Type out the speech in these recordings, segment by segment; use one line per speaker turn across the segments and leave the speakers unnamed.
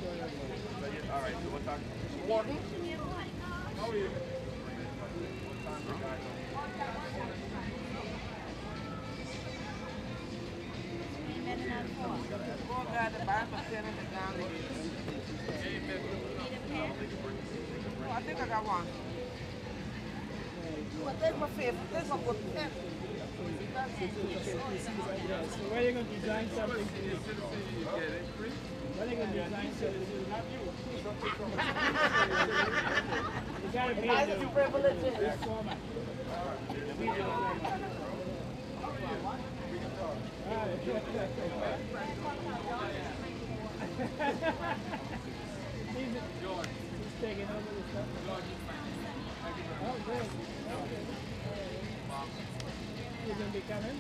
All right, so what time? Warden? How are you? I think I got one. Well, there's my favorite. There's my good pen.
So where are you going to design something? Where are you going to design something? Not you. You got to be in the format. He's taking over the stuff. Oh, good. You going to be coming?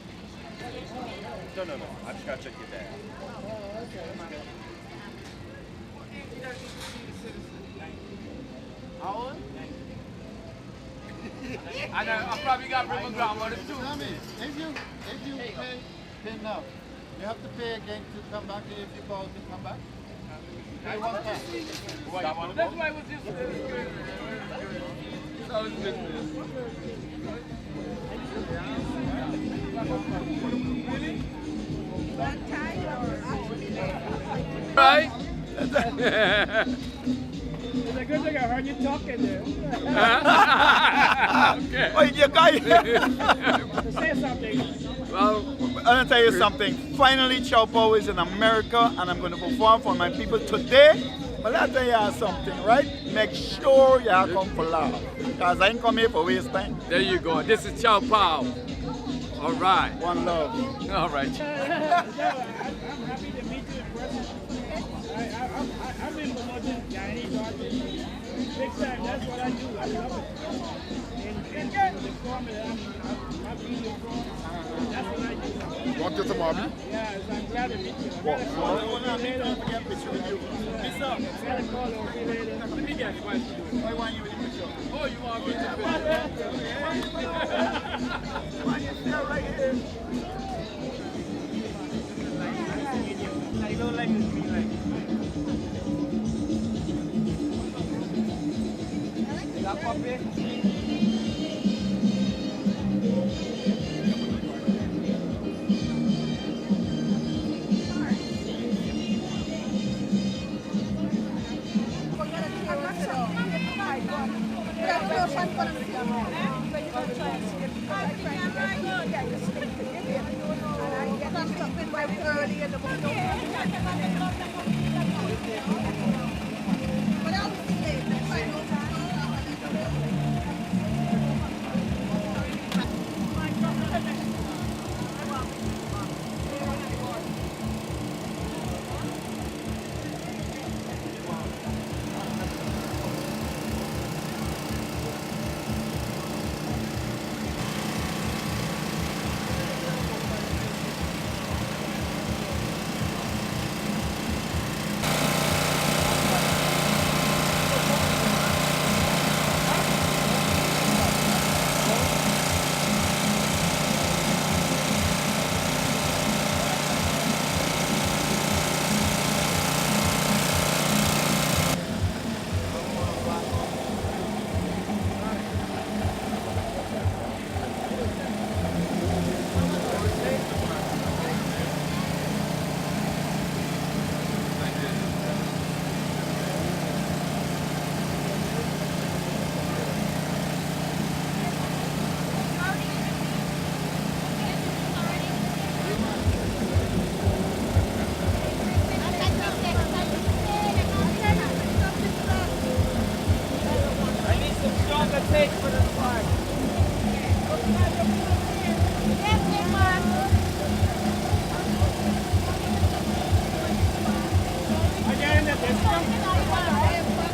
No. I just got to check your dad.
Oh, okay.
How old? I probably got river grandmother too.
If you pay now, you have to pay again to come back if you call to come back. Pay one time.
That's why I was just I was Right?
It's a good thing I heard you talking there.
Okay.
Oh, you guys.
So say something.
Well,
I'm gonna tell you something. Finally, Chow Pow is in America, and I'm gonna perform for my people today. But let me tell you something, right? Make sure you come for love, because I ain't come here for waste time.
there you go. This is Chow Pow. All right.
One love.
All right.
I'm happy to meet you in person. I've been promoting Chinese artists. Big time, that's what I do. I love it. In the form that I'm being from, that's what I do.
Want to some Bobby?
Yeah, so I'm glad to meet you. I got a call over here later.
Get a picture with you.
I got a call over here later.
Let me get you.
I want you in the picture.
Oh, you want me to
Why you still right here?
I don't like this being like
That puppy?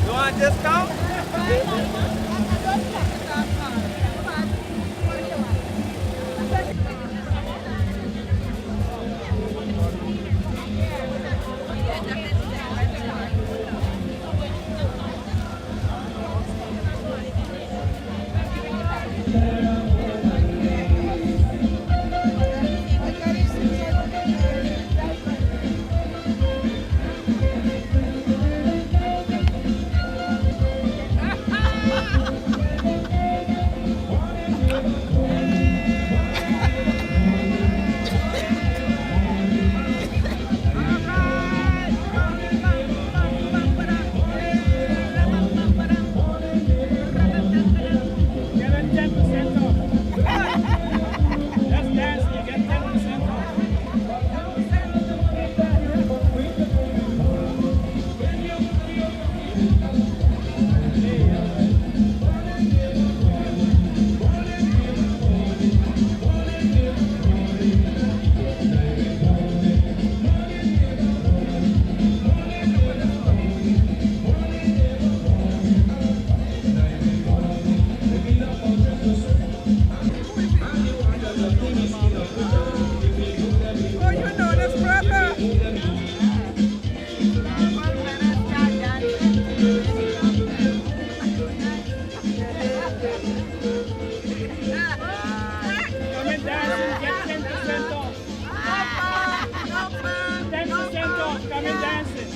You want a discount?
come and dancing.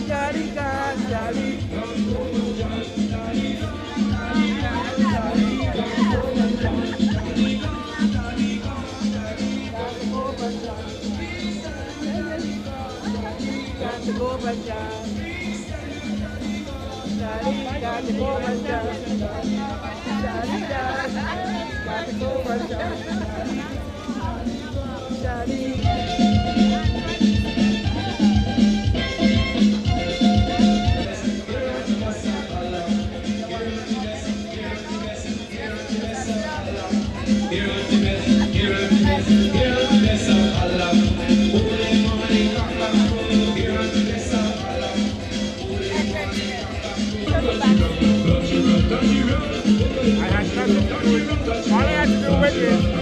Jolly God, jolly. Got to go back down. Daddy, got to go back down. Daddy, got to go back down. Daddy. All I had to do with it,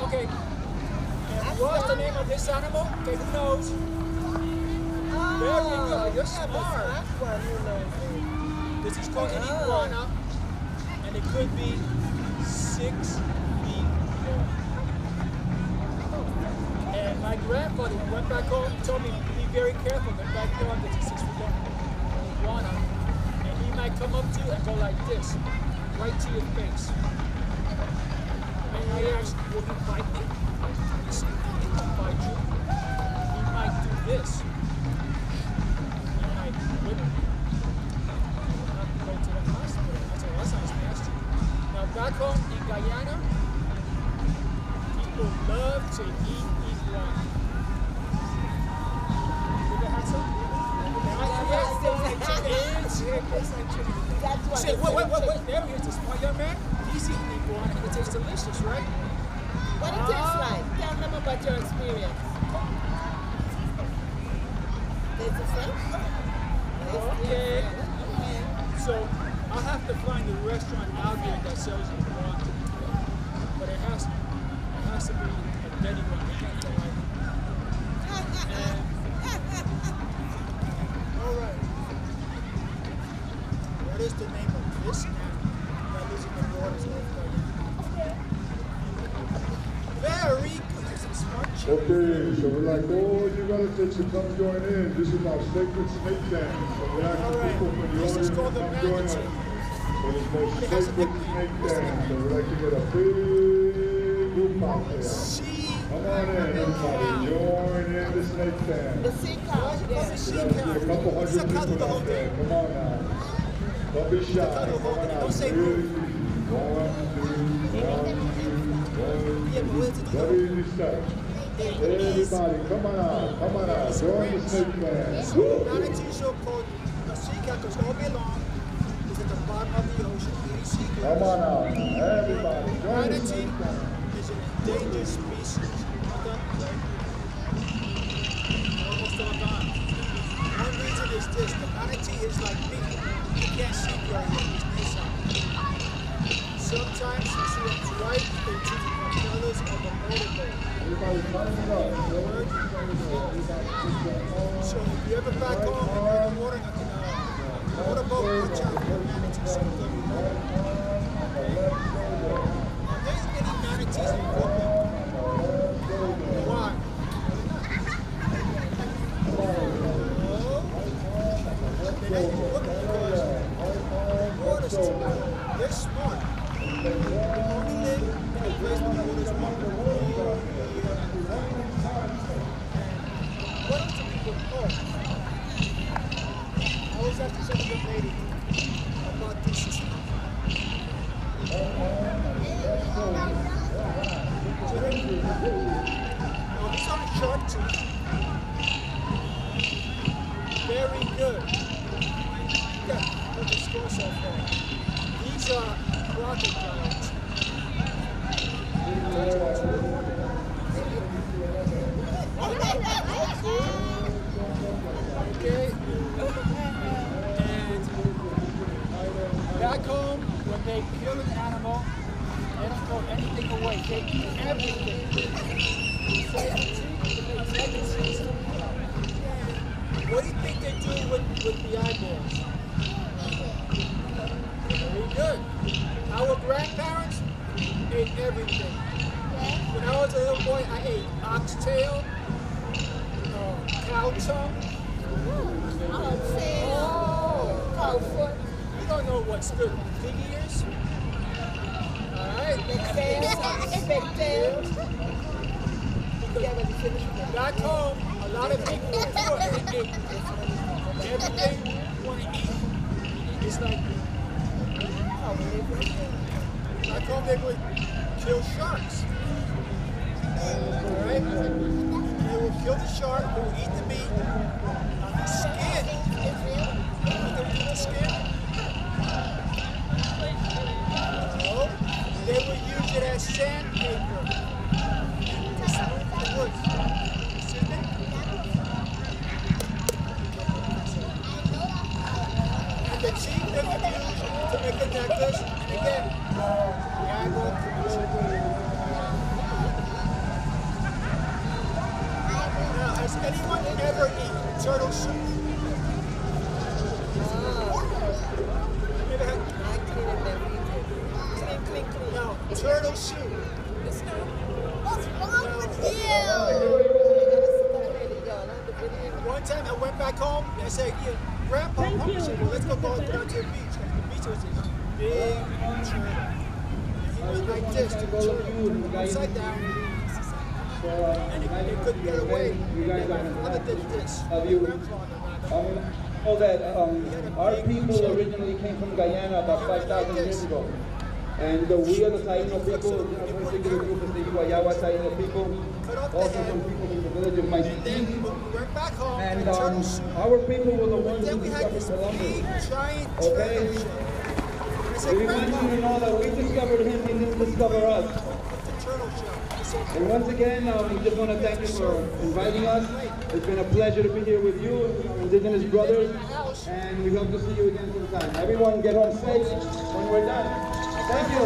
okay. And what's the name of this animal? Okay, who knows? Very good. You're smart. This is called an iguana, and it could be 6 feet long. And my grandfather went back home, told me be very careful in the backyard because it's 6 feet long iguana, and he might come up to you and go like this, right to your face. And I asked, will he bite me? He said, he won't bite you. He might do this. He might whip me. Have to go to the hospital. I said, well, that sounds nasty. Now back home in Guyana, people love to eat iguana. You ever had some? Say, wait. There is this one young man. He's eating iguana and it tastes delicious, right?
What it tastes like? Tell them about your experience. Tastes different?
Okay. So I'll have to find a restaurant out here that sells iguana, but it has to be a dead iguana. I can't tell like. All right. What is the name of this animal that lives in the waters of Guyana? Very good. That's a smart chick.
Okay, so we're like, all you relatives to come join in. This is our sacred snake dance. So we ask the people from the
This is
audience
called
to
the
come join us.
manatee.
So it's called
It has a
sacred
nickname.
snake
What's the
dance. So
nickname?
we like to get a big group out there. Come on in, everybody. Join in the snake dance.
The sea cow.
There's a couple hundred people out there. Come on now. Don't be shy. Come on out.
Don't say
Really
move.
easy. 1, 2, 1, 2, 1, 2. Very easy step. Everybody, come on out. Come on out. Join the snake dance.
Manatee show called a sea cat goes all day long. Is at the bottom of the ocean eating sea
Come
glass.
on out. Everybody, join the
Manatee
snake dance.
is an endangered species. Almost all gone. One reason is this: the manatee is like me. You can't see very well. He's nearsighted. Sometimes you see him right into the propellers of a motorboat.
Everybody, turn it up.
So if you ever back home and you're in the water, motorboat, watch out for manatees. So there's many manatees in Brooklyn. Why? They like Brooklyn because the water's too warm. They're smart. They only live in a place where the water's warm. What else do people know? I was asking some good lady about this system. Now these are shark teeth. Very good. Yeah, look at the score so far. These are crocodiles. Okay. And back home, when they kill an animal, they don't throw anything away. They eat everything. What do you think they do with the eyeballs? Very good. Our grandparents ate everything. When I was a little boy, I ate oxtail, cow tongue.
Cow foot.
You don't know what's good. Pig ears? Alright.
Pigtails.
Back home, a lot of people ate everything you want to eat. It's like, back home they would kill sharks. Alright? They would kill the shark, they would eat the meat, the skin. They would eat the skin. No, they would use it as sandpaper to smooth the woods. Excuse me? And the teeth they would use to make a necklace, and again, the eyeball produces. anyone ever eat turtle soup? Never had no turtle soup.
What's wrong with you?
One time I went back home and I said, yeah, Grandpa, I'm hungry. He said, well, let's go down to the beach. And the beach was this big turtle. He was like this to the turtle, upside down. And he couldn't get away. And my father did this. My grandfather,
Know that our people originally came from Guyana about 5,000 years ago. And we are the Taino people, this particular group is the Iwayawa Taino people, also some people from the village of Maisiti.
went back home
And our people were the ones who discovered Columbus. Okay? We want you to know that we discovered him, he didn't discover us. And once again, we just want to thank you for inviting us. It's been a pleasure to be here with you, our indigenous brothers, and we hope to see you again sometime. Everyone get home safe when we're done. Thank you.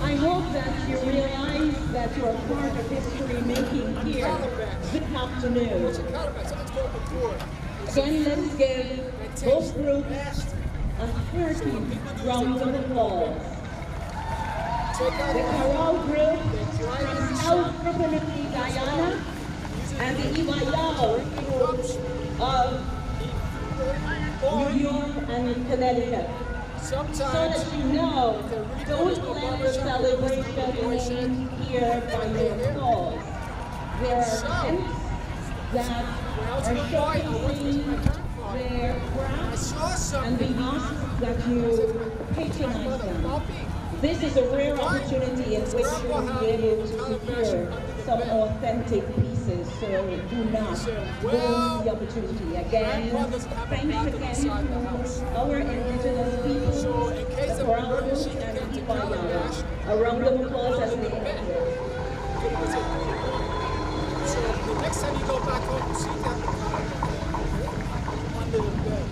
I hope that you realize that you are part of history making here this afternoon. Again, let's give both groups a hearty round of applause. The Carol group from South Province, Guyana, and the Iwayao group of New York and Connecticut. So that you know, don't let the celebration end here by your applause. There are tents that are showcasing their crafts, and we ask that you patronize them. This is a rare opportunity in which you will be able to secure some authentic pieces, so do not lose the opportunity. Again, thanks again to our indigenous people, the Corals and the Iwayao. A round of applause as they enter.
So the next time you go back home, see that under the bed.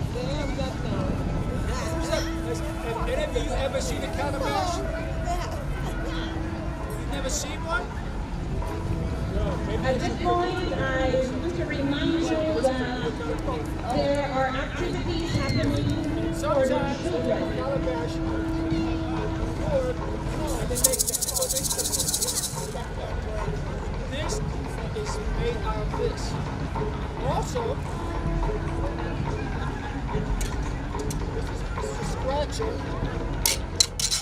Have any of you ever seen a calabash? You've never seen one?
At this point, I want to remind you that there are activities happening for the children.
Calabash. And they make them. So this is made out of this. Also, this is a scratcher.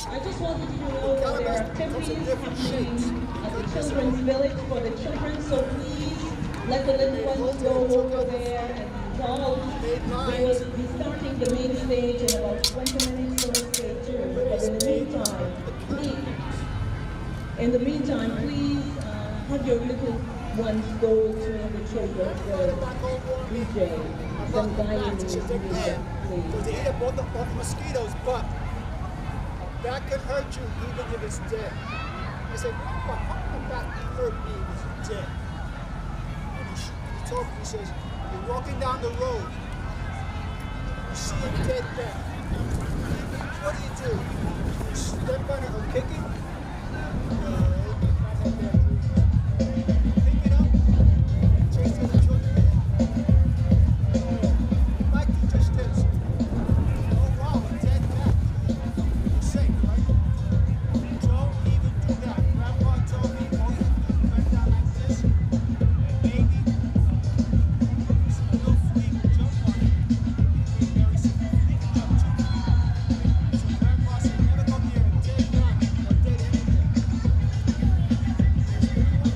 I just wanted you to know that there are activities happening at the Children's Village for the children, so please let the little ones go over there and involve. They will be starting the main stage in about 20 minutes, so stay tuned. But in the meantime, please have your little ones go to the children's DJ, some guiding music,
Because
please.
they eat a both of mosquitoes, but that could hurt you even if it's dead. I said, Grandpa, how come that hurt me if it's dead? And he told me, he says, you're walking down the road, you see a dead bat. What do? You step on it or kick it? Pick it up, chase the children. You might do just this. Oh wow, a dead bat. You're safe, right? Don't even do that. Grandpa told me all you have to do is bend down like this, and maybe see a little flea will jump on it. It's very simple. Flea can jump too. So Grandpa said, never come near a dead bat or dead anything. There's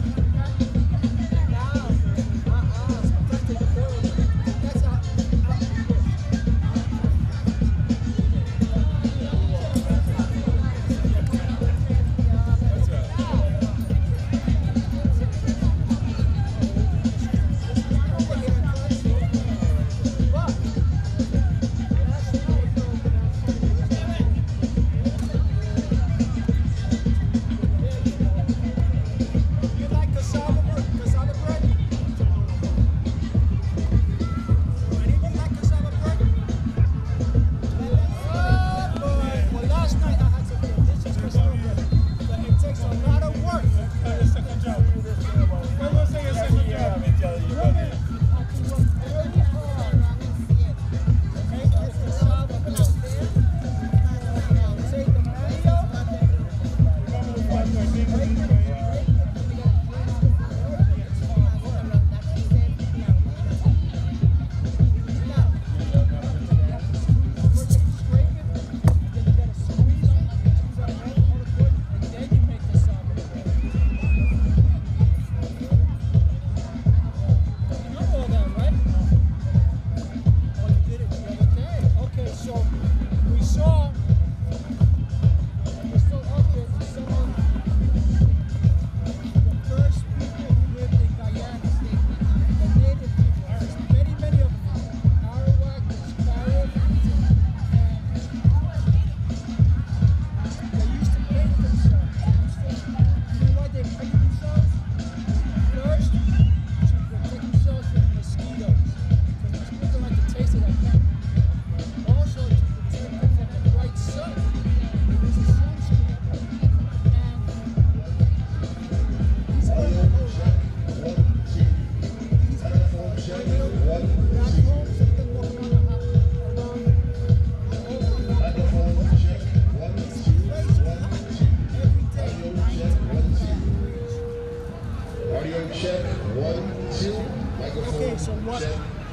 Okay, so what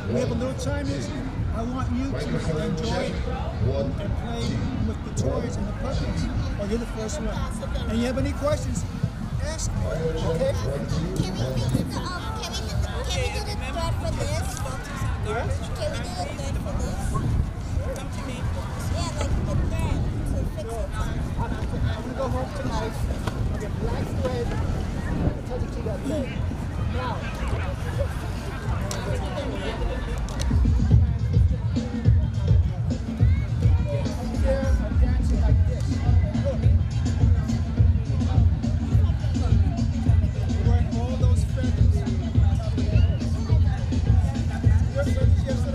we have a little time is, I want you to enjoy and play with the toys and the puppies. Oh, you're the first one. And you have any questions, ask me, okay?
Can we do the thread for this?
Yes?
Can we do the thread for this? Come to me. Yeah, like the thread to fix it.
I'm gonna go home tonight. I'll get black thread. Tell the kid that leg. Now. I'm dancing like this. Look. Wearing all those feathers. Your feathers yesterday?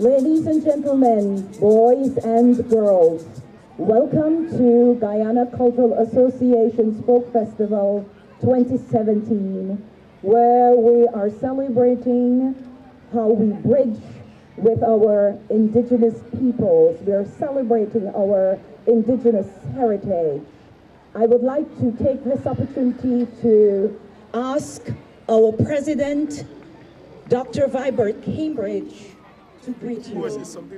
Ladies and gentlemen, boys and girls, welcome to Guyana Cultural Association's Folk Festival 2017, where we are celebrating how we bridge with our indigenous peoples. We are celebrating our indigenous heritage. I would like to take this opportunity to ask our president, Dr. Vibert Cambridge, to greet you.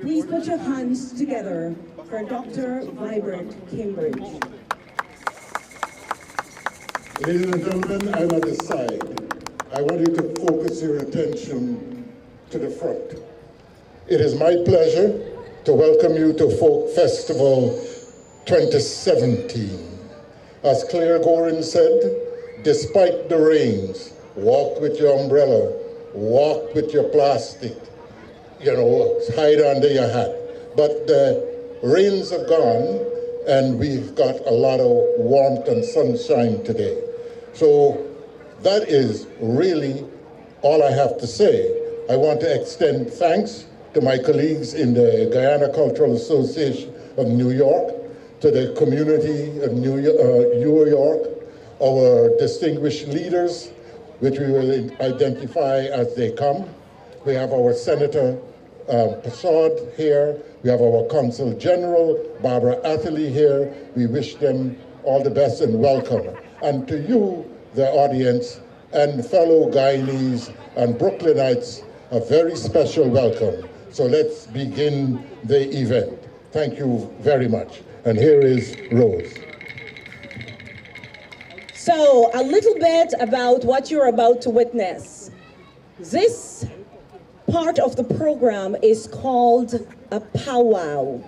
Please put your hands together for Dr. Vibert Cambridge.
Ladies and gentlemen, I'm at the side. I want you to focus your attention to the front. It is my pleasure to welcome you to Folk Festival 2017. As Claire Gorin said, despite the rains, walk with your umbrella, walk with your plastic, hide under your hat. But the rains are gone, and we've got a lot of warmth and sunshine today. So that is really all I have to say. I want to extend thanks to my colleagues in the Guyana Cultural Association of New York, to the community of New York, our distinguished leaders, which we will identify as they come. We have our Senator Passad here. We have our Consul General, Barbara Atherley, here. We wish them all the best and welcome. And to you, the audience, and fellow Guyanese and Brooklynites, a very special welcome. So let's begin the event. Thank you very much. And here is Rose.
So, a little bit about what you're about to witness. This part of the program is called a powwow.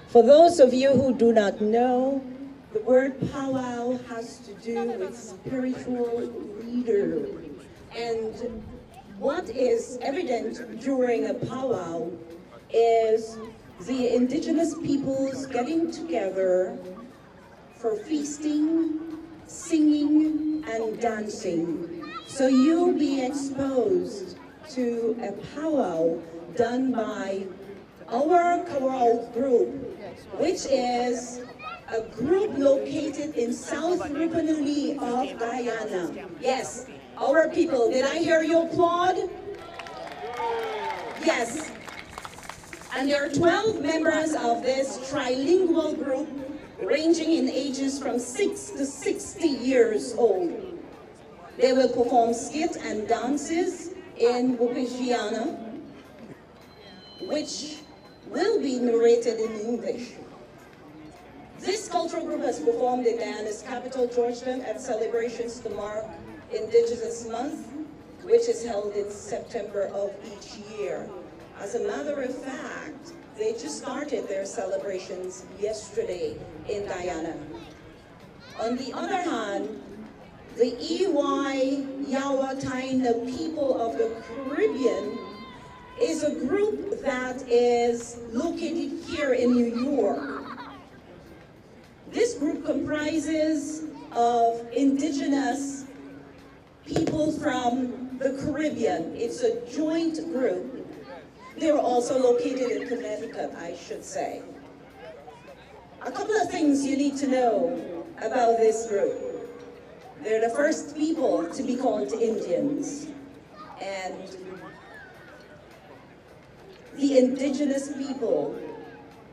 For those of you who do not know, the word powwow has to do with spiritual leader. And what is evident during a powwow is the indigenous peoples getting together for feasting, singing, and dancing. So you'll be exposed to a powwow done by our chorale group, which is a group located in South Rupununi of Guyana. Yes, our people. Did I hear you applaud? Yes. And there are 12 members of this trilingual group, ranging in ages from 6 to 60 years old. They will perform skits and dances in Wupigiana, which will be narrated in English. This cultural group has performed in Guyana's capital, Georgetown, at celebrations to mark Indigenous Month, which is held in September of each year. As a matter of fact, they just started their celebrations yesterday in Guyana. On the other hand, the Iwai Yawa Taina people of the Caribbean is a group that is located here in New York. This group comprises of indigenous people from the Caribbean. It's a joint group. They were also located in Connecticut, I should say. A couple of things you need to know about this group. They're the first people to be called Indians. And the indigenous people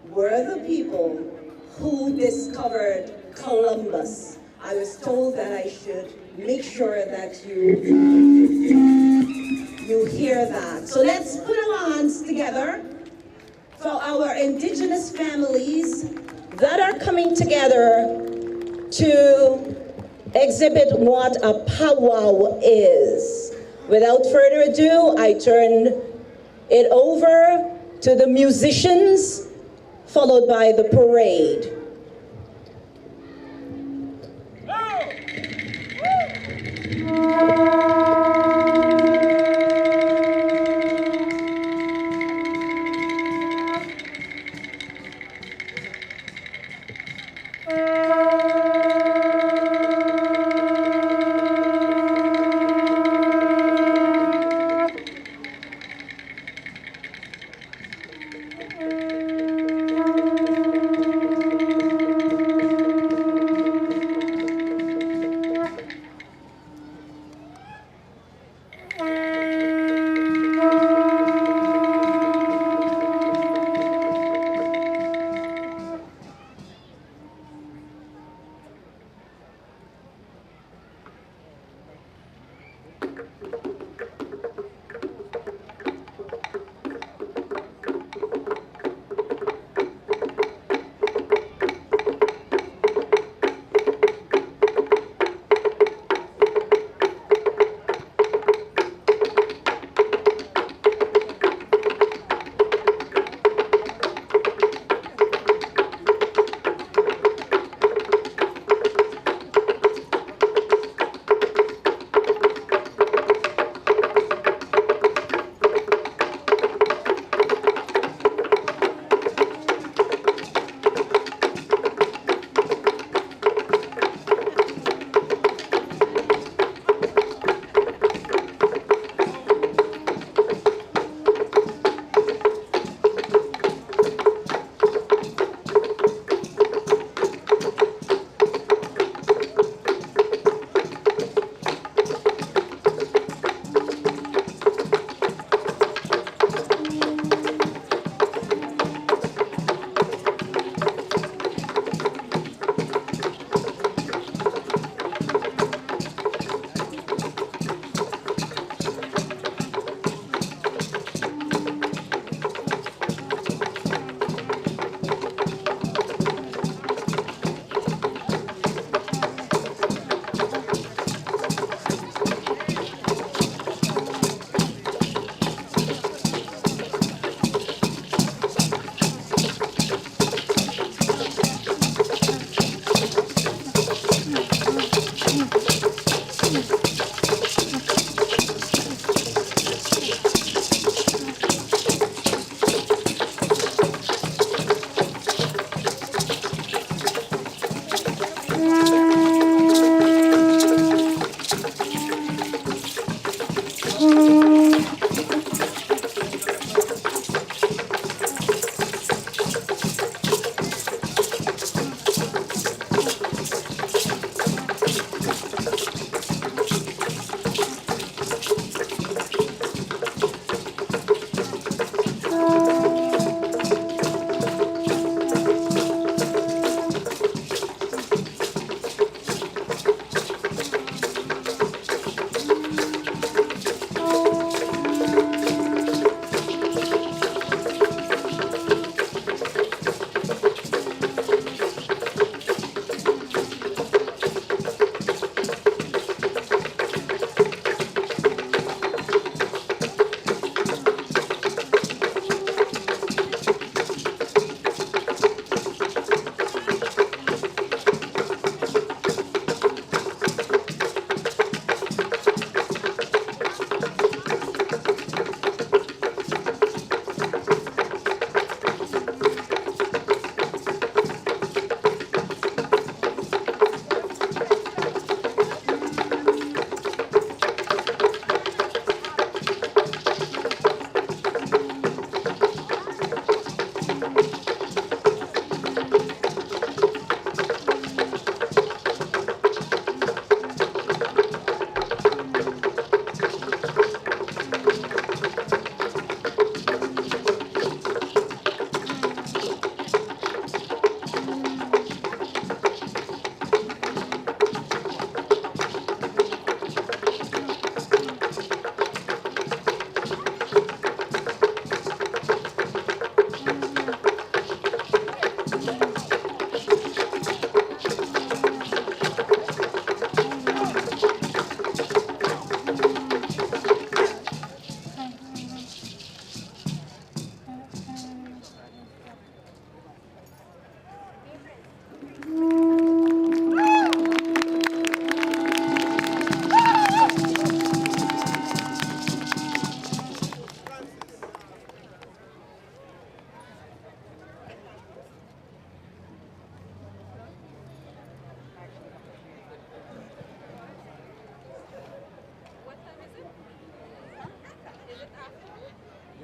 were the people who discovered Columbus. I was told that I should make sure that you hear that. So let's put our hands together for our indigenous families that are coming together to exhibit what a powwow is. Without further ado, I turn it over to the musicians, followed by the parade.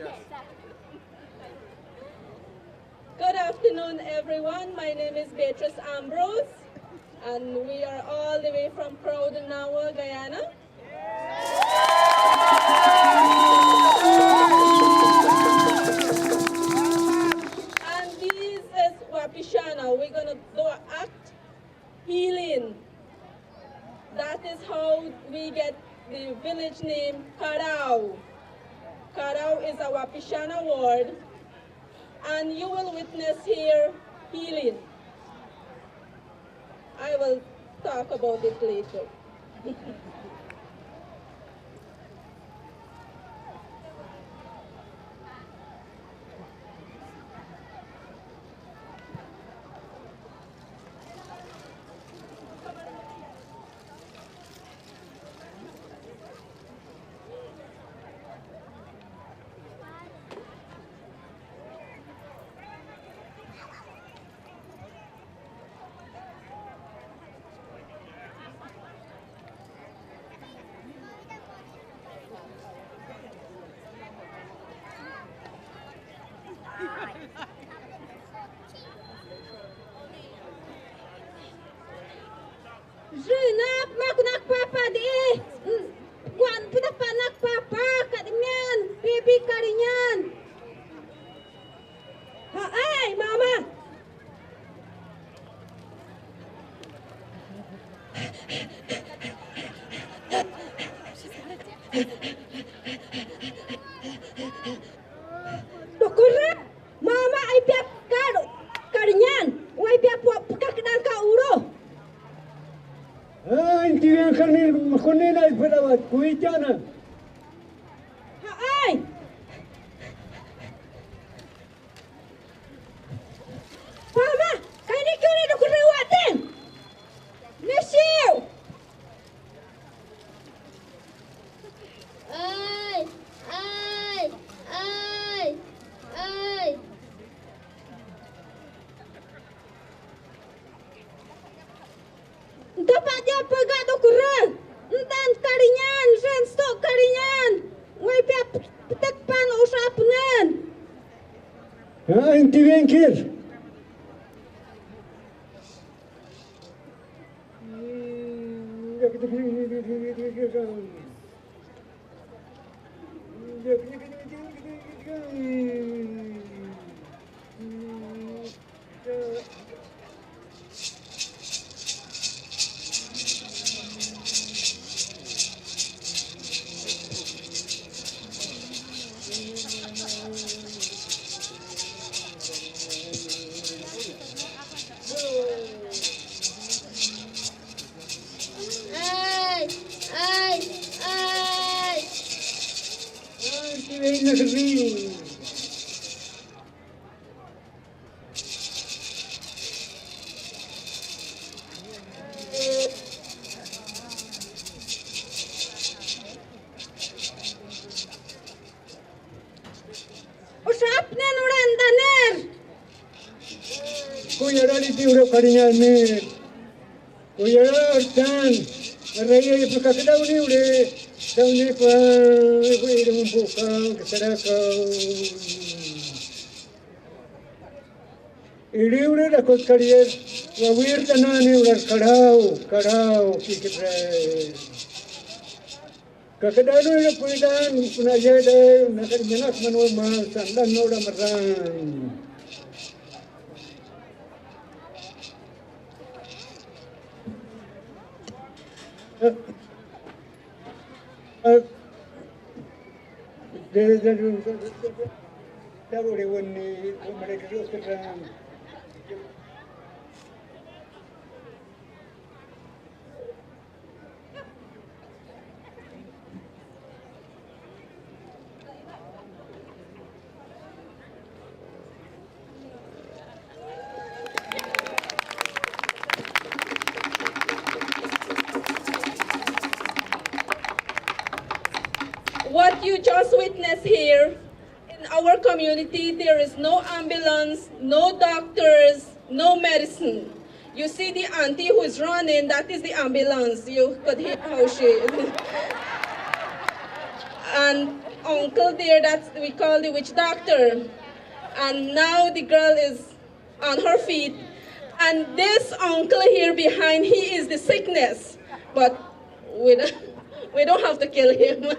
Yes.
Good afternoon, everyone. My name is Beatrice Ambrose, and we are all the way from Crowdanawa, Guyana. And this is Wapishana. We're going to do an act healing. That is how we get the village name Karau. Karau is a Wapishana word, and you will witness here healing. I will talk about it later.
Nak makunak papa di kuan punak panak papa kadinyan bibi karinyan. Ha ay mama. Dokura mama ay piap karinyan. Wai piap pukak dan ka uro.
انت وين خلينا الفلوات كويتانا
Ay! Mama, kani kuri do kurewatin. Nesiu. Ay, ay, ay, ay. Dapat dia pegat do kurang. Entan karinyan, sensto karinyan. Wai piap tekpan usapnen.
انت وين كير
Ay, ay, ay.
انت وين نخرين
Usapnen uran taner.
كويا رالي تيورو كارينا مير كويا رتان الرأي يبقى كداوني ولي داوني فا ويرم بوكا كسراكا إلي ولي لكوت كارير ووير تناني ولا كراو كي كبري ككدانو إلى كويدان كنا جادا نكر مناك منو ما سندان نودا مران
What you just witnessed here, in our community, there is no ambulance, no doctors, no medicine. You see the auntie who is running, that is the ambulance. You could hear how she is. And
uncle there that we call the witch doctor. And now the girl is on her feet. And this uncle here behind, he is the sickness. But we don't have to kill him.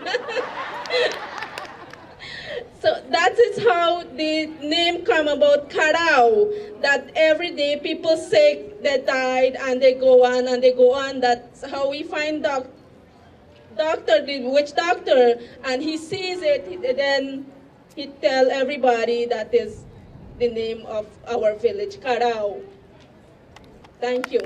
So that is how the name come about, Karao. That every day people sick, they died, and they go on and they go on. That's how we find doctor, the witch doctor, and he sees it, then he tell everybody that is the name of our village, Karao. Thank you.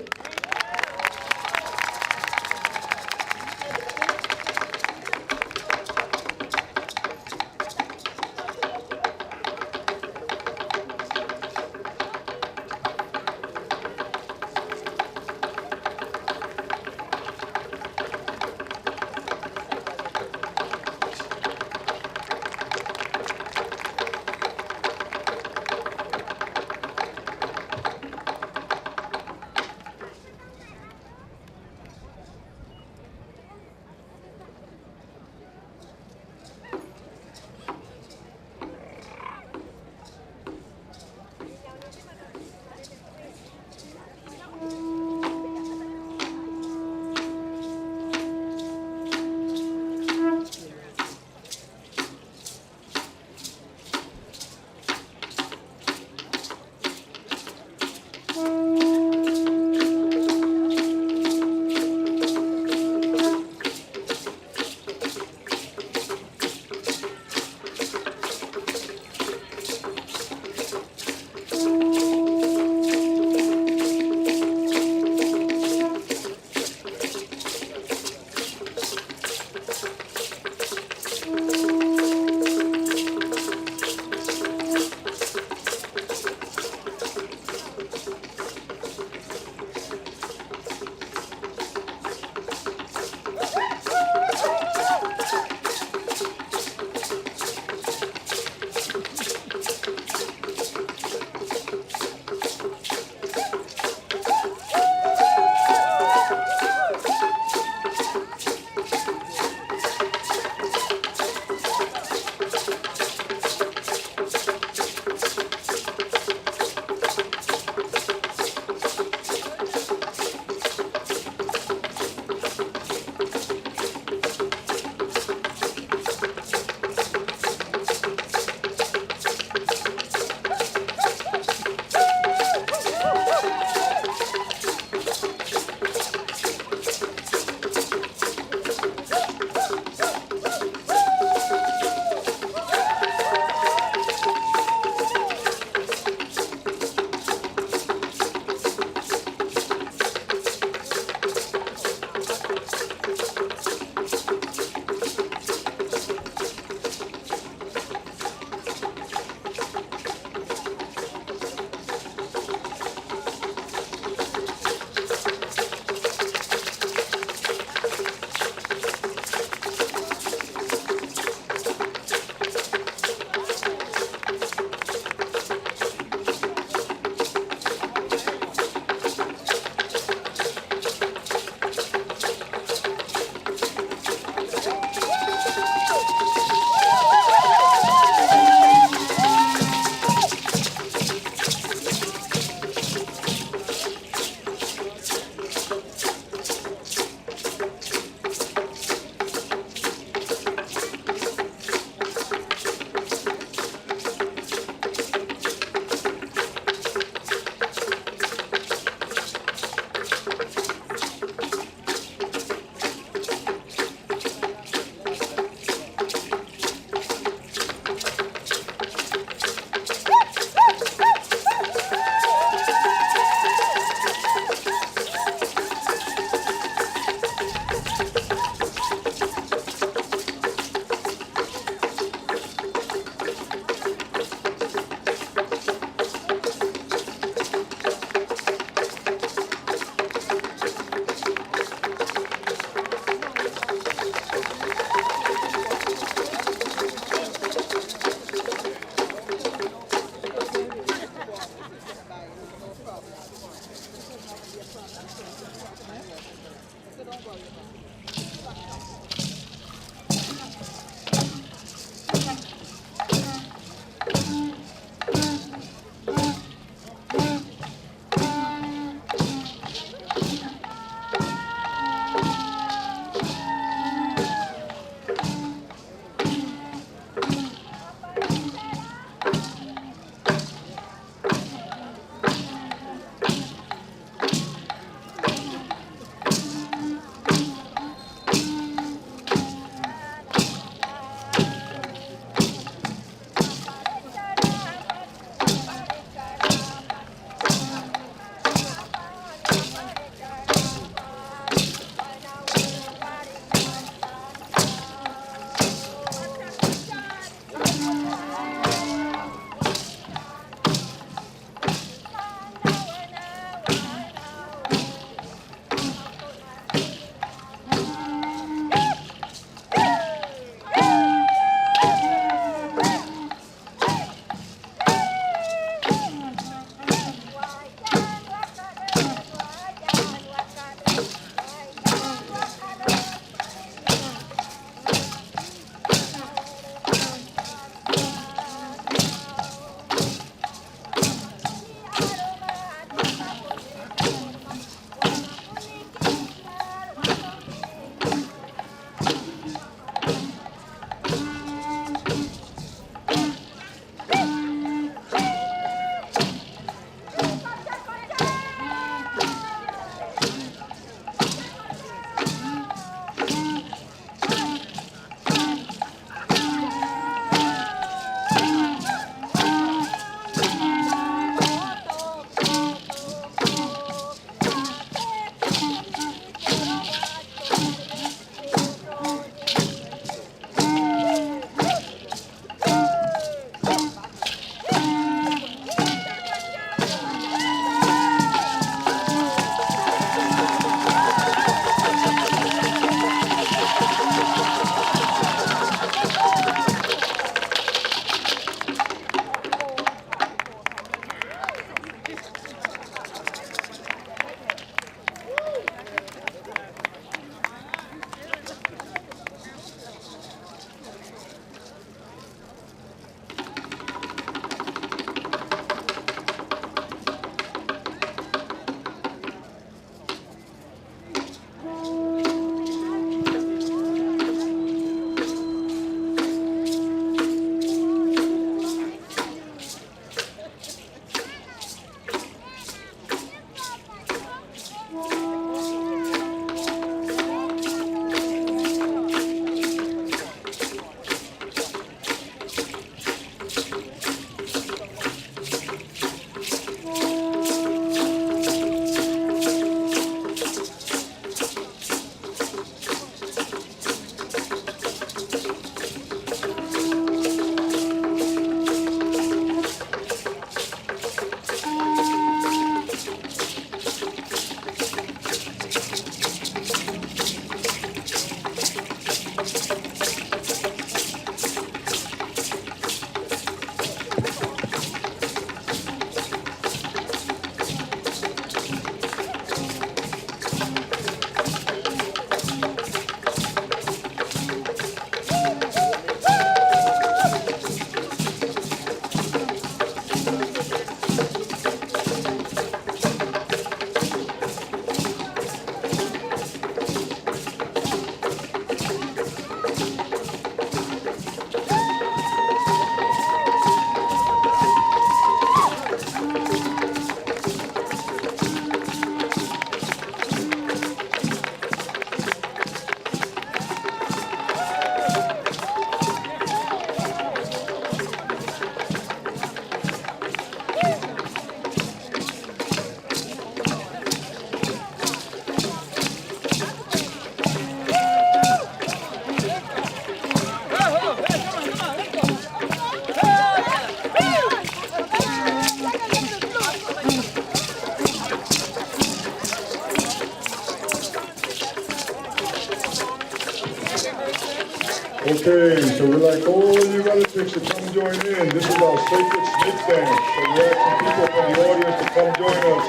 Okay, so we'd like all you relatives to come join in. This is our sacred snake dance. So we have some people from the audience to come join us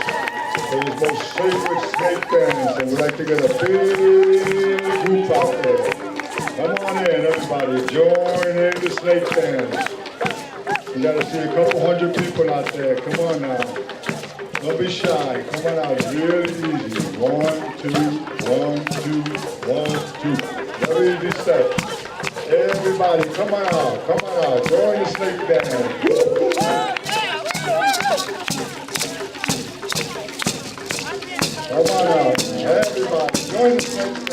for this most sacred snake dance. And we'd like to get a big group out there. Come on in, everybody. Join in the snake dance. We got to see a couple hundred people out there. Come on now. Don't be shy. Come on out. It's really easy. 1, 2, 1, 2, 1, 2. Very easy step. Everybody, come on out. Come on out. Join the snake dance. Come on out. Everybody, join the snake dance.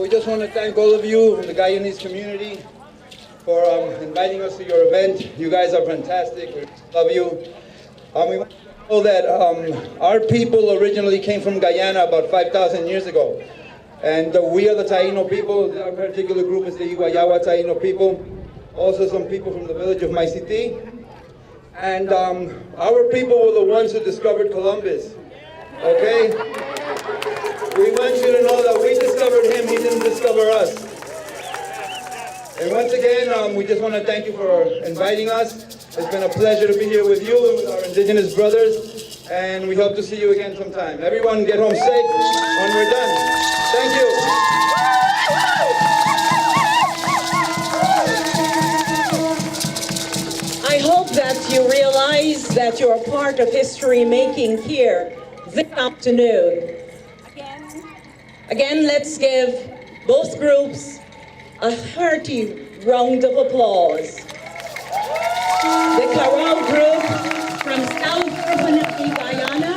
We just want to thank all of you in the Guyanese community for inviting us to your event. You guys are fantastic. We love you. We want to know that our people originally came from Guyana about 5,000 years ago. And we are the Taino people. Our particular group is the Iguayawa Taino people. Also some people from the village of Maisiti. And our people were the ones who discovered Columbus. Okay? We want you to know that we discovered him, he didn't discover us. And once again, we just want to thank you for inviting us. It's been a pleasure to be here with you and with our indigenous brothers. And we hope to see you again sometime. Everyone get home safe when we're done. Thank you.
I hope that you realize that you're a part of history making here this afternoon. Again, let's give both groups a hearty round of applause. the Carol group from South Profanity, Guyana,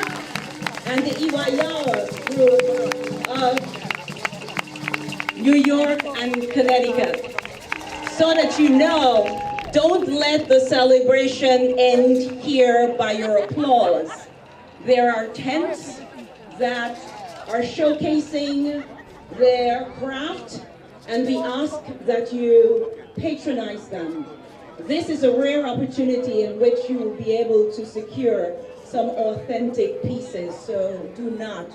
and the Iwayao group of New York and Connecticut. So that you know, don't let the celebration end here by your applause. There are tents that are showcasing their craft, and we ask that you patronize them. This is a rare opportunity in which you will be able to secure some authentic pieces, so do not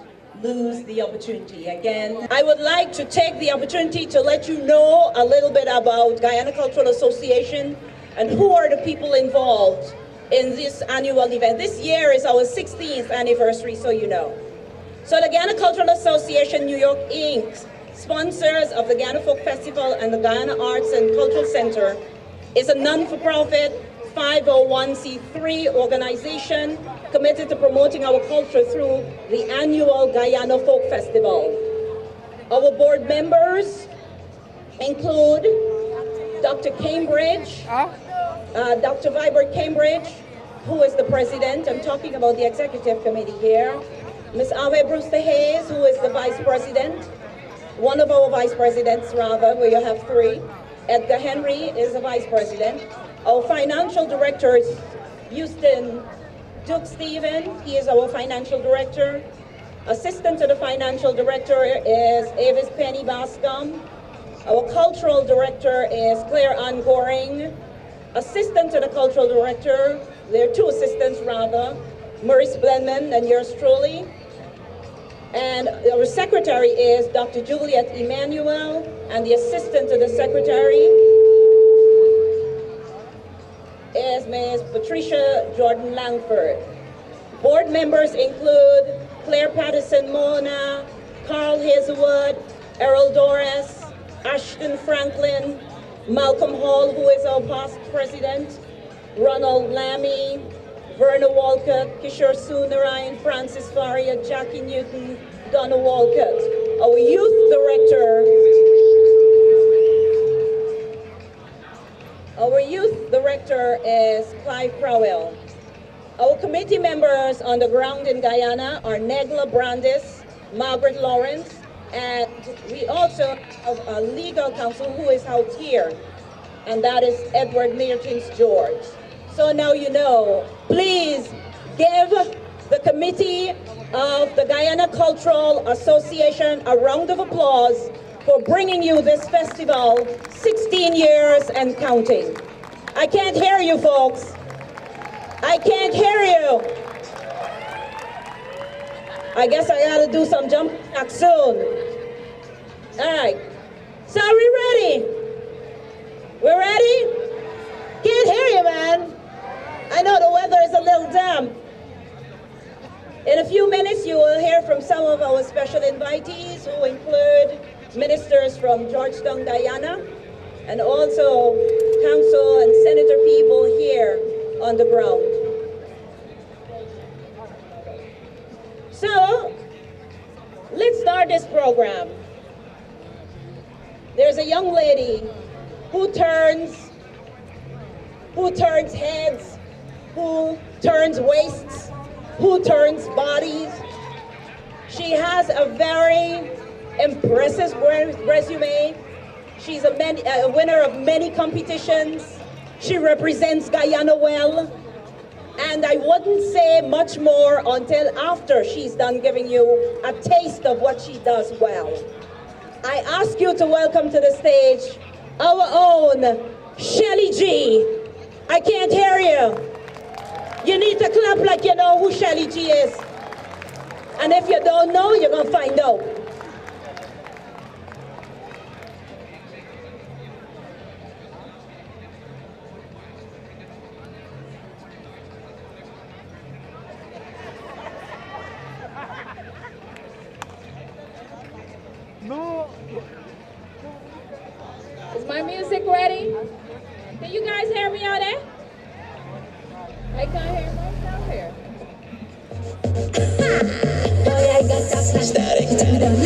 lose the opportunity. Again, I would like to take the opportunity to let you know a little bit about Guyana Cultural Association and who are the people involved in this annual event. This year is our 16th anniversary, so you know. So the Guyana Cultural Association New York Inc., sponsors of the Guyana Folk Festival and the Guyana Arts and Cultural Center, is a non-for-profit 501c3 organization committed to promoting our culture through the annual Guyana Folk Festival. Our board members include Dr. Cambridge, Dr. Vibert Cambridge, who is the president. I'm talking about the executive committee here. Ms. Ave Brewster Hayes, who is the vice president, one of our vice presidents rather, where you have three. Edgar Henry is the vice president. Our financial director is Houston Duke Stephen, he is our financial director. Assistant to the financial director is Avis Penny Bascom. Our cultural director is Claire Ann Goring. Assistant to the cultural director, there are two assistants rather, Maurice Blenman and yours truly. And our secretary is Dr. Juliet Emmanuel, and the assistant to the secretary is Ms. Patricia Jordan Langford. Board members include Claire Patterson Mona, Carl Hazelwood, Errol Doris, Ashton Franklin, Malcolm Hall, who is our past president, Ronald Lammy, Verna Walcott, Kishore Sunarayan, Francis Faria, Jackie Newton, Donna Walcott. Our youth director is Clive Crowell. Our committee members on the ground in Guyana are Negla Brandis, Margaret Lawrence, and we also have a legal counsel who is out here, and that is Edward Mertens George. So now you know, please give the committee of the Guyana Cultural Association a round of applause for bringing you this festival 16 years and counting. I can't hear you folks. I can't hear you. I guess I gotta do some jumping jacks soon. All right, so are we ready? We're ready? Can't hear you, man. I know the weather is a little damp. In a few minutes, you will hear from some of our special invitees who include ministers from Georgetown, Guyana, and also council and senator people here on the ground. So, let's start this program. There's a young lady who turns heads, who turns waists, who turns bodies. She has a very impressive resume. She's a winner of many competitions. She represents Guyana well. And I wouldn't say much more until after she's done giving you a taste of what she does well. I ask you to welcome to the stage our own Shelly G. I can't hear you. You need to clap like you know who Shelly G is. And if you don't know, you're gonna find out.
No.
Is my music ready? Can you guys hear me out there? I can't hear myself here.
Boy, I got a static to done.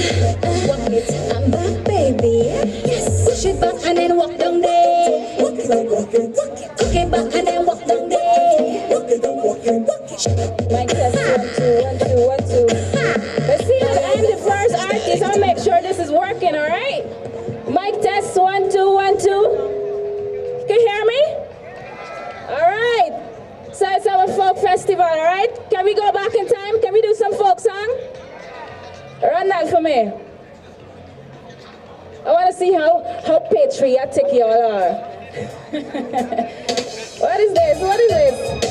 Walk it, I'm back, baby. Yes. Push it back and then walk down there. Walk it, walk it, walk it. Okay, back and then
Mic test 1 2 1 2 1 2. Let's see, I'm the first artist. I'll make sure this is working, all right? Mic test 1 2 1 2. Can you hear me? All right. So it's our folk festival, all right? Can we go back in time? Can we do some folk song? Run that for me. I want to see how patriotic you all are. What is this? What is this?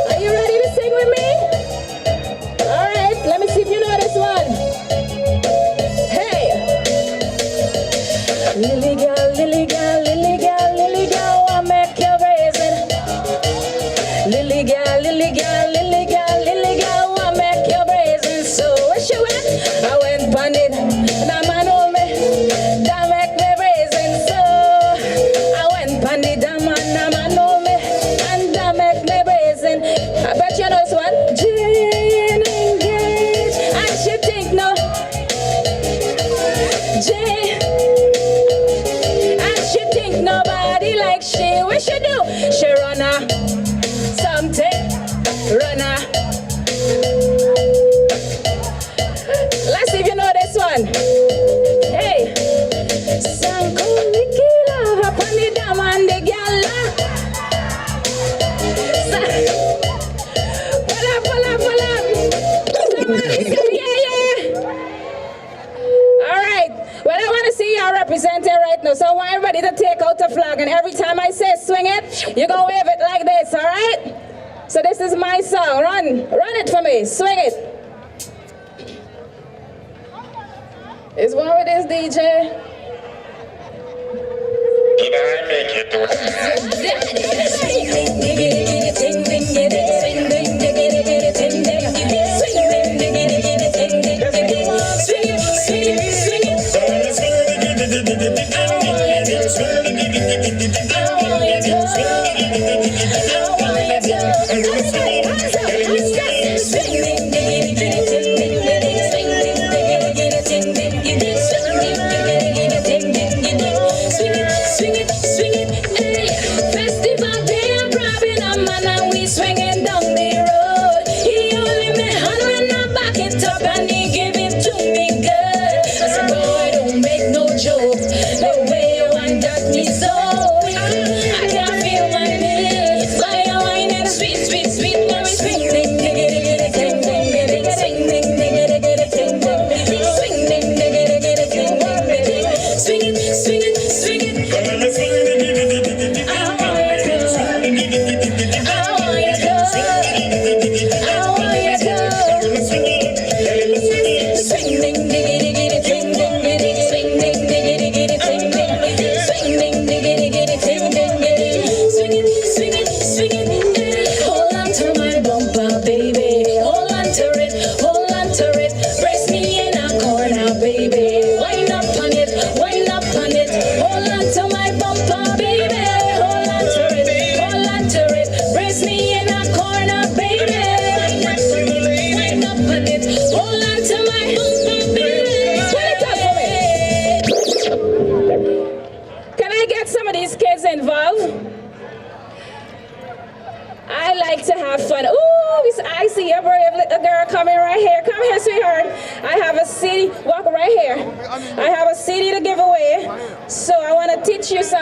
Are you ready to sing with me? All right, let me see if you know this one. Hey! Lily girl, lily girl, lily girl, lily girl, I make you raising. Lily girl, lily girl, lily girl, lily girl, I make you raising. So where she went? I went on it, and I'm an old me. That make me raising. So I went on it, I'm an old me, and that make me raising. I bet you know this one. Jane engaged, and she think no. Jane, and she think nobody like she. What she do? She run a something, run a. Let's see if you know this one. Hey, Sanko Nikila, upon the dam and the gala. Pull up. Somebody say yeah. All right. Well, I want to see y'all representing right now. So I want everybody to take out the flag, and every time I say swing it, you're gonna wave it like this. All right? So this is my song. Run it for me. Swing it. Is one with this DJ?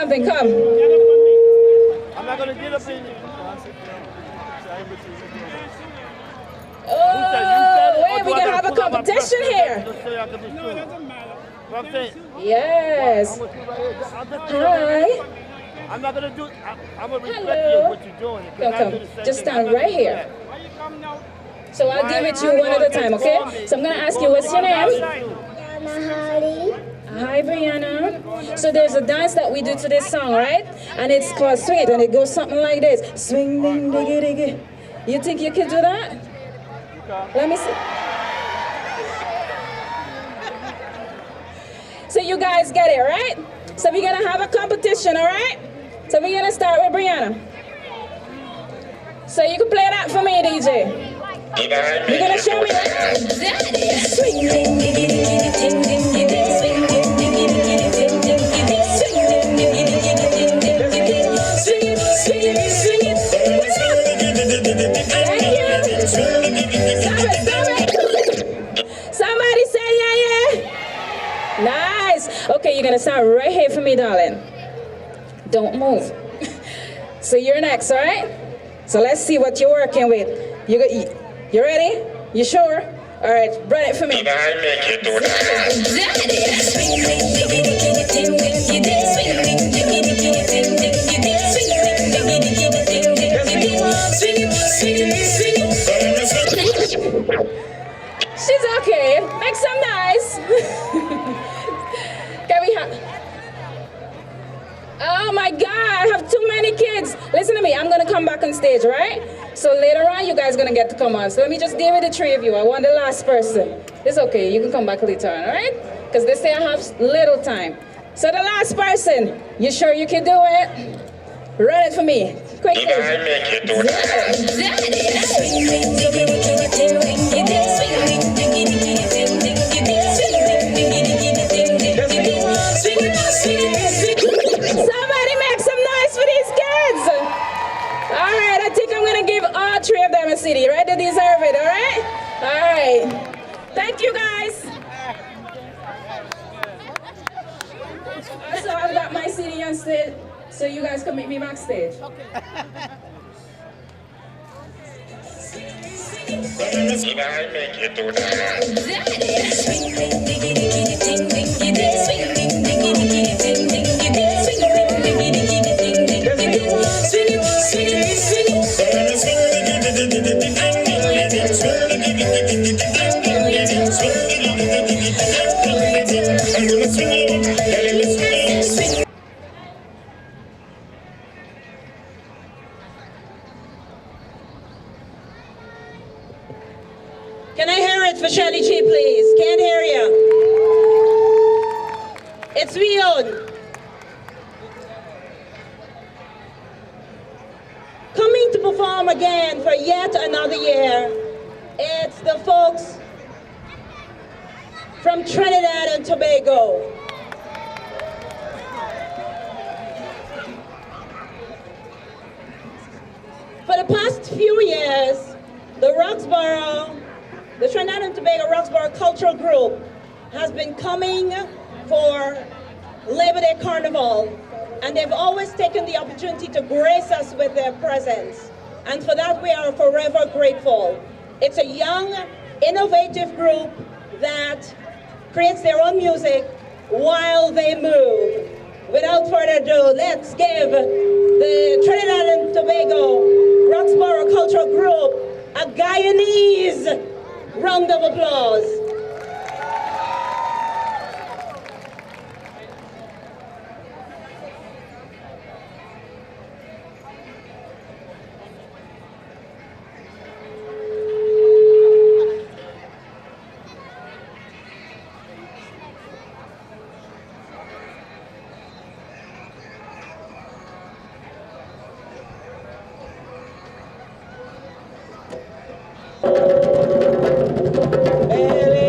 Come.
I'm not going to get up in you.
Oh, wait, we can have a competition here.
No, it doesn't matter.
Yes. Hi.
I'm not going to do I'm going to respect you what you're doing.
Come. Just stand right here. So I'll give it to you one at a time, okay? So I'm going to ask you, what's your name? Hi, Brianna. So there's a dance that we do to this song, right? And it's called Swing It, and it goes something like this. Swing, ding, diggy, diggy. You think you can do that? Let me see. So you guys get it, right? So we're going to have a competition, all right? So we're going to start with Brianna. So you can play that for me, DJ. You're going to show me that? Swing, ding, diggy, diggy, ding, ding, ding, ding, swing. Swing it, gonna stand right here for me, darling. Don't move. So you're next, all right? So let's see what you're working with. You ready? You sure? All right, run it for me. She's okay. Make some noise. Can we have? Oh my God, I have too many kids. Listen to me, I'm gonna come back on stage, right? So later on, you guys are gonna get to come on. So let me just deal with the three of you. I want the last person. It's okay, you can come back later on, all right? Because they say I have little time. So the last person, you sure you can do it? Run it for me, quickly. Somebody make some noise for these kids. All right, I think I'm gonna give all three of them a CD, right? They deserve it, all right? All right. Thank you, guys. So I've got my CD on stage, so you guys can meet me backstage.
Can I hear it for Shelly G, please? Can't hear you. It's Vion. Coming to perform again for yet another year, it's the folks from Trinidad and Tobago. For the past few years, the Trinidad and Tobago Roxborough Cultural Group has been coming for Labor Day Carnival, and they've always taken the opportunity to grace us with their presence. And for that, we are forever grateful. It's a young, innovative group that creates their own music while they move. Without further ado, let's give the Trinidad and Tobago Roxborough Cultural Group a Guyanese round of applause.
Hey,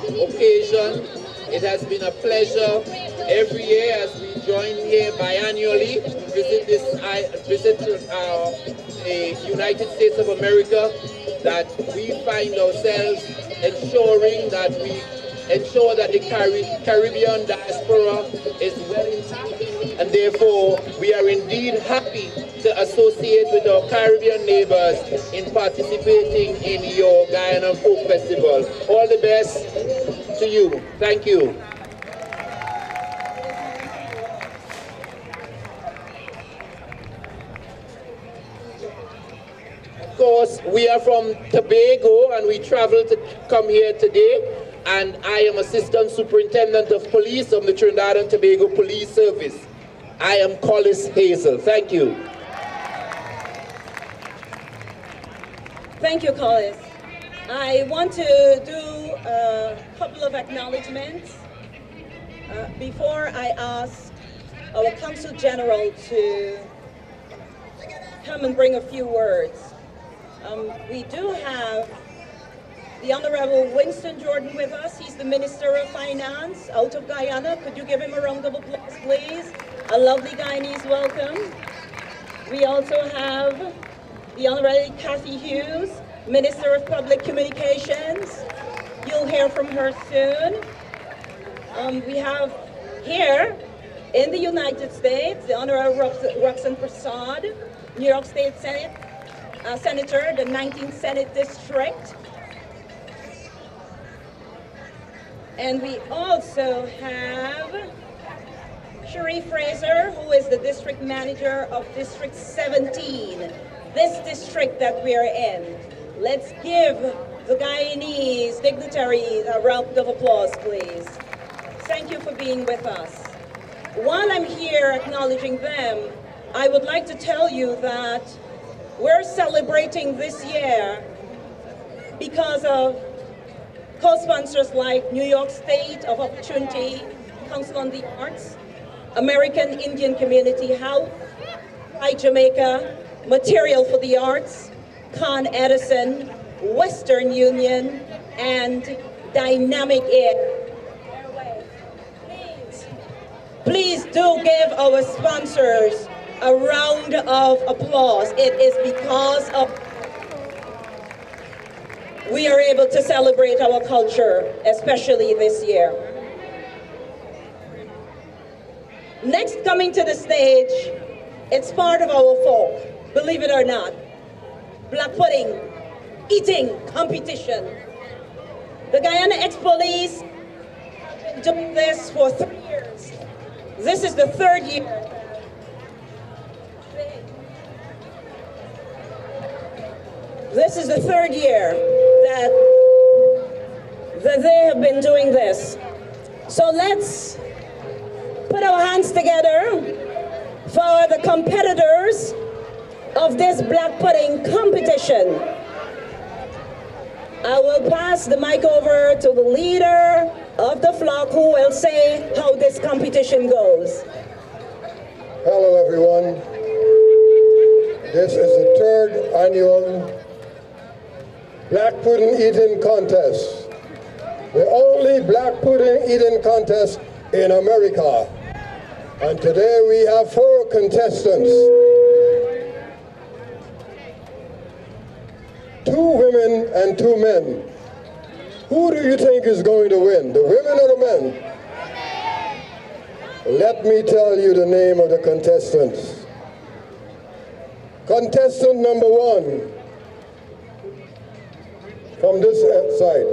occasion. It has been a pleasure every year as we join here biannually to visit the United States of America, that we find ourselves ensuring that the Caribbean diaspora is well intact, and therefore we are indeed happy to associate with our Caribbean neighbors in participating in your Guyana Folk Festival. All the best to you. Thank you. Of course, we are from Tobago and we traveled to come here today, and I am Assistant Superintendent of Police of the Trinidad and Tobago Police Service. I am Collis Hazel. Thank you.
Thank you, Collis. I want to do a couple of acknowledgements before I ask our Consul General to come and bring a few words. We do have the Honorable Winston Jordan with us. He's the Minister of Finance out of Guyana. Could you give him a round of applause, please? A lovely Guyanese welcome. We also have the Honorable Kathy Hughes, Minister of Public Communications. You'll hear from her soon. We have here in the United States the Honorable Roxanne Prasad, New York State Senate Senator, the 19th Senate District. And we also have Cherie Fraser, who is the District Manager of District 17, this district that we are in. Let's give the Guyanese dignitaries a round of applause, please. Thank you for being with us. While I'm here acknowledging them, I would like to tell you that we're celebrating this year because of co-sponsors like New York State of Opportunity, Council on the Arts, American Indian Community House, High Jamaica, Material for the Arts, Con Edison, Western Union, and Dynamic Air. Please do give our sponsors a round of applause. It is because of we are able to celebrate our culture, especially this year. Next coming to the stage, it's part of our folk, believe it or not. Black pudding, eating competition. The Guyana Ex-Police have been doing this for 3 years. This is the 3rd year. This is the 3rd year that they have been doing this. So let's put our hands together for the competitors of this black pudding competition. I will pass the mic over to the leader of the flock who will say how this competition goes.
Hello everyone. This is the 3rd annual Black Pudding Eating Contest. The only black pudding eating contest in America. And today we have 4 contestants. 2 women and 2 men. Who do you think is going to win, the women or the men? Let me tell you the name of the contestants. Contestant number 1, from this side,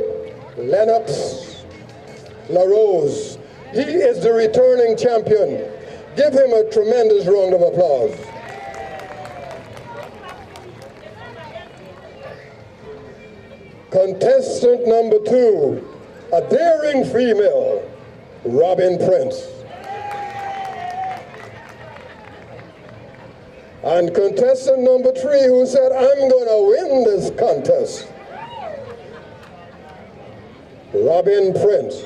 Lennox LaRose. He is the returning champion. Give him a tremendous round of applause. Contestant number 2, a daring female, Robin Prince. And contestant number 3 who said, I'm gonna win this contest, Robin Prince.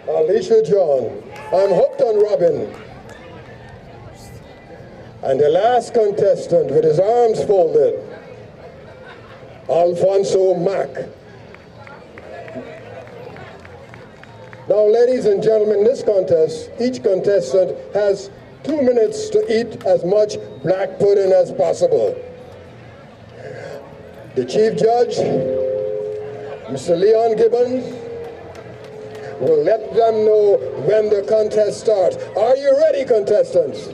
Alicia John. I'm hooked on Robin. And the last contestant with his arms folded, Alfonso Mack. Now, ladies and gentlemen, this contest, each contestant has 2 minutes to eat as much black pudding as possible. The chief judge, Mr. Leon Gibbons, will let them know when the contest starts. Are you ready, contestants?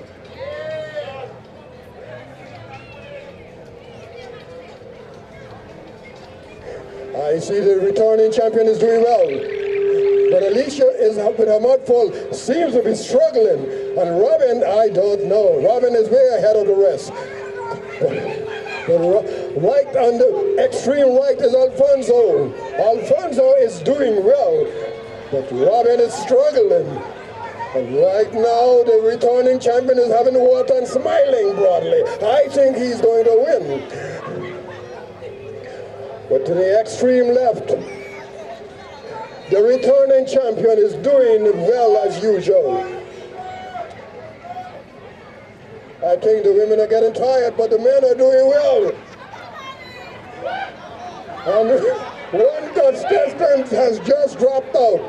I see the returning champion is doing well. But Alicia is with her mouth full, seems to be struggling. And Robin, I don't know. Robin is way ahead of the rest. But right on the extreme right is Alfonso. Alfonso is doing well, but Robin is struggling. And right now, the returning champion is having water and smiling broadly. I think he's going to win. But to the extreme left, the returning champion is doing well as usual. I think the women are getting tired, but the men are doing well. And one contestant has just dropped out.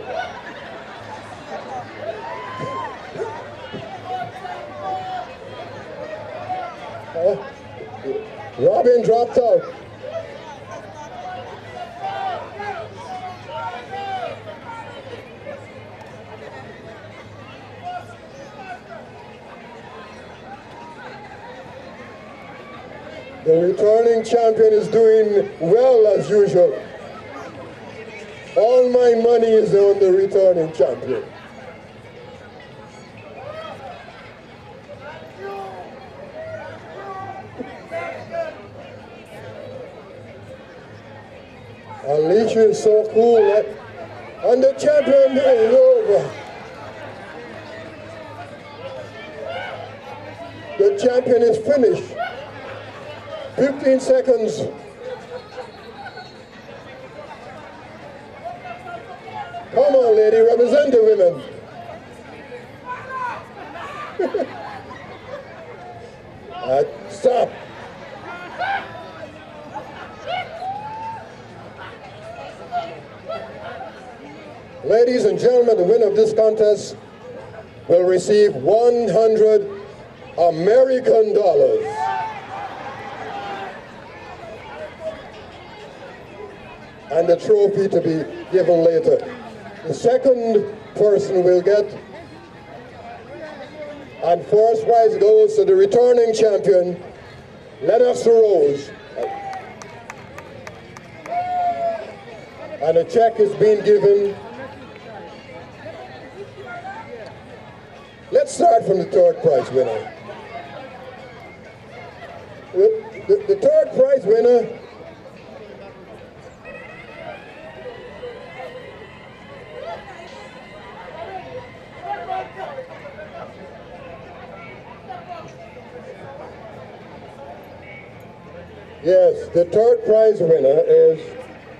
Robin dropped out. The returning champion is doing well as usual. All my money is on the returning champion. Alicia is so cool, and the champion is over. The champion is finished. 15 seconds. Come on, lady, represent the women. Stop. Ladies and gentlemen, the winner of this contest will receive 100 American dollars. And the trophy to be given later. The second person will get, and first prize goes to the returning champion, Lennox Rose. And a check is being given. Let's start from the third prize winner. The third prize winner Yes, the third prize winner is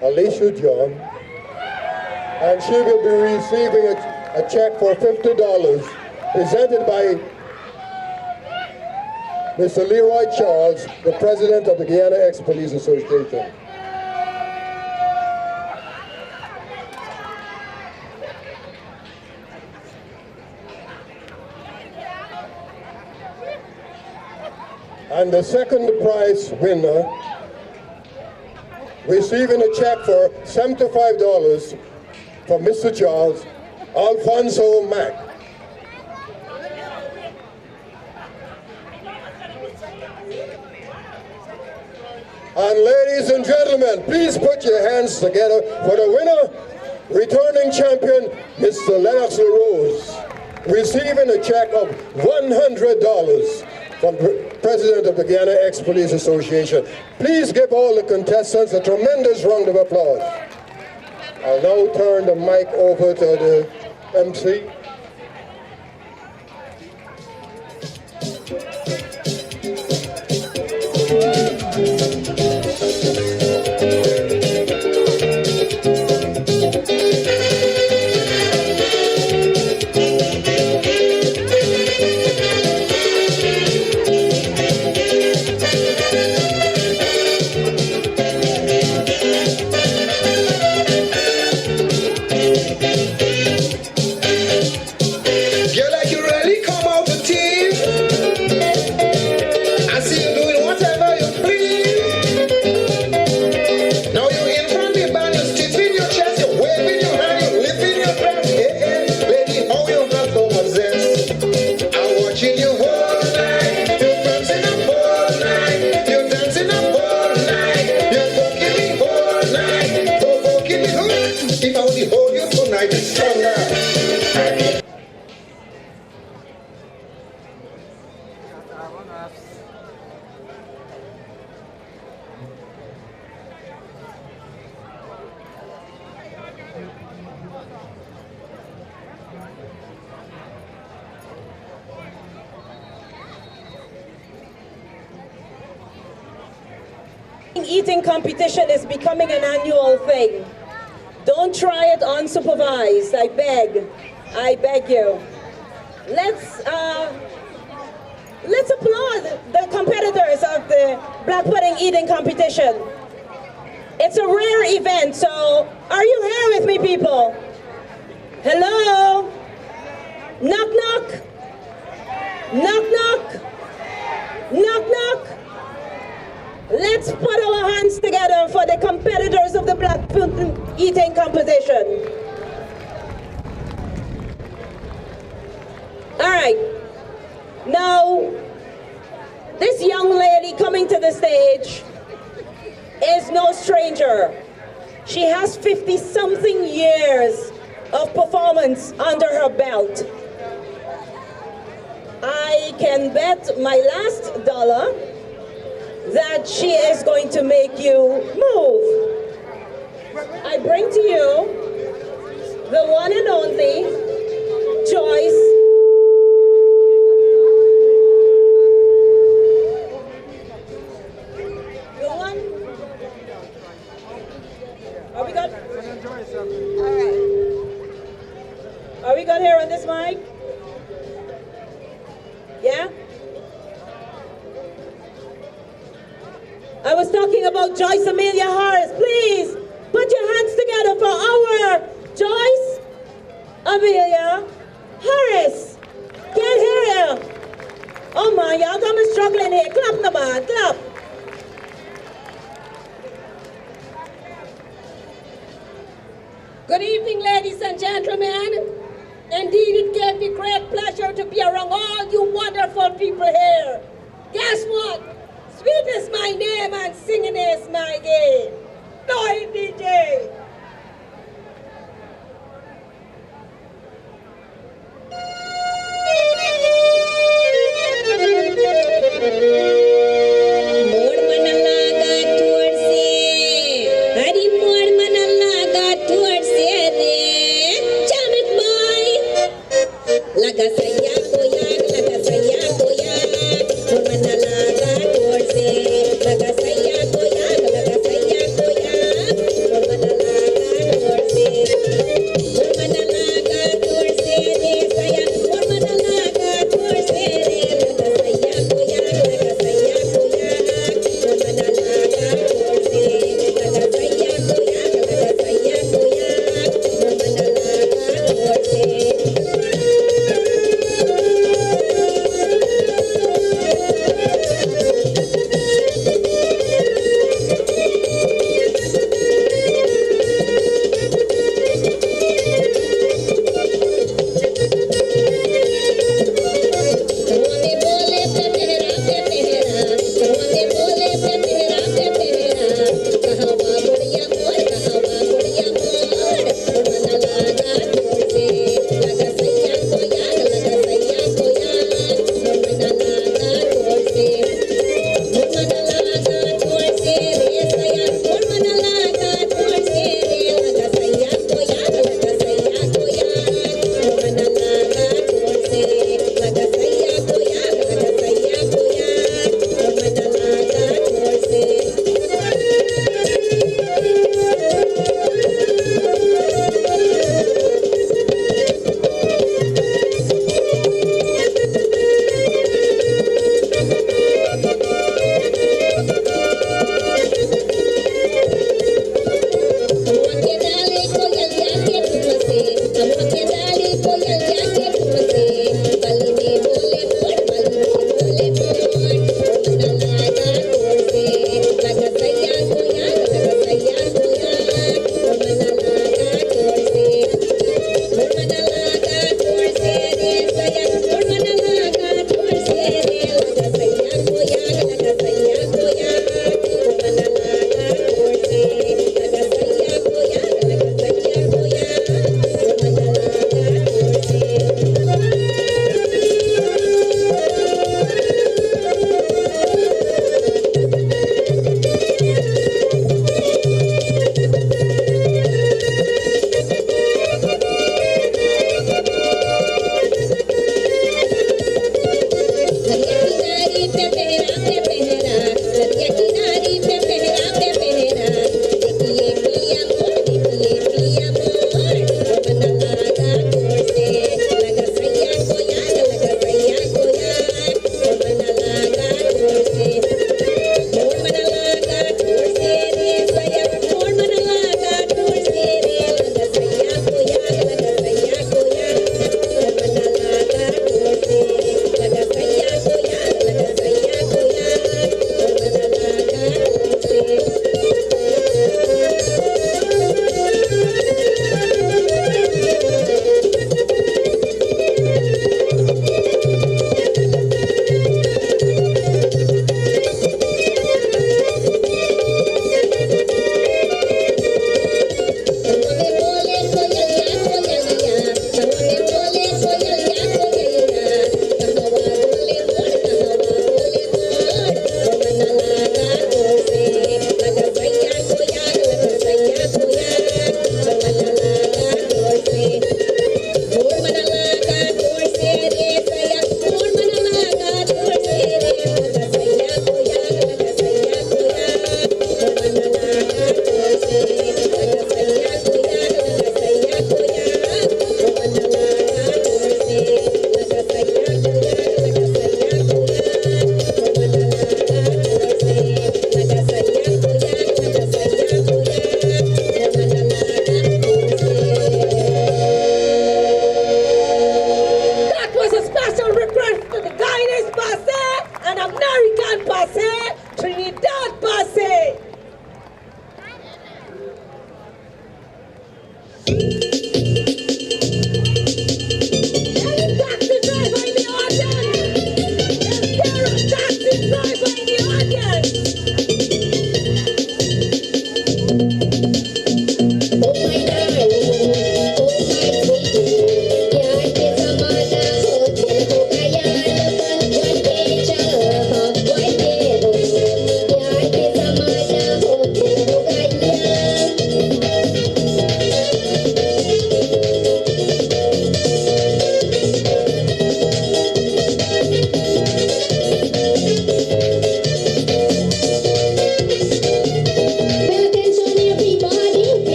Alicia John, and she will be receiving a check for $50 presented by Mr. Leroy Charles, the president of the Guyana Ex-Police Association. And the second prize winner, receiving a check for $75 from Mr. Charles, Alfonso Mack. And ladies and gentlemen, please put your hands together for the winner, returning champion, Mr. Lennox LaRose, receiving a check of $100 from the president of the Guyana Ex-Police Association. Please give all the contestants a tremendous round of applause. I'll now turn the mic over to the MC.
eating competition is becoming an annual thing. Don't try it unsupervised, I beg you. Let's applaud the competitors of the black pudding eating competition. It's a rare event, so are you here with me, people? Hello? Knock, knock. Knock, knock. Knock, knock. Let's put our hands together for the competitors of the black pudding eating competition. All right. Now, this young lady coming to the stage is no stranger. She has 50-something years of performance under her belt. I can bet my last dollar that she is going to make you move. I bring to you the one and only Joyce. The one. Are we good? All right. Are we good here on this mic? Yeah? I was talking about Joyce Amelia Harris. Please put your hands together for our Joyce Amelia Harris. Can't hear you. Oh my, y'all got me struggling here. Clap the man, clap.
Good evening, ladies and gentlemen. Indeed, it gave me great pleasure to be around all you wonderful people here. Guess what? Sweet is my name and singing is my game. No, DJ.
Lagasaya koyak,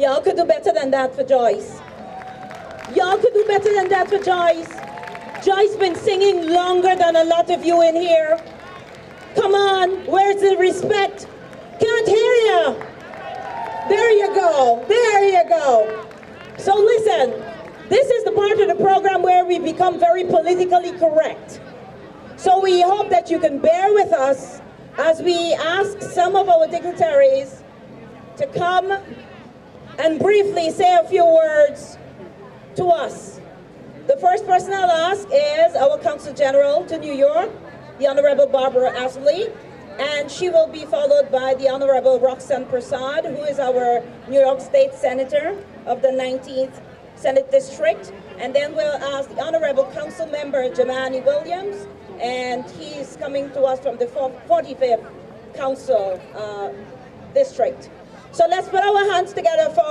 Y'all could do better than that for Joyce. Y'all could do better than that for Joyce. Joyce been singing longer than a lot of you in here. Come on, where's the respect? Can't hear you. There you go, there you go. So listen, this is the part of the program where we become very politically correct. So we hope that you can bear with us as we ask some of our dignitaries to come and briefly say a few words to us. The first person I'll ask is our council Consul General to New York, the Honorable Barbara Asley, and she will be followed by the Honorable Roxanne Prasad, who is our New York State Senator of the 19th Senate District. And then we'll ask the Honorable Council Member Jamani Williams, and he's coming to us from the 45th Council District. So let's put our hands together for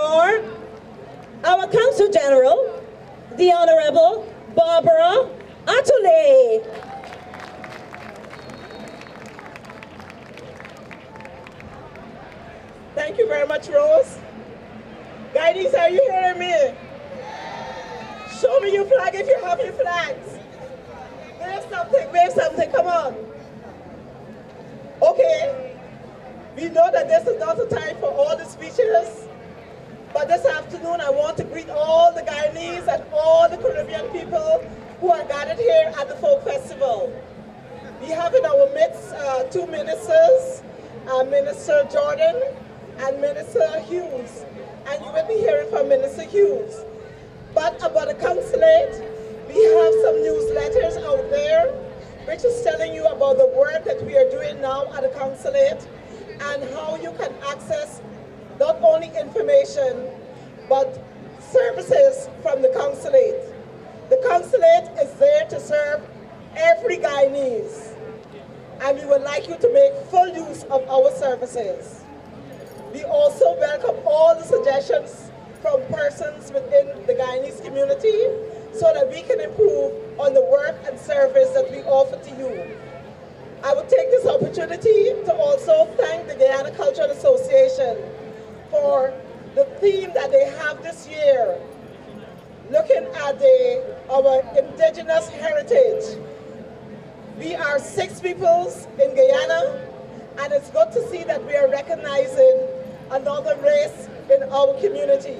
our Consul General, the Honorable Barbara Atule.
Thank you very much, Rose. Guidees, are you hearing me? Show me your flag if you have your flags. Wave something, come on. Okay, we know that this is not the time for all the speeches, but this afternoon I want to greet all the Guyanese and all the Caribbean people who are gathered here at the Folk Festival. We have in our midst two ministers, Minister Jordan and Minister Hughes, and you will be hearing from Minister Hughes. But about the consulate, we have some newsletters out there which is telling you about the work that we are doing now at the consulate and how you can access not only information but services from the consulate. The consulate is there to serve every Guyanese, and we would like you to make full use of our services. We also welcome all the suggestions from persons within the Guyanese community so that we can improve on the work and service that we offer to you. I would take this opportunity to also thank the Guyana Cultural Association for the theme that they have this year, looking at our indigenous heritage. We are 6 peoples in Guyana, and it's good to see that we are recognizing another race in our community.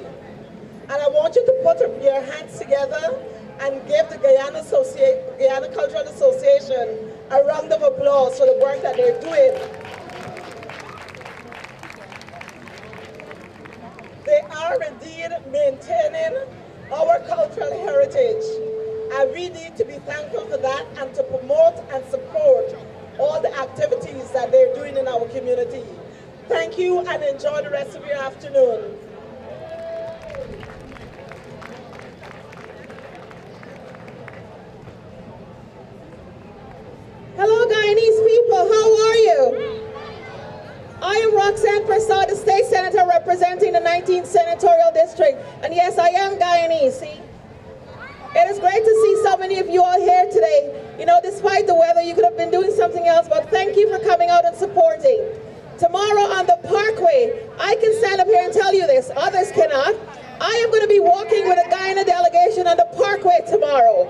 And I want you to put your hands together and give the Guyana Cultural Association a round of applause for the work that they're doing. They are indeed maintaining our cultural heritage, and we need to be thankful for that and to promote and support all the activities that they're doing in our community. Thank you and enjoy the rest of your afternoon.
Hello Guyanese people, how are you? I am Roxanne Prasad, the State Senator representing the 19th Senatorial District. And yes, I am Guyanese, see? It is great to see so many of you all here today. You know, despite the weather, you could have been doing something else, but thank you for coming out and supporting. Tomorrow on the Parkway, I can stand up here and tell you this, others cannot. I am going to be walking with a Guyana delegation on the Parkway tomorrow.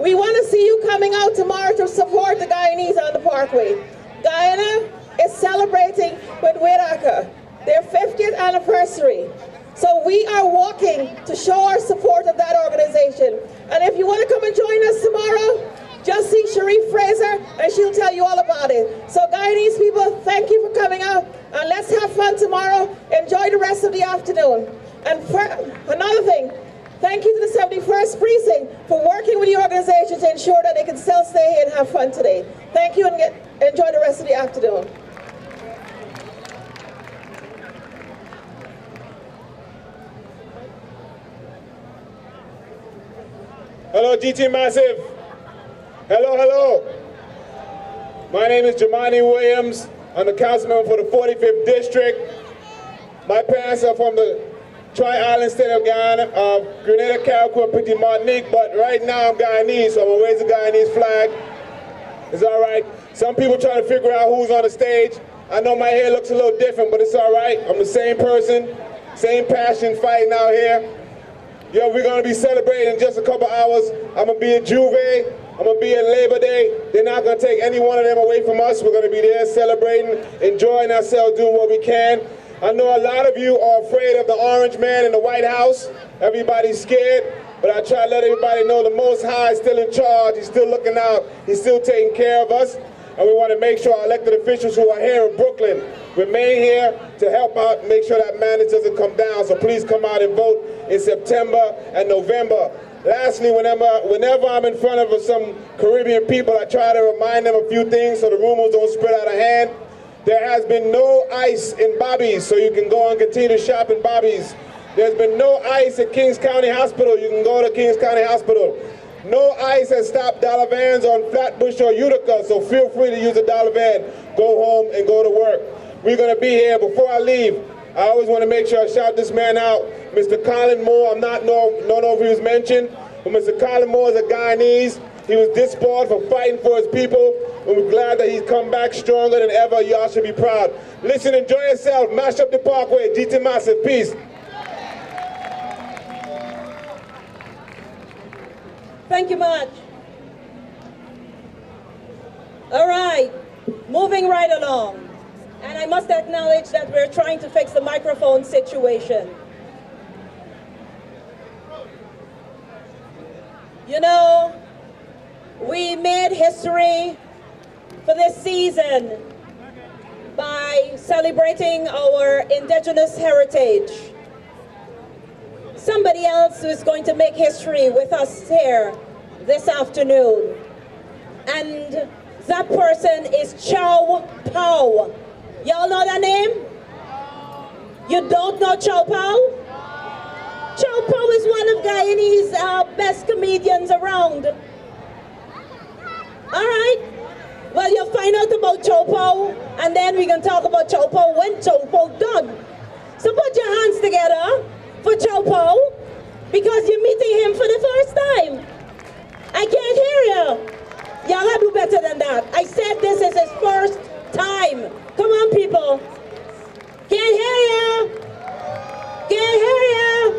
We want to see you coming out tomorrow to support the Guyanese on the Parkway. Guyana is celebrating with Whitaker their 50th anniversary. So we are walking to show our support of that organization. And if you want to come and join us tomorrow, just see Sharif Fraser and she'll tell you all about it. So Guyanese people, thank you for coming out and let's have fun tomorrow. Enjoy the rest of the afternoon. And another thing, thank you to the 71st Precinct for working with the organization to ensure that they can still stay here and have fun today. Thank you and enjoy the rest of the afternoon.
Hello, GT Massive. Hello, hello. My name is Jamani Williams. I'm the councilman for the 45th District. My parents are from the Tri-Island state of Guyana, Grenada, Carriacou, Petit Martinique, but right now I'm Guyanese, so I'm gonna raise the Guyanese flag. It's all right. Some people trying to figure out who's on the stage. I know my hair looks a little different, but it's all right. I'm the same person, same passion fighting out here. Yo, we're gonna be celebrating in just a couple hours. I'm gonna be at Juve, I'm gonna be at Labor Day. They're not gonna take any one of them away from us. We're gonna be there celebrating, enjoying ourselves, doing what we can. I know a lot of you are afraid of the orange man in the White House. Everybody's scared, but I try to let everybody know the Most High is still in charge. He's still looking out. He's still taking care of us. And we want to make sure our elected officials who are here in Brooklyn remain here to help out, make sure that mandate doesn't come down. So please come out and vote in September and November. Lastly, whenever I'm in front of some Caribbean people, I try to remind them a few things so the rumors don't spread out of hand. There has been no ice in Bobby's, so you can go and continue to shop in Bobby's. There's been no ice at Kings County Hospital. You can go to Kings County Hospital. No ice has stopped dollar vans on Flatbush or Utica, so feel free to use a dollar van. Go home and go to work. We're going to be here. Before I leave, I always want to make sure I shout this man out, Mr. Colin Moore. Don't know if he was mentioned, but Mr. Colin Moore is a Guyanese. He was dispatched for fighting for his people, and we're glad that he's come back stronger than ever. Y'all should be proud. Listen, enjoy yourself. Mash up the parkway. Gca Massive. Peace.
Thank you much. All right, moving right along. And I must acknowledge that we're trying to fix the microphone situation. You know, we made history for this season by celebrating our indigenous heritage. Somebody else who is going to make history with us here this afternoon. And that person is Chow Pao. Y'all know that name? You don't know Chow Pao? Chow Pao is one of Guyanese's best comedians around. All right. Well, you'll find out about Chow Pao, and then we can talk about Chow Pao when Chow Pao done. So put your hands together for Chow Pao, because you're meeting him for the first time. I can't hear you. Y'all gotta do better than that. I said this is his first time. Come on, people. Can't hear you. Can't hear you.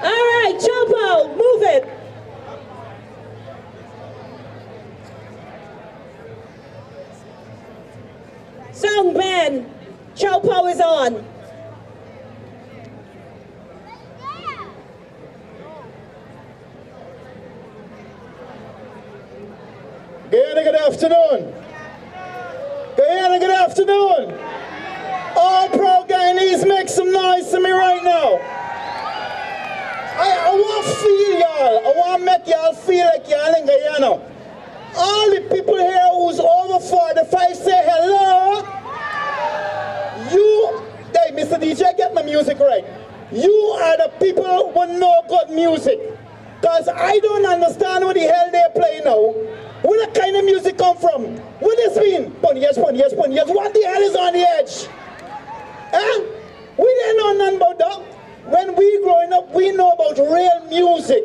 All right, Chow Pao, move it. Sound man, Chow Pao is on.
Good afternoon. Good afternoon. All proud Guyanese, make some noise to me right now. I want to feel y'all. I want to make y'all feel like y'all in Guyana. All the people here who's over 45 say hello. You, hey, Mr. DJ, get my music right. You are the people who know good music. Because I don't understand what the hell they play now. Where the kind of music come from? What does this mean? Pony, yes, pony, yes, pony, yes. What the hell is on the edge? Huh? We didn't know nothing about that. When we growing up, we know about real music.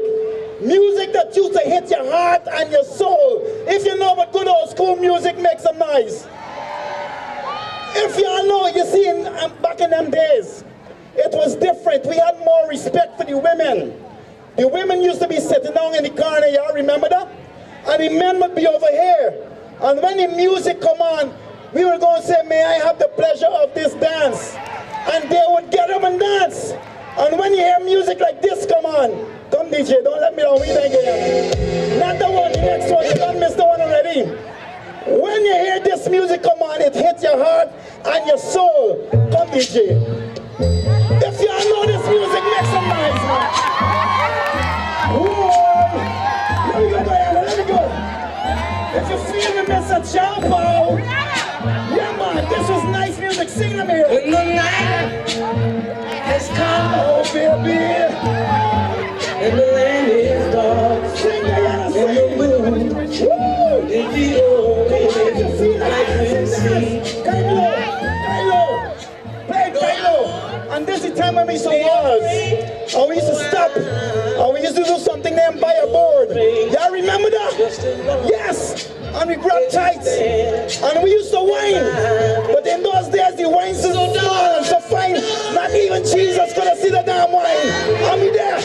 Music that used to hit your heart and your soul. If you know about good old school music, make some noise. If y'all know, you see, back in them days, it was different. We had more respect for the women. The women used to be sitting down in the corner, y'all remember that? And the men would be over here. And when the music come on, we were going to say, may I have the pleasure of this dance? And they would get up and dance. And when you hear music like this come on, come DJ, don't let me down, we ain't again. Not the one, the next one, you don't miss the one already. When you hear this music come on, it hits your heart and your soul. Come DJ. If y'all know this music, make some noise, man. Whoa. Let me go, Diana, let me go. If you feel me, Mr. Chow Pao. Yeah, man, this was nice music. Sing them here. When the night has come, oh, baby, and the land is dark. Sing, Diana, sing. And the moon, woo, in the open, I can see. Kind low. Play kind low. And this is the time when we used to was. And we used to stop. And we used to do something then buy a board. Y'all remember that? Yes. And we grabbed tights. And we used to whine. But in those days, the wine so small and so fine. Not even Jesus could have seen the damn wine. And we there.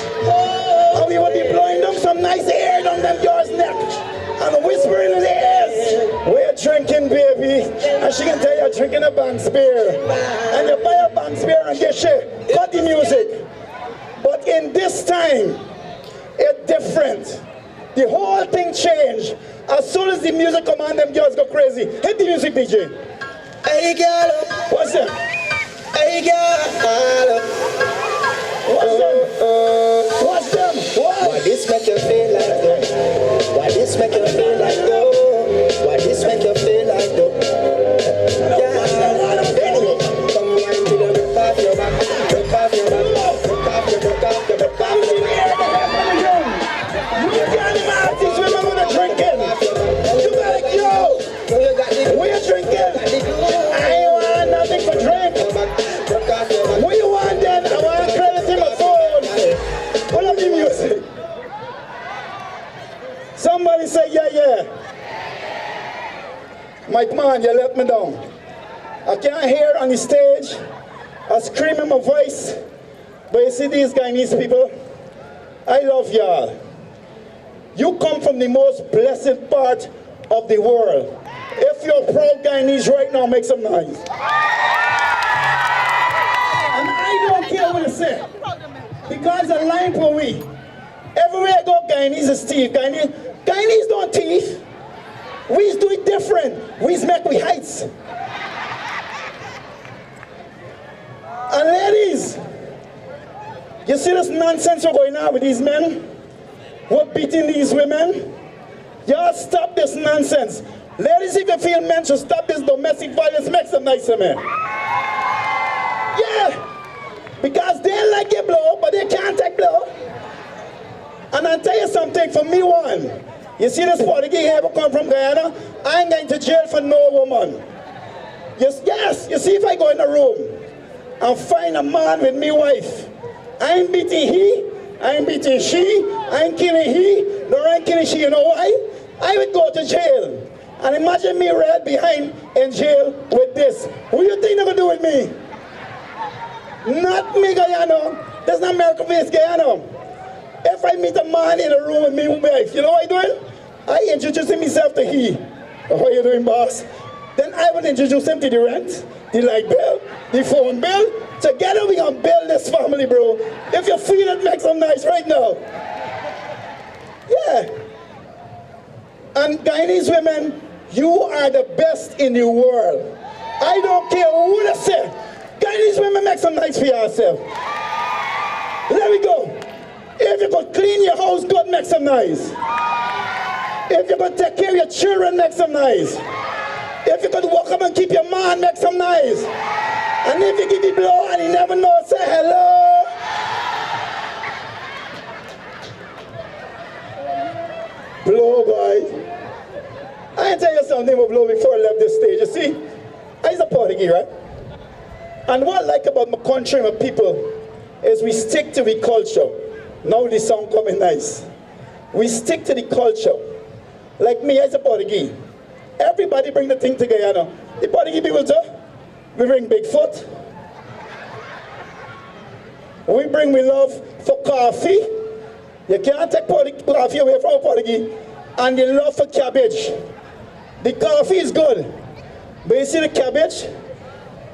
And we would be blowing them some nice air down them girls' neck. And whispering in their ears. We're drinking, baby. And she can tell you're drinking a Banks beer. And you buy a Banks beer and get shit. Cut the music. But in this time, it's different. The whole thing changed. As soon as the music come on, them girls go crazy. Hit the music, DJ. Hey, girl. What's that? Hey, girl. What's them? What's them? What? this make you feel like though? Why this make you feel like though? Why this make you feel like though? Come wine to the broke off your back, broke off your back, broke off your, broke off your, broke off your back.
You can't artists remember the drinking. You gotta go. We're drinking. I ain't want nothing for drink. What you want then? I want credit in my phone. What of the music? Somebody say yeah. Mike man, you let me down. I can't hear on the stage. I scream in my voice. But you see these Guyanese people? I love y'all. You come from the most blessed part of the world. If you're proud Guyanese right now, make some noise. And I don't care what you say. Because the line for we. Everywhere I go, Guyanese is thief. Guyanese don't thief. We do it different. We make we heights. And ladies, you see this nonsense we're going on with these men? We're beating these women. Y'all stop this nonsense. Ladies, if you feel men should stop this domestic violence, make some nicer men. Yeah, because they like a blow, but they can't take blow. And I'll tell you something, for me one, you see this Portuguese ever come from Guyana? I ain't going to jail for no woman. Yes, you see if I go in a room and find a man with me wife, I ain't beating he, I ain't beating she, I ain't killing he, nor I ain't killing she. You know why? I would go to jail. And imagine me right behind in jail with this. Who you think they're going to do with me? Not me, Guyana. That's not American-based Guyana. If I meet a man in a room with me wife, you know what I'm doing? I introduce myself to he. How you doing, boss? Then I will introduce him to the rent, the light bill, the phone bill. Together we gonna build this family, bro. If you feel it, make some noise right now. Yeah. And Guyanese women, you are the best in the world. I don't care who they say. Guyanese women, make some noise for yourself. There we go. If you could clean your house good, make some noise. If you could take care of your children, make some noise. If you could walk up and keep your man, make some noise. And if you give the blow and you never know, say hello. Blow, guys. I tell you something about blow before I left this stage. You see, I'm a Portuguese, right? And what I like about my country, my people, is we stick to the culture. Now the song coming nice. We stick to the culture. Like me, as a Portuguese. Everybody bring the thing together. The Portuguese people too. We bring Bigfoot. We bring we love for coffee. You can't take coffee away from Portuguese. And the love for cabbage. The coffee is good. But you see the cabbage?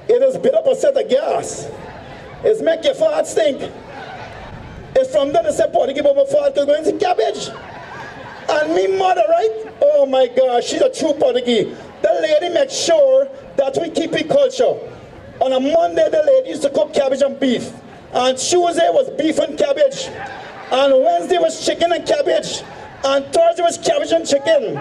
It has built up a set of gas. It's make your fart stink. It's from there to say Portuguese about my fart because going to cabbage. And me mother, right? Oh my gosh, she's a true Portuguese. The lady makes sure that we keep it culture. On a Monday, the lady used to cook cabbage and beef. And Tuesday was beef and cabbage. And Wednesday was chicken and cabbage. And Thursday was cabbage and chicken.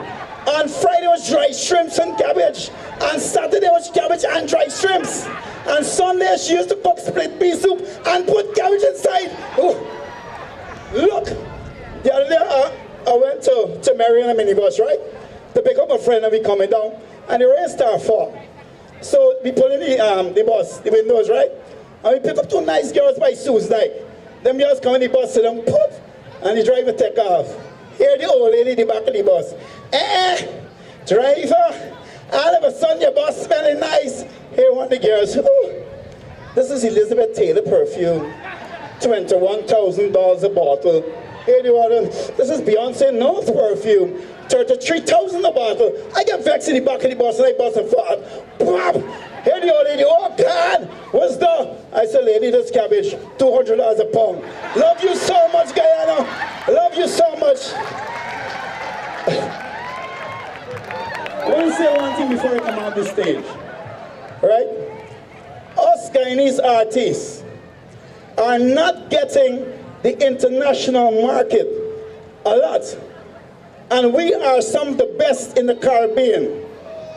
And Friday was dry shrimps and cabbage. And Saturday was cabbage and dry shrimps. And Sunday she used to cook split pea soup and put cabbage inside. Ooh. Look, the other day I went to Mary in a minibus, right? To pick up a friend and we coming down. And the rain started fall. So we pull in the bus, the windows, right? And we pick up two nice girls by shoes, like. Them girls come in the bus, sit down, put, and the driver take off. Here the old lady in the back of the bus. Driver, all of a sudden your bus smelling nice. Here one of the girls, this is Elizabeth Taylor perfume. $21,000 a bottle. Here the one, this is Beyonce Knowles perfume. $33,000 a bottle. I get vexed in the back of the bus and I bust a fart. Here the old lady, oh God, what's that? I said, lady, this cabbage, $200 a pound. Love you so much, Guyana. Love you so much. I want to say one thing before I come out this stage. Right? Us Guyanese artists are not getting the international market
a lot. And we are some of the best in the Caribbean.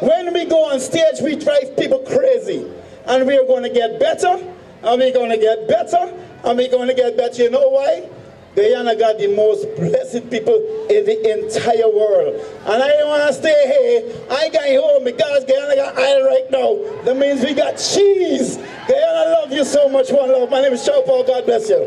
When we go on stage, we drive people crazy. And we are going to get better, and we're going to get better, and we're going to get better. You know why? Guyana got the most blessed people in the entire world. And I don't want to stay here. I got home because Guyana got oil right now. That means we got cheese. Guyana, love you so much. One love. My name is Chow Paul. God bless you.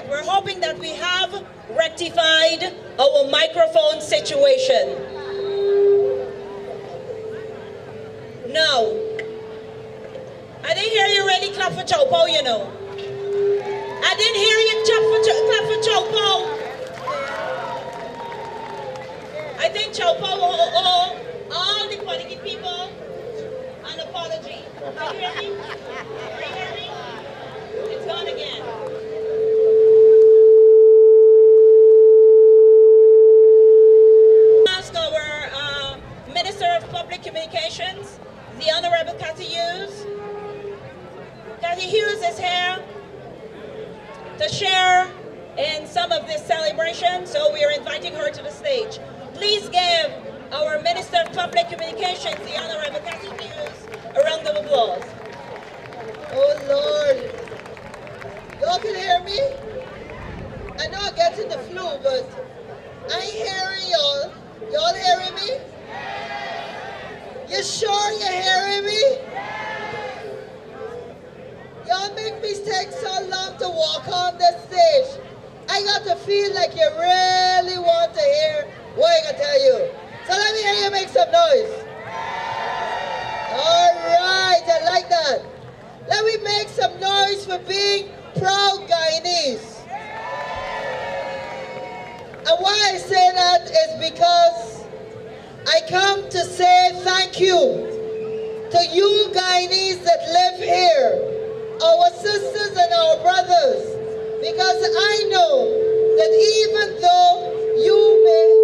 We're hoping that we have rectified our microphone situation. Now, I didn't hear you really clap for Chow Paul, you know. I didn't hear you clap for Chow Paul. I think Chow Paul will owe all the Paniki people an apology. Can you hear me? Can you hear me? It's gone again. Ask our Minister of Public Communications, the Honorable Cathy Hughes. Cathy Hughes is here to share in some of this celebration, so we are inviting her to the stage. Please give our Minister of Public Communications, the Honorable Cathy Hughes, a round of applause.
Oh Lord, y'all can hear me? I know I'm getting the flu, but I ain't hearing y'all. Y'all hearing me? You sure you're hearing me? Y'all make me take so long to walk on the stage. I got to feel like you really want to hear what I can tell you. So let me hear you make some noise. All right, I like that. Let me make some noise for being proud Guyanese. And why I say that is because I come to say thank you to you Guyanese that live here, our sisters and our brothers, because I know that even though you may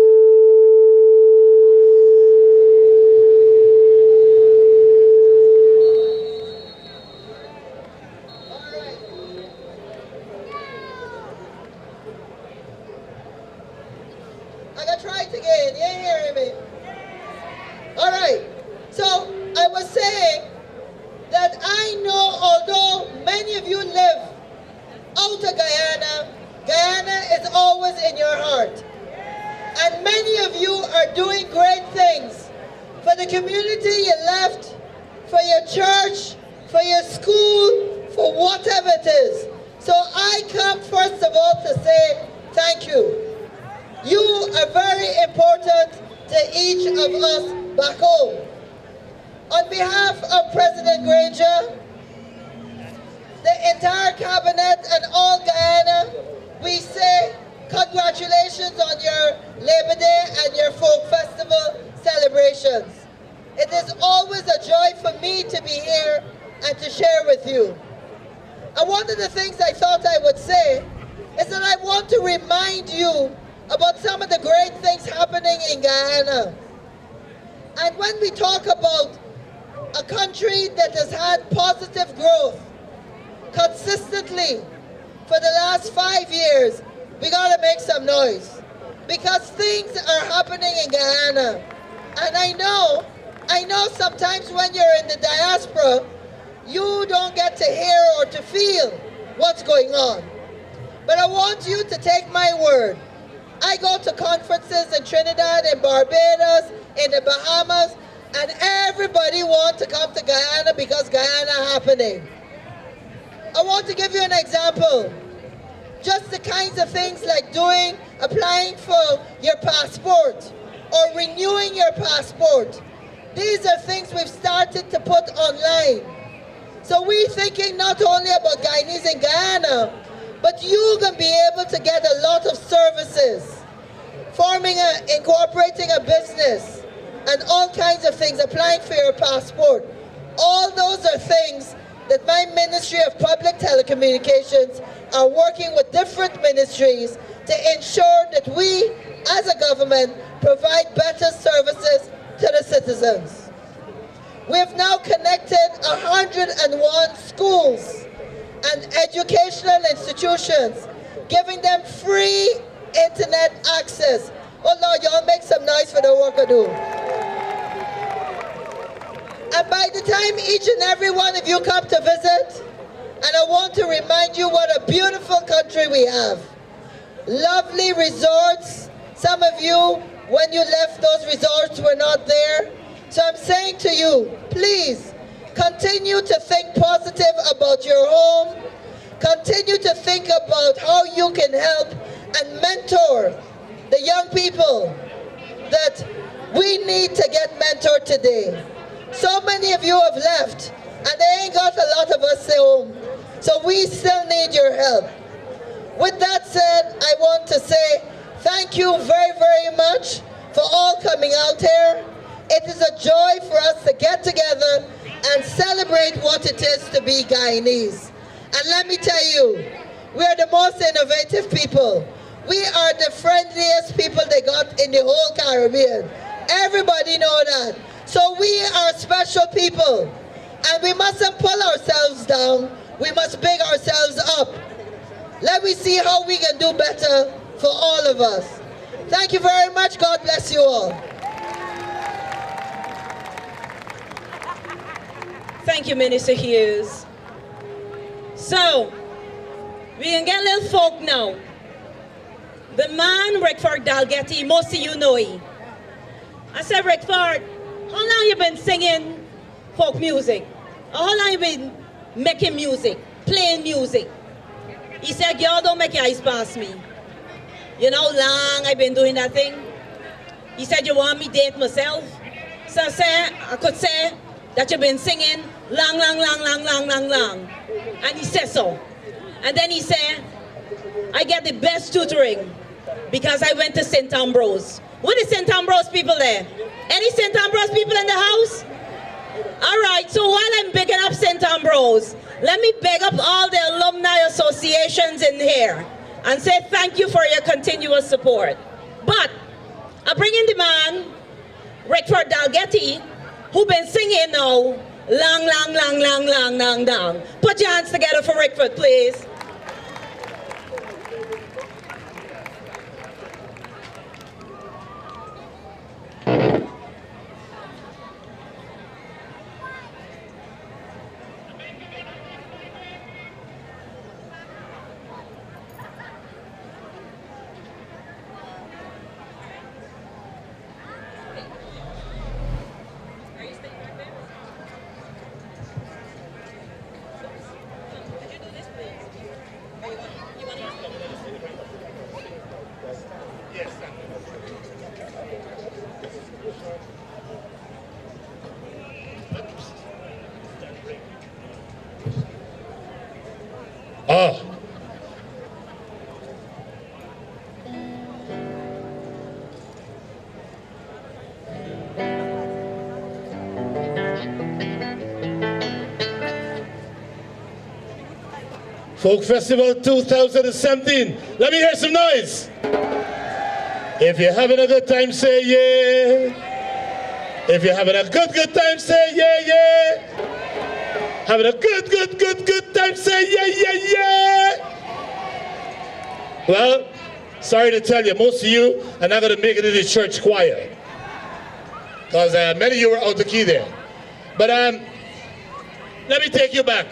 try it again. You ain't hearing me. All right. So I was saying that I know, although many of you live out of Guyana, Guyana is always in your heart. And many of you are doing great things for the community you left, for your church, for your school, for whatever it is. So I come first of all to say thank you. You are very important to each of us back home. On behalf of President Granger, the entire cabinet and all Guyana, we say congratulations on your Labor Day and your Folk Festival celebrations. It is always a joy for me to be here and to share with you. And one of the things I thought I would say is that I want to remind you about some of the great things happening in Guyana. And when we talk about a country that has had positive growth consistently for the last 5 years, we gotta make some noise, because things are happening in Guyana. And I know sometimes when you're in the diaspora, you don't get to hear or to feel what's going on. But I want you to take my word. I go to conferences in Trinidad, in Barbados, in the Bahamas, and everybody wants to come to Guyana because Guyana happening. I want to give you an example. Just the kinds of things like applying for your passport or renewing your passport. These are things we've started to put online. So we're thinking not only about Guyanese in Guyana, but you can be able to get a lot of services, incorporating a business, and all kinds of things, applying for your passport. All those are things that my Ministry of Public Telecommunications are working with different ministries to ensure that we, as a government, provide better services to the citizens. We've now connected 101 schools and educational institutions, giving them free internet access. Oh Lord, y'all make some noise for the work I do. And by the time each and every one of you come to visit, and I want to remind you what a beautiful country we have. Lovely resorts. Some of you, when you left, those resorts were not there. So I'm saying to you, please continue to think positive about your home. Continue to think about how you can help and mentor the young people that we need to get mentored today. So many of you have left, and they ain't got a lot of us home. So we still need your help. With that said, I want to say thank you very, very much for all coming out here. It is a joy for us to get together and celebrate what it is to be Guyanese. And let me tell you, we are the most innovative people. We are the friendliest people they got in the whole Caribbean. Everybody know that. So we are special people. And we mustn't pull ourselves down. We must big ourselves up. Let me see how we can do better for all of us. Thank you very much. God bless you all.
Thank you, Minister Hughes. So, we can get a little folk now. The man, Rickford Dalgetty, most of you know him. I said, Rickford, how long you been singing folk music? Or how long you been making music, playing music? He said, y'all don't make your eyes pass me. You know how long I've been doing that thing? He said, you want me date myself? So I could say that you've been singing long. And he said so. And then he said, I get the best tutoring because I went to St. Ambrose. What is St. Ambrose people there? Any St. Ambrose people in the house? All right, so while I'm bigging up St. Ambrose, let me beg up all the alumni associations in here and say thank you for your continuous support. But I bring in the man, Rickford Dalgetty, who been singing now long. Put your hands together for Rickford, please.
Folk Festival 2017. Let me hear some noise. If you're having a good time, say yeah. If you're having a good time, say yeah. Having a good time, say yeah. Well, sorry to tell you, most of you are not going to make it in the church choir. Because many of you were out the key there. But let me take you back.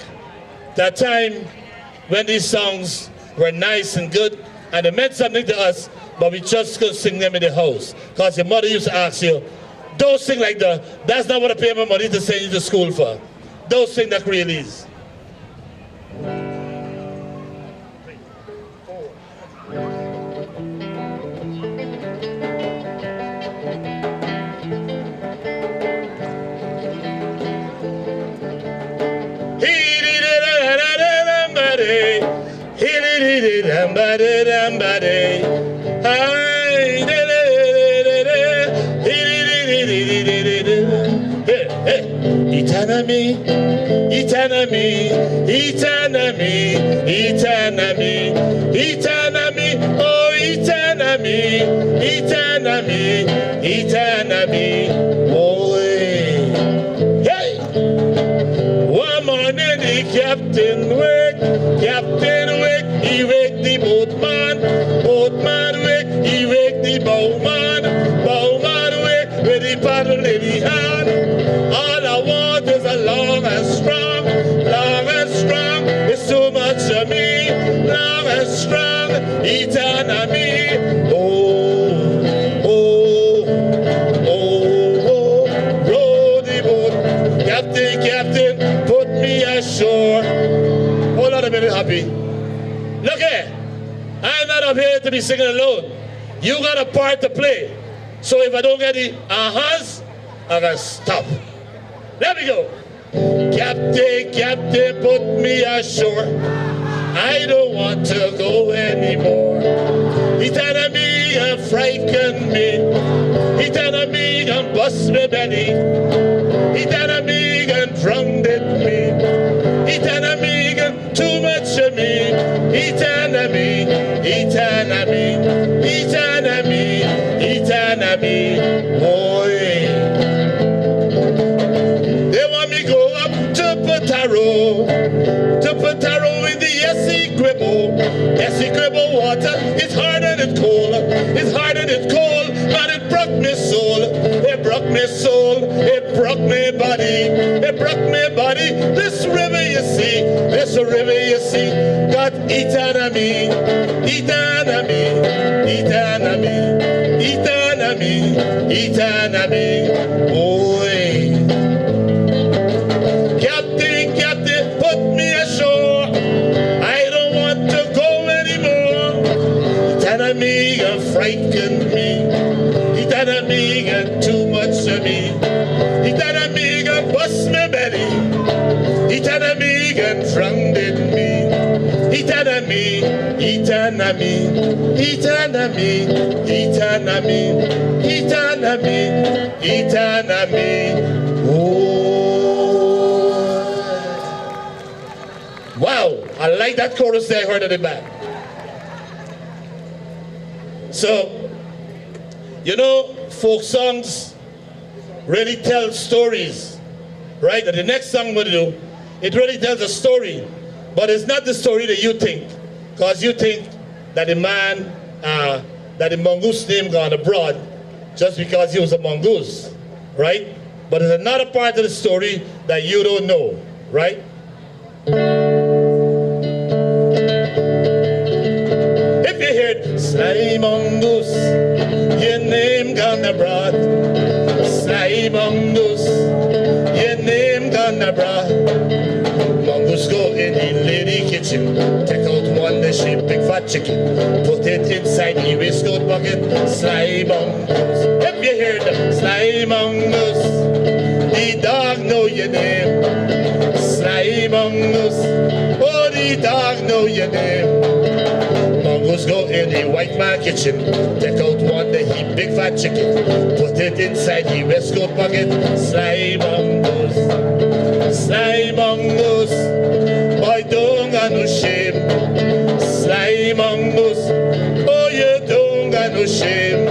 That time when these songs were nice and good and they meant something to us, but we just couldn't sing them in the house. Because your mother used to ask you, don't sing like that. That's not what I pay my money to send you to school for. Don't sing that Creolese. Eternally, eternally, eternally, eternally, eternally, oh eternally, eternally, eternally, oh hey. One morning the captain wake, he wake the boatman wake, he wake the bowman wake, with the paddle in the hand. All I want is a long and strong, it's too much of me, long and strong, eternally, row the boat, captain, put me ashore. Hold on a minute, Happy. Look here, I'm not up here to be singing alone. You got a part to play. So if I don't get the ahas, I gotta stop. Let me go. Captain, put me ashore. I don't want to go anymore. He tell me and frighten me. He tell me and bust me belly. He tell me and drowned me. He tell me and too much of me. He tell me, boy. They want me go up to Pataro in the Essequibo water. It's hard and it's cold, but it broke me soul, it broke me soul, it broke me body, This river you see, got eternally, boy. Captain, put me ashore. I don't want to go anymore. Eternally and frightened me. Eternally and too much of me. Eternally and bust me belly. Eternally and drowned me. Eternally, wow, I like that chorus there I heard at the back. So, you know, folk songs really tell stories, right? And the next song I'm going to do, it really tells a story, but it's not the story that you think, because you think that the man, that the mongoose name gone abroad just because he was a mongoose, right? But there's another part of the story that you don't know, right? If you heard, Sly Mongoose, your name gone abroad. Sly Mongoose, your name gone abroad. Mongoose go in the lady kitchen, take out one the sheep, big fat chicken, put it inside the waistcoat bucket. Sly Mongoose, if you heard them, Sly Mongoose, the dog know your name. Sly Mongoose, oh the dog know your name. Mongoose go in the white man kitchen, take out one the heap, big fat chicken, put it inside the waistcoat bucket. Sly Mongoose, Sly Mongoose, boy don't got no shame. Sly Mongoose, oh you don't got no shame.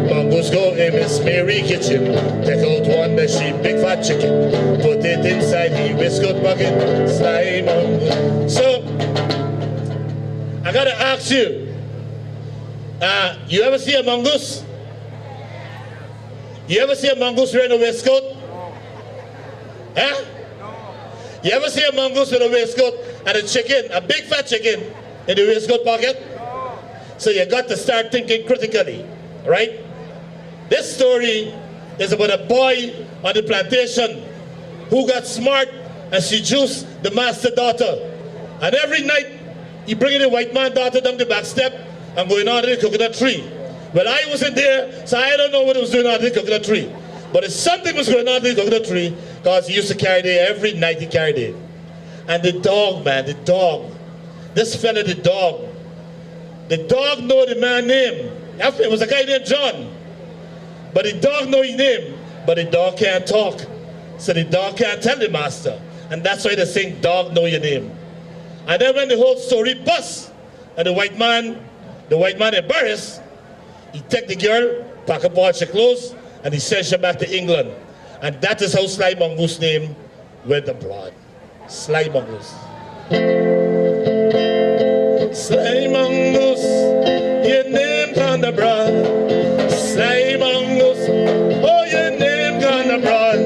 Mongoose go in Miss Mary kitchen, take out one the sheep, big fat chicken, put it inside the waistcoat bucket. Sly Mongoose. So I gotta ask you, you ever see a mongoose? You ever see a mongoose wearing a waistcoat? Huh? You ever see a mongoose with a waistcoat and a chicken, a big fat chicken, in the waistcoat pocket? So you got to start thinking critically, right? This story is about a boy on the plantation who got smart and seduced the master daughter. And every night, he bringing the white man daughter down the back step and going on to the coconut tree. Well, I wasn't there, so I don't know what he was doing on the coconut tree. But if something was going on in the coconut tree, because he used to carry it every night, he carried it. And the dog, man, the dog, this fella, the dog, The dog know the man's name. It was a guy named John. But the dog know his name, but the dog can't talk. So the dog can't tell the master. And that's why they sing, dog know your name. And then when the whole story busts, and the white man embarrassed, he take the girl, pack up all her clothes, and he sends her back to England. And that is how Sly Mongoose name went abroad. Sly Mongoose. Sly Mongoose, your name gone abroad. Sly Mongoose, oh, your name gone abroad.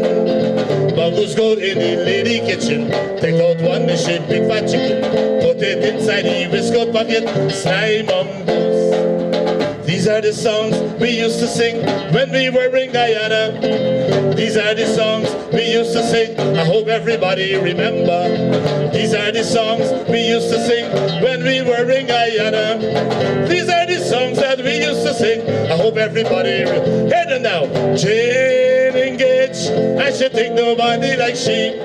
Mongoose go in the lady kitchen, take out one dish, big fat chicken, put it inside the waistcoat pocket. Sly Mongoose. These are the songs we used to sing when we were in Guyana. These are the songs we used to sing. I hope everybody remember. These are the songs we used to sing when we were in Guyana. These are the songs that we used to sing. I hope everybody hear them now. Jane engaged, I should think nobody like she.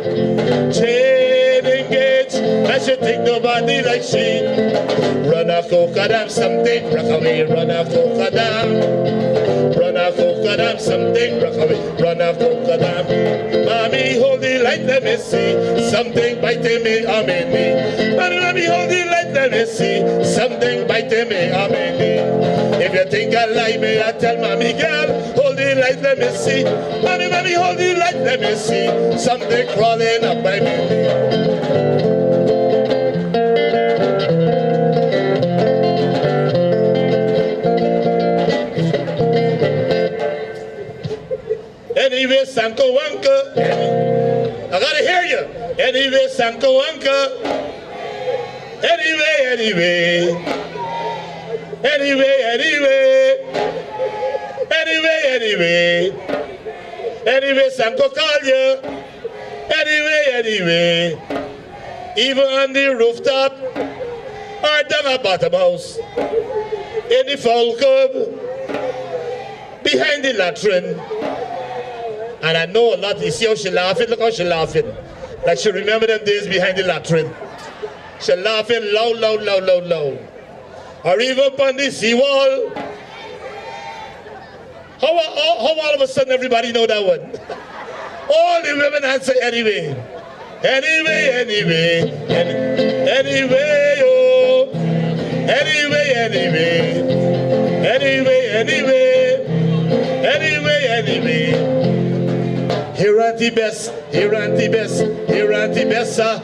Jane engaged, I should think nobody like she. Run a coca-dam something, rock away, run a coca-dam. Run a coca-dam something, rock away, run a coca-dam. Mommy, hold the light, let me see. Something biting me, I'm in me. Mommy, hold the light, let me see. Something biting me, I'm in me. If you think I lie, me, I tell mommy, girl, hold the light, let me see. Mommy, hold the light, let me see. Something crawling up by me. Anyway, Sanko Wanka. I gotta hear you. Anyway, Sanko Wanka. Anyway. Anyway, Sanko call you. Anyway. Even on the rooftop or down a bottom house. In the foul cub. Behind the latrine. And I know a lot, you see how she laughing? Look how she laughing. Like she remember them days behind the latrine. She laughing loud. Or even up on the seawall. How all of a sudden everybody know that one? All the women answer anyway. Anyway, oh. Anyway. Here are the best,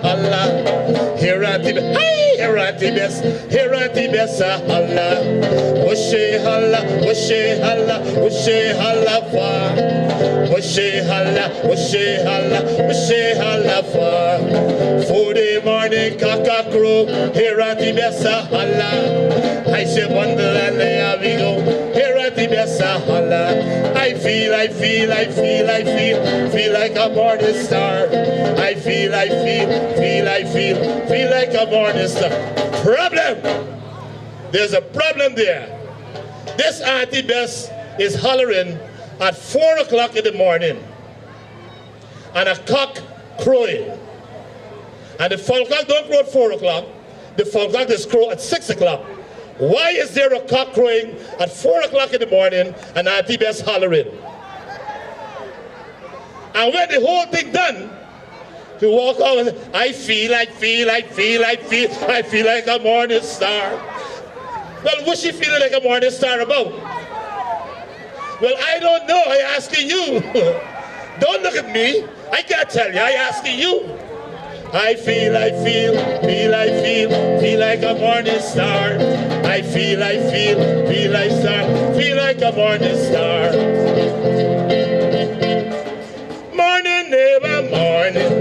Allah. Here are the best, Allah. Washe Allah far. Washe Allah far. 4 day morning, cock crow. Here are the best, Allah. I say Wonderland, there we go. Here are the best, Allah. I feel like a morning star. I feel like a morning star. Problem! There's a problem there. This Auntie Bess is hollering at 4 o'clock in the morning. And a cock crowing. And the foul cock don't crow at 4 o'clock. The foul cock is crow at 6 o'clock. Why is there a cock crowing at 4 o'clock in the morning and Auntie Bess hollering? And when the whole thing done, he walk out and say, I feel like a morning star. Well, what's she feeling like a morning star about? Well, I don't know, I asking you. Don't look at me. I can't tell you, I asking you. I feel like a morning star. I feel like a morning star. Morning, neighbor, morning.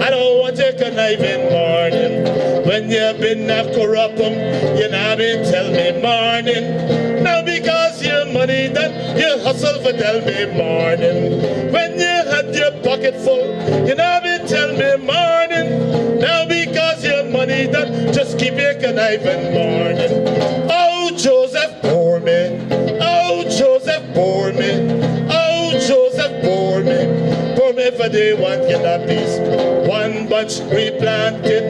I don't want to connive in morning. When you've been a corrupt you not been tell me morning. Now because your money that you hustle for tell me morning. When you had your pocket full, you not been tell me morning. Now because your money that just keep you conniving morning. Oh Joseph bore me. For day one get a piece. One bunch replanted,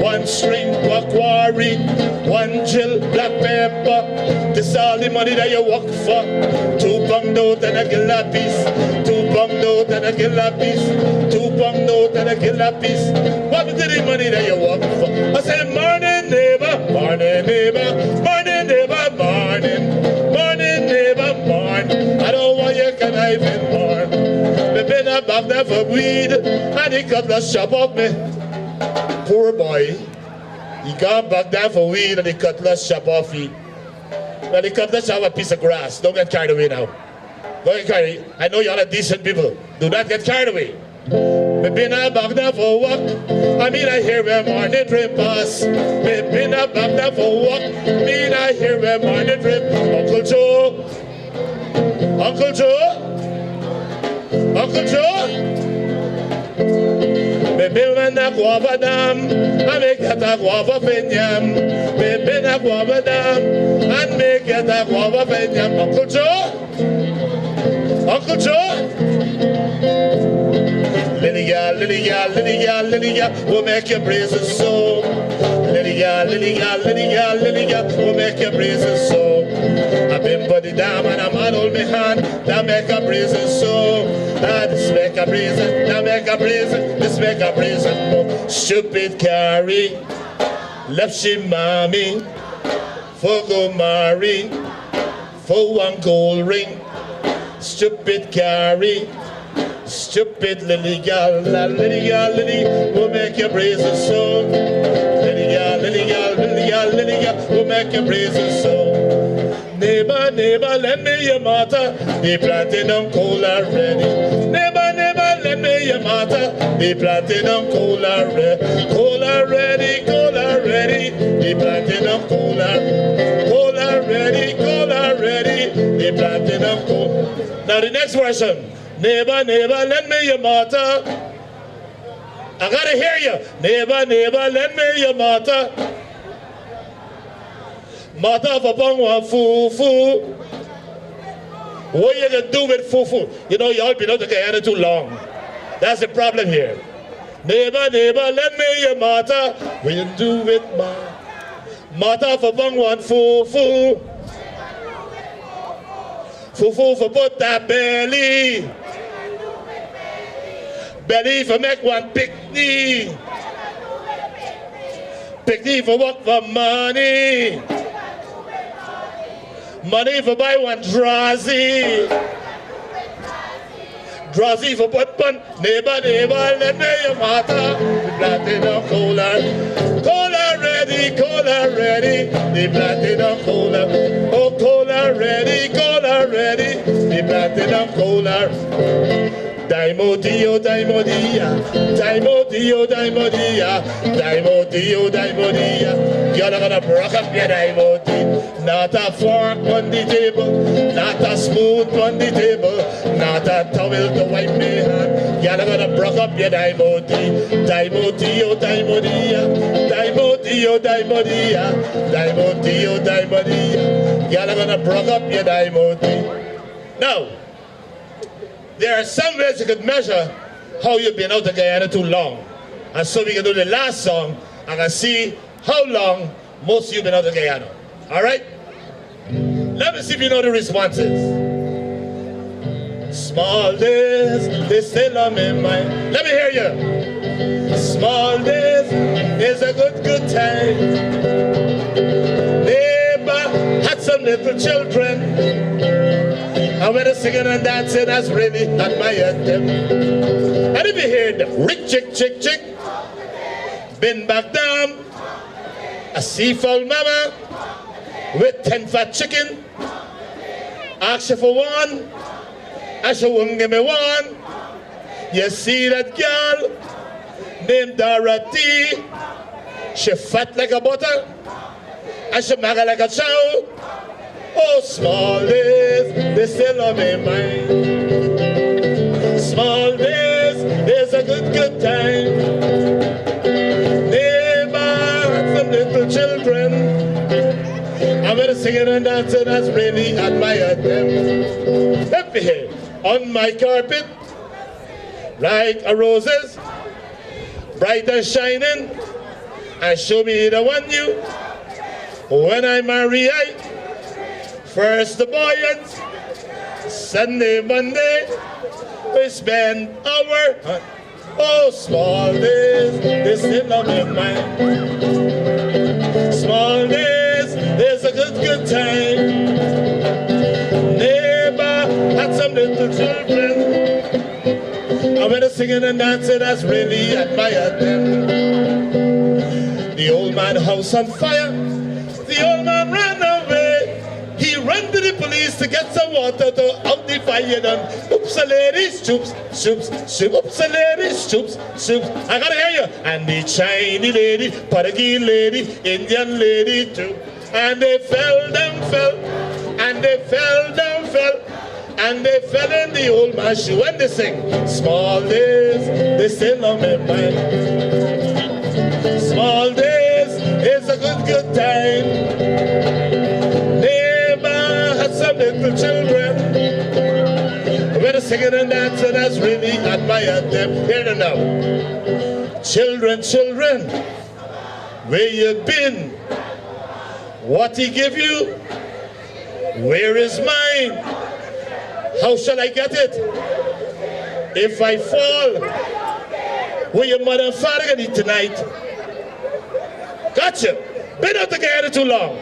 one string for quarry, one jill black pepper. This all the money that you work for. 2 pound note and a killer piece. 2 pound note and a killer piece. 2 pound note and a killer piece. What is the money that you work for? I said, morning neighbor, morning neighbor, morning neighbor, morning, morning neighbor, morning. I don't want you conniving more. Me been a back there for weed, and he cutlass chop off me. Poor boy. He gone back there for weed, and the cutlass chop off me. Well, the cutlass chop a piece of grass. Don't get carried away now. Don't get carried away. I know y'all are decent people. Do not get carried away. Me been a back there for walk. I mean I hear where morning train pass. Me been a back there for walk. Mean I hear where morning train. Uncle Joe. Uncle Joe. Uncle Joe, me build a guava dam, and make it a guava vinyam. Me build a guava dam, and make it a guava vinyam. Uncle Joe, Uncle Joe. Lily gal, lily gal, lily gal, lily gal, will make your praises so. Lily gal, lily gal, lily gal, lily gal, will make your praises so. I've been body down and I'm on hold me hand, that make a praises so. This make a praises, that make a praises, this make a praises more. Stupid Carrie, left she mommy, for go marry, for one gold ring. Stupid Carrie. Stupid lily gal, lily gal, lily, will make your praises so. Lily gal, lily gal, lily gal, lily gal, will make your praises so. Neighbor, neighbor, lend me your mortar, they planting on coal already. Neighbor, neighbor, lend me your mortar, they planting on coal already. Coal already, coal already, they planting on coal already. Coal already, coal already, they planting on coal. Now the next version. Neighbor, neighbor, lend me your mortar. I gotta hear you. Neighbor, neighbor, lend me your mortar. Mortar for bong one foo-foo. What you gonna do with foo-foo? You know, y'all been out the Guyana too long. That's the problem here. Neighbor, neighbor, lend me your mortar. What you do with my mortar for bong one foo-foo. Foo-foo for put that belly. Belly for make one picnic. Picnic for work for money. Money for buy one drazy. Drazy for put pun. Neighbor, neighbor, let me your matter. We planted on cola. Cola ready, cola ready. They planted on cola. Oh, cola ready, cola ready. They planted on cola. Daimo dio, daimo dia, daimo dio, daimo dia, daimo dio, daimo dia. You're not gonna broke up your daimo dio. Not a fork on the table, not a spoon on the table, not a towel to wipe me hand. You're not gonna broke up your daimo dio. Daimo dio, daimo dia, daimo dio, daimo dia, daimo dio, daimo dia. You're not gonna broke up your daimo dio. No. There are some ways you could measure how you've been out of Guyana too long. And so we can do the last song and can see how long most of you have been out of Guyana. All right? Let me see if you know the responses. Small days, they still on my mind. Let me hear you. Small days is a good time. Neighbor had some little children. And when they're singing and dancing, that's really admired them. And if you hear them, rick, chick, chick, chick, been back down, a seafowl mama with 10 fat chicken, ask you for one, and she won't give me one. You see that girl named Dorothy, she fat like a butter, and she maga like a chow. Oh, small days, they still on my mind. Small days, there's a good time. Neighbor had some little children. I'm gonna singing and dancing, that's really admired them. Let me hear on my carpet, like a roses, bright and shining, and show me the one you. When I marry, I first the boy and Sunday, Monday, we spend our oh small days, they still on my mind. Small days, there's a good time. Neighbor had some little children, and when they're singing and dancing, that's really admired them. The old man house on fire, the old man ran away. He ran to the police to get some water to out the fire. And oops, a ladies, choops, choops, choops, oops, a ladies, choops, choops. I gotta hear you. And the Chinese lady, Portuguese lady, Indian lady too. And they fell, them fell, and they fell, them fell. And they fell in the old man's shoe and they sing, small days, they still on my mind. Small days, it's a good time. Neighbor had some little children. When they're singing and dancing, that's really admired them. Hear them now. Children, children, where you been? What he give you? Where is mine? How shall I get it? If I fall, will your mother and father gonna eat tonight? Gotcha. Been out together too long.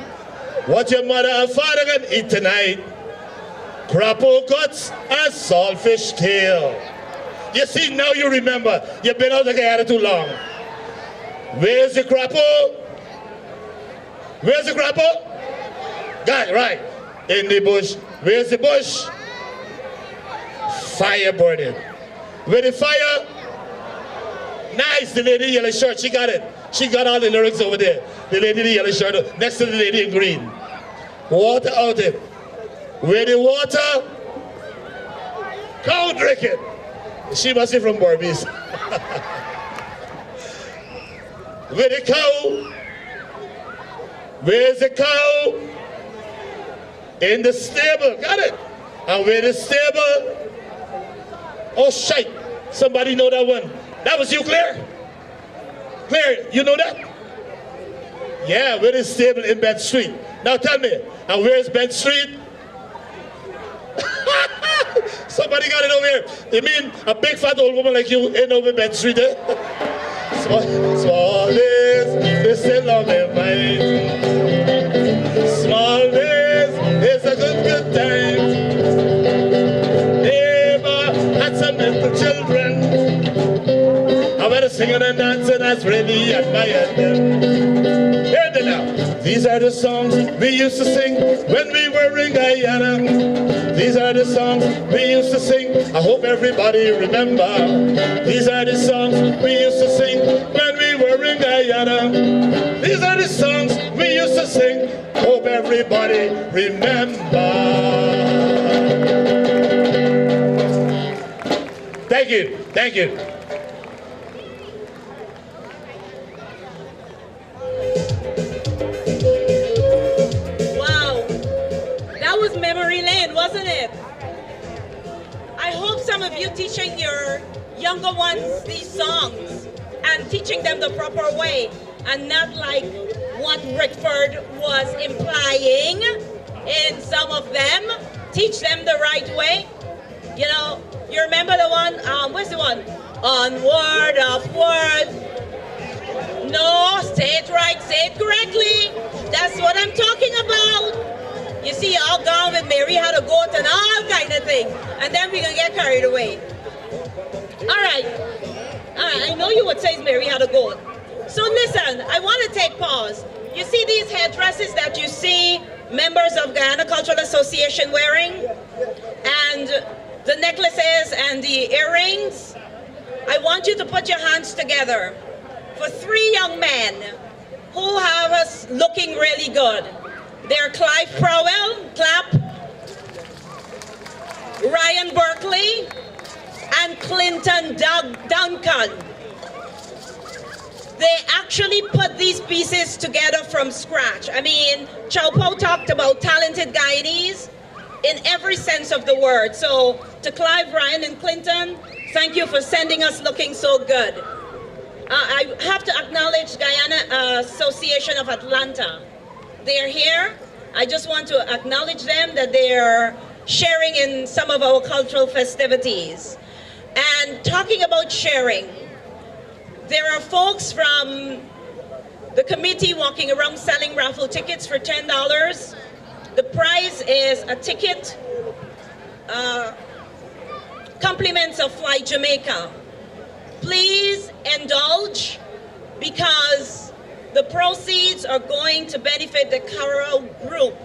What your mother and father gonna eat tonight? Crapo guts and saltfish tail. You see, now you remember. You've been out together too long. Where's the crapo? Where's the crapo? Got it, right. In the bush. Where's the bush? Fire burning. Where the fire? Nice, the lady in yellow shirt, she got it. She got all the lyrics over there. The lady in the yellow shirt next to the lady in green. Water out it. Where the water? Cow drink it. She must be from Barbies. Where the cow? Where's the cow? In the stable, got it. And where the stable? Oh shite, somebody know that one. That was you, Claire? Claire, you know that? Yeah, where is stable in Bed Street? Now tell me, and where's Bed Street? Somebody got it over here. You mean a big fat old woman like you ain't over Bed Street, eh? Small days, they still on their mind. Small days, it's a good time. Some little children, I better singing and dancing, that's really admired them. Hear them now. These are the songs we used to sing when we were in Guyana. These are the songs we used to sing. I hope everybody remember. These are the songs we used to sing when we were in Guyana. These are the songs we used to sing. Hope everybody remember. Thank you, thank you.
Wow, that was memory lane, wasn't it? I hope some of you teaching your younger ones these songs and teaching them the proper way and not like what Rickford was implying in some of them. Teach them the right way. You know, you remember the one, where's the one? Onward, upward. No, say it right, say it correctly. That's what I'm talking about. You see, y'all gone with Mary had a goat and all kind of thing. And then we're going to get carried away. All right, I know you would say Mary had a goat. So listen, I want to take pause. You see these headdresses that you see members of Guyana Cultural Association wearing? And the necklaces and the earrings? I want you to put your hands together for three young men who have us looking really good. They're Clive Prowell, clap, Ryan Berkeley, and Clinton Duncan. They actually put these pieces together from scratch. I mean, Chow Po talked about talented Guyanese in every sense of the word. So to Clive, Ryan, and Clinton, thank you for sending us looking so good. I have to acknowledge Guyana Association of Atlanta. They're here. I just want to acknowledge them that they're sharing in some of our cultural festivities. And talking about sharing, there are folks from the committee walking around selling raffle tickets for $10. The prize is a ticket, compliments of Fly Jamaica. Please indulge, because the proceeds are going to benefit the Carol group,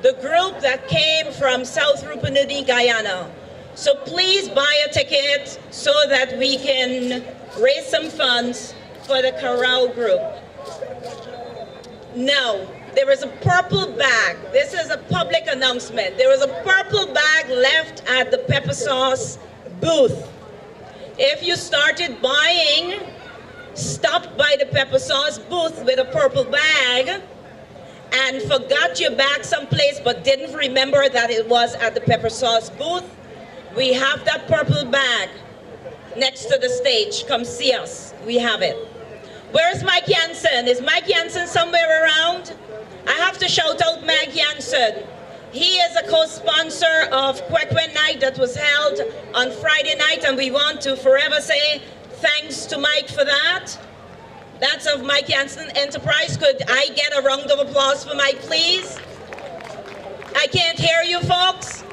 the group that came from South Rupununi, Guyana. So please buy a ticket so that we can raise some funds for the Carol group. Now, there is a purple bag. This is a public announcement. There is a purple bag left at the pepper sauce booth. If you started buying, stopped by the pepper sauce booth with a purple bag and forgot your bag someplace but didn't remember that it was at the pepper sauce booth, we have that purple bag next to the stage. Come see us. We have it. Where's Mike Jansen? Is Mike Jansen somewhere around? I have to shout out Mike Jansen. He is a co-sponsor of Kwekwe Night that was held on Friday night, and we want to forever say thanks to Mike for that. That's of Mike Jansen Enterprise. Could I get a round of applause for Mike, please? I can't hear you, folks.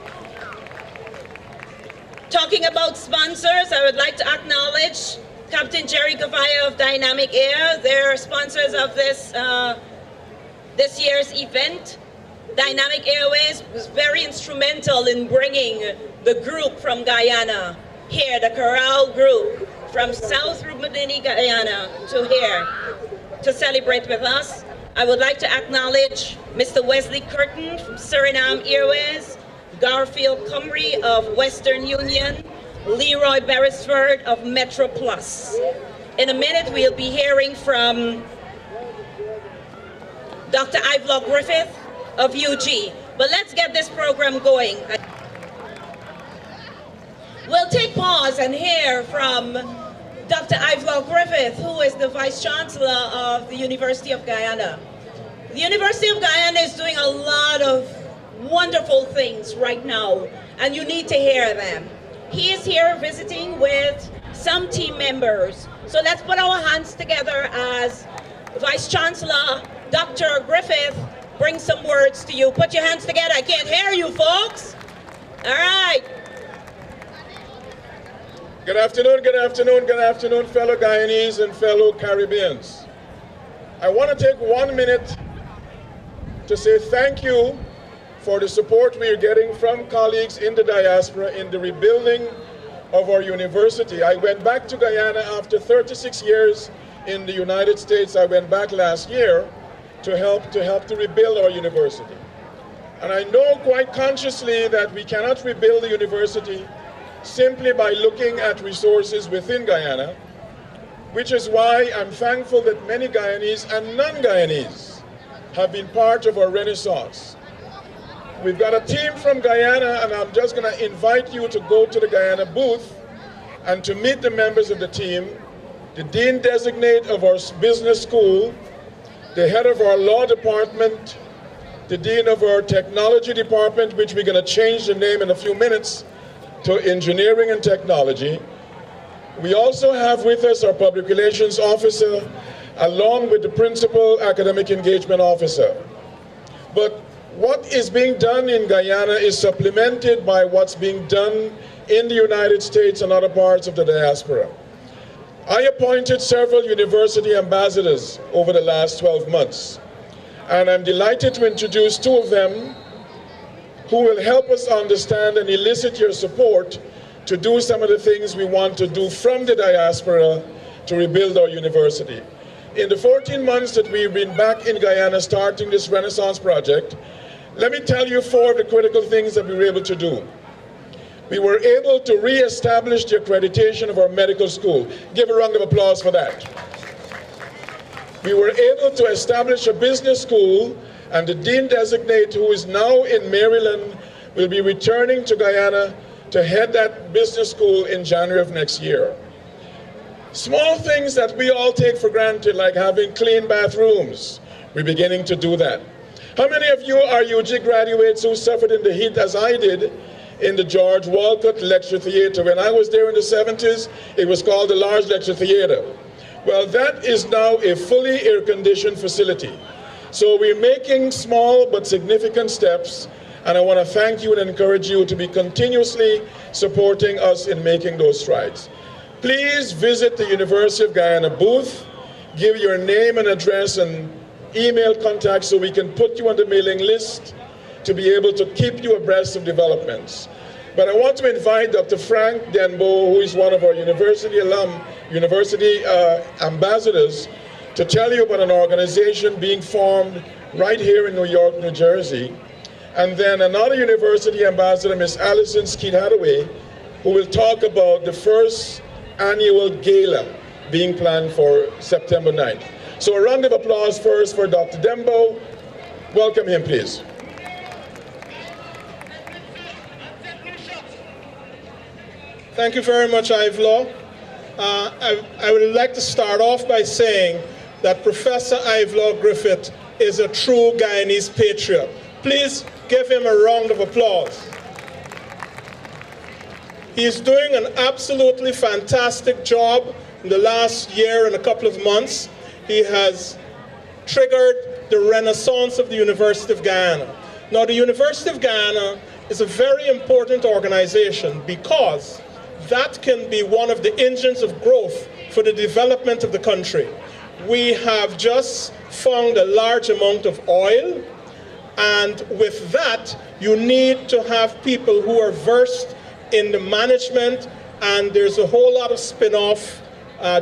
Talking about sponsors, I would like to acknowledge Captain Jerry Gavaya of Dynamic Air. They're sponsors of this year's event. Dynamic Airways was very instrumental in bringing the group from Guyana here, the Corral group from South Rupununi, Guyana to here to celebrate with us. I would like to acknowledge Mr. Wesley Curtin from Suriname Airways, Garfield Cumry of Western Union, Leroy Beresford of Metro Plus. In a minute, we'll be hearing from Dr. Ivelaw Griffith of UG. But let's get this program going. We'll take pause and hear from Dr. Ivelaw Griffith, who is the Vice Chancellor of the University of Guyana. The University of Guyana is doing a lot of wonderful things right now, and you need to hear them. He is here visiting with some team members. So let's put our hands together as Vice Chancellor Dr. Griffith brings some words to you. Put your hands together. I can't hear you, folks. All right.
Good afternoon, fellow Guyanese and fellow Caribbeans. I want to take 1 minute to say thank you for the support we are getting from colleagues in the diaspora in the rebuilding of our university. I went back to Guyana after 36 years in the United States. I went back last year to help to rebuild our university. And I know quite consciously that we cannot rebuild the university simply by looking at resources within Guyana, which is why I'm thankful that many Guyanese and non-Guyanese have been part of our renaissance. We've got a team from Guyana, and I'm just going to invite you to go to the Guyana booth and to meet the members of the team, the Dean Designate of our business school, the head of our law department, the Dean of our technology department, which we're going to change the name in a few minutes to engineering and technology. We also have with us our public relations officer, along with the principal academic engagement officer. But what is being done in Guyana is supplemented by what's being done in the United States and other parts of the diaspora. I appointed several university ambassadors over the last 12 months, and I'm delighted to introduce two of them who will help us understand and elicit your support to do some of the things we want to do from the diaspora to rebuild our university. In the 14 months that we've been back in Guyana starting this Renaissance project, let me tell you 4 of the critical things that we were able to do. We were able to re-establish the accreditation of our medical school. Give a round of applause for that. We were able to establish a business school, and the Dean Designate, who is now in Maryland, will be returning to Guyana to head that business school in January of next year.
Small things that we all take for granted, like having clean bathrooms. We're beginning to do that. How many of you are UG graduates who suffered in the heat as I did in the George Walcott Lecture Theatre? When I was there in the 70s, it was called the Large Lecture Theatre. Well, that is now a fully air-conditioned facility. So we're making small but significant steps, and I want to thank you and encourage you to be continuously supporting us in making those strides. Please visit the University of Guyana booth, give your name and address and email contact so we can put you on the mailing list to be able to keep you abreast of developments. But I want to invite Dr. Frank Denbo, who is one of our university ambassadors, to tell you about an organization being formed right here in New York, New Jersey. And then another university ambassador, Ms. Allison Skeet Hathaway, who will talk about the first annual gala being planned for September 9th. So a round of applause first for Dr. Dembo. Welcome him, please.
Thank you very much, Ivelaw. I would like to start off by saying that Professor Ivelaw Griffith is a true Guyanese patriot. Please give him a round of applause. He's doing an absolutely fantastic job in the last year and a couple of months. He has triggered the renaissance of the University of Guyana. Now, the University of Guyana is a very important organization because that can be one of the engines of growth for the development of the country. We have just found a large amount of oil, and with that, you need to have people who are versed in the management, and there's a whole lot of spin-off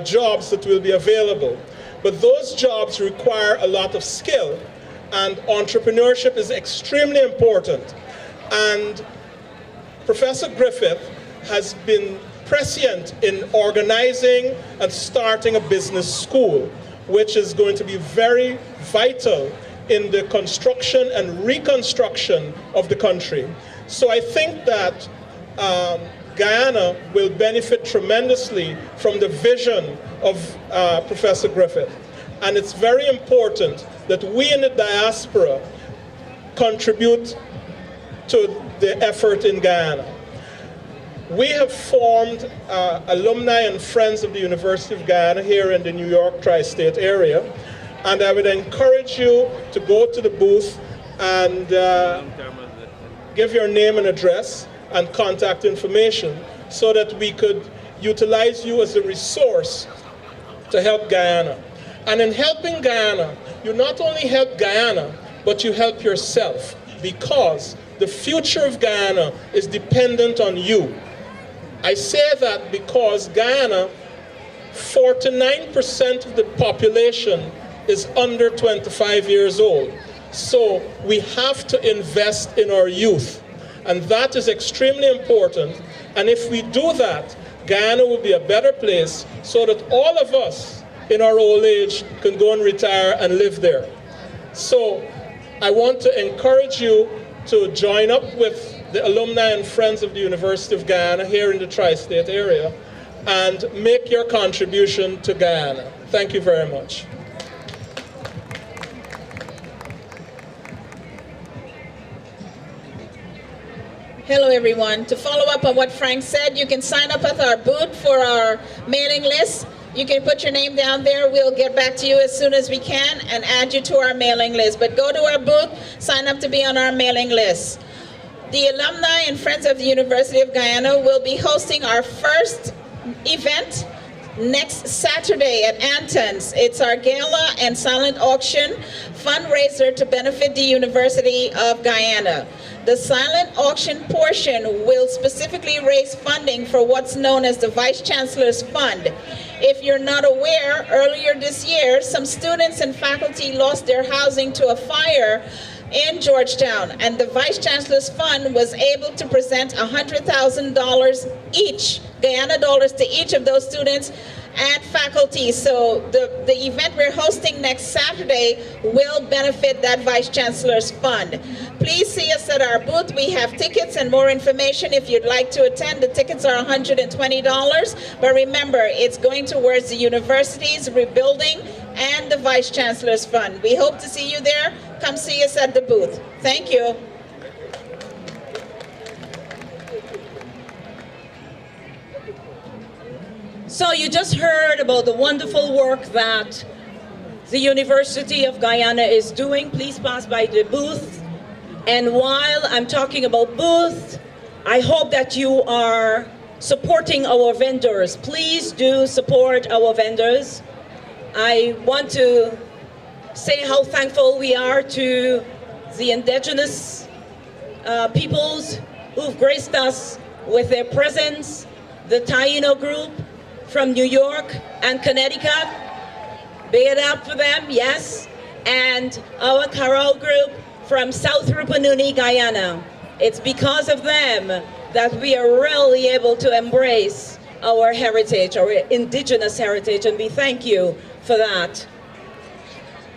jobs that will be available. But those jobs require a lot of skill, and entrepreneurship is extremely important. And Professor Griffith has been prescient in organizing and starting a business school, which is going to be very vital in the construction and reconstruction of the country. So I think that Guyana will benefit tremendously from the vision of Professor Griffith. And it's very important that we in the diaspora contribute to the effort in Guyana. We have formed alumni and friends of the University of Guyana here in the New York tri-state area, and I would encourage you to go to the booth and give your name and address and contact information so that we could utilize you as a resource to help Guyana. And in helping Guyana, you not only help Guyana, but you help yourself, because the future of Guyana is dependent on you. I say that because Guyana, 49% of the population is under 25 years old. So we have to invest in our youth. And that is extremely important. And if we do that, Guyana will be a better place so that all of us in our old age can go and retire and live there. So I want to encourage you to join up with the alumni and friends of the University of Guyana here in the tri-state area and make your contribution to Guyana. Thank you very much.
Hello everyone. To follow up on what Frank said, you can sign up at our booth for our mailing list. You can put your name down there. We'll get back to you as soon as we can and add you to our mailing list. But go to our booth, sign up to be on our mailing list. The alumni and friends of the University of Guyana will be hosting our first event next Saturday at Anton's. It's our gala and silent auction fundraiser to benefit the University of Guyana. The silent auction portion will specifically raise funding for what's known as the Vice Chancellor's Fund. If you're not aware, earlier this year, some students and faculty lost their housing to a fire in Georgetown, and the Vice Chancellor's Fund was able to present $100,000 each, Guyana dollars, to each of those students and faculty. So the event we're hosting next Saturday will benefit that Vice Chancellor's Fund. Please see us at our booth. We have tickets and more information if you'd like to attend. The tickets are $120, but remember, it's going towards the university's rebuilding and the Vice Chancellor's Fund. We hope to see you there. Come see us at the booth. Thank you.
So you just heard about the wonderful work that the University of Guyana is doing. Please pass by the booth. And while I'm talking about booth, I hope that you are supporting our vendors. Please do support our vendors. I want to say how thankful we are to the indigenous peoples who've graced us with their presence, the Taino group from New York and Connecticut, big it up for them, yes, and our Carol group from South Rupununi, Guyana. It's because of them that we are really able to embrace our heritage, our indigenous heritage, and we thank you for that.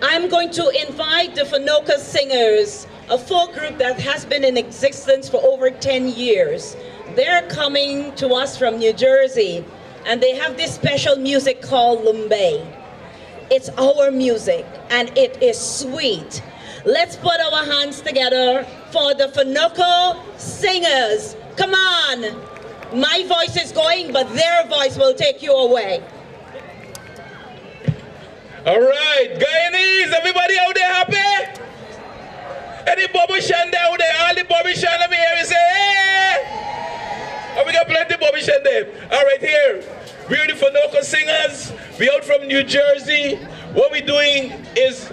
I'm going to invite the Fanoka Singers, a folk group that has been in existence for over 10 years. They're coming to us from New Jersey, and they have this special music called Lumbe. It's our music, and it is sweet. Let's put our hands together for the Fanoka Singers. Come on. My voice is going, but their voice will take you away.
All right, Guyanese, everybody out there happy? Any Bobby Shanda out there? All the Bobby Shanda, let me hear you say, hey! Oh, we got plenty of Bobby Shanda. All right, here. We're the Fanoka Singers. We're out from New Jersey. What we're doing is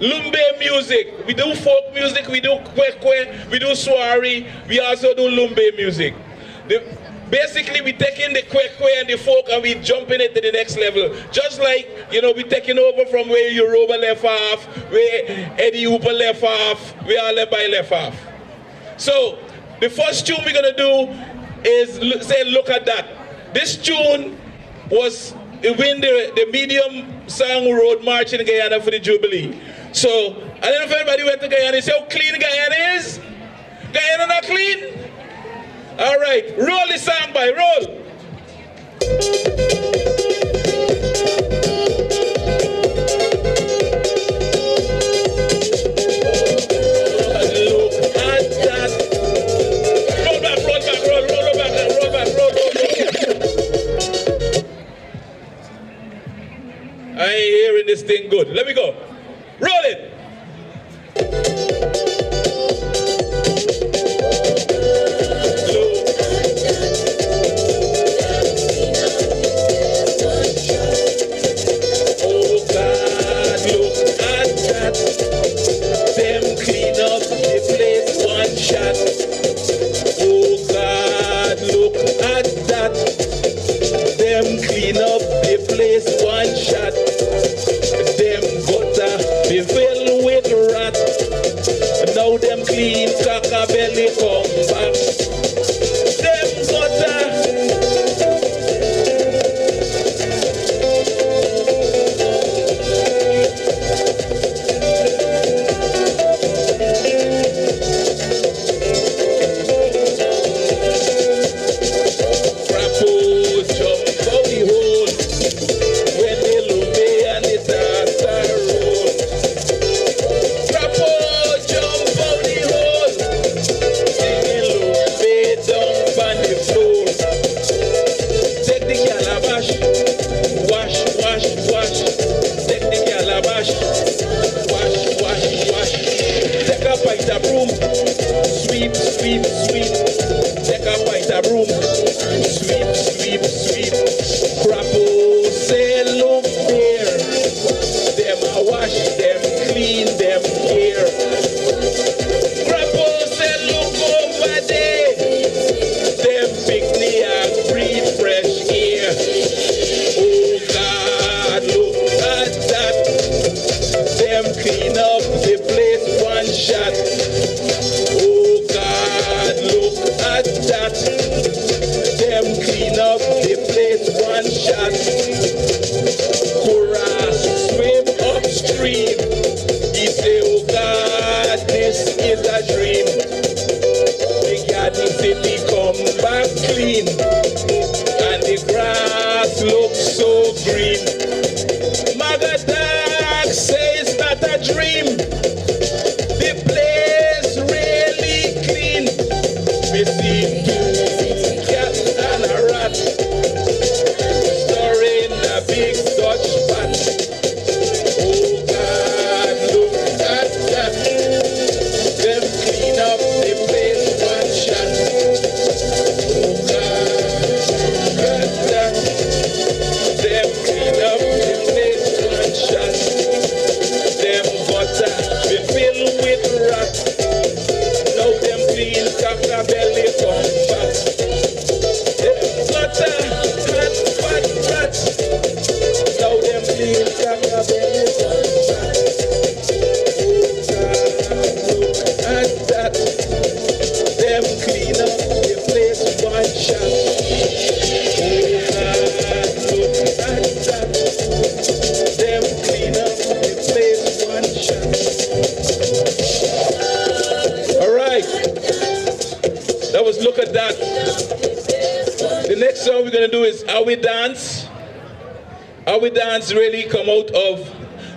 Lumbe music. We do folk music, we do kwekwe, we do swari, we also do Lumbe music. Basically, we taking the kwekwe and the folk and we jumping it to the next level. Just like, you know, we taking over from where Yoruba left off, where Eddie Hooper left off, where Alebai left off. So, the first tune we're gonna do is say, look at that. This tune was win the medium song road march in Guyana for the Jubilee. So, I don't know if anybody went to Guyana and say how clean Guyana is. Guyana not clean? All right, roll the song by, roll. Look at that. Roll back, roll back, roll back, roll back, roll. I ain't hearing this thing good. Let me go. Roll it. Clean, caca belly come back. Them gutter. Crapo jump out the hole when they lumbe and the dasta roll. Crapo jump out the hole. looks so green. Magadag says not a dream. The place really clean. We see two cats and a rat storing a big Dutch pot. Oh God, look at that. Them clean up the place one shot. Oh God, look at that. Them clean up the place one shot. Them butter be filled with rat. Now them clean cocker belly come fat. Them butter fat fat rat. Now them clean cocker belly come fat. Oh God, look at that. Them clean up the place one shot. Oh God, look at that. Them clean up the place one shot. All right. That was Look at That. The next song we're going to do is How We Dance. How We Dance really come out of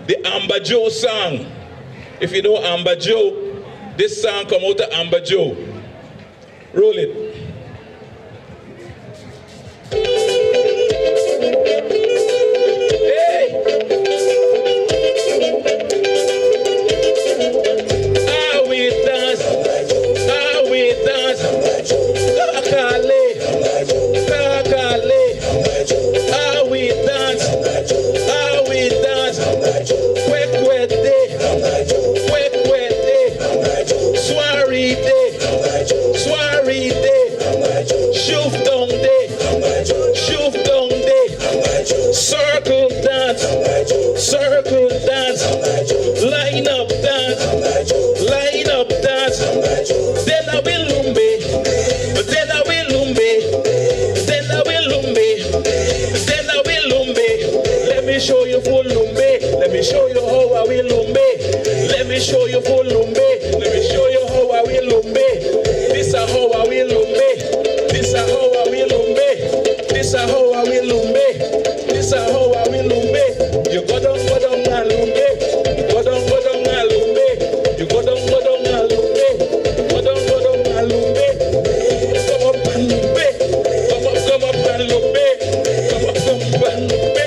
the Amba Joe song. If you know Amba Joe, this song come out of Amba Joe. Roll it. Hey! How we dance, how we dance. Kakale, kakale. How we dance, how we dance. Kwek kwek day, kwek kwek day. Soiree day, soiree day. Shoof down day, shoof down day. Circle dance, circle dance. Line up dance, line up dance. Then I will lumbe, then I will lumbe, then I will lumbe, then I will lumbe. Let me show you full lumbe. Let me show you how I will lumbe. Let me show you full lumbe. Let me show you how I will lumbe. This is how I will lumbe. This is how I will lumbe. This is how I will lumbe. This is how I will lumbe. You go down and lumbe. Go down and lumbe. You go down and lumbe. Go down and lumbe. Come up and lumbe. Come up and lumbe. Come up and lumbe.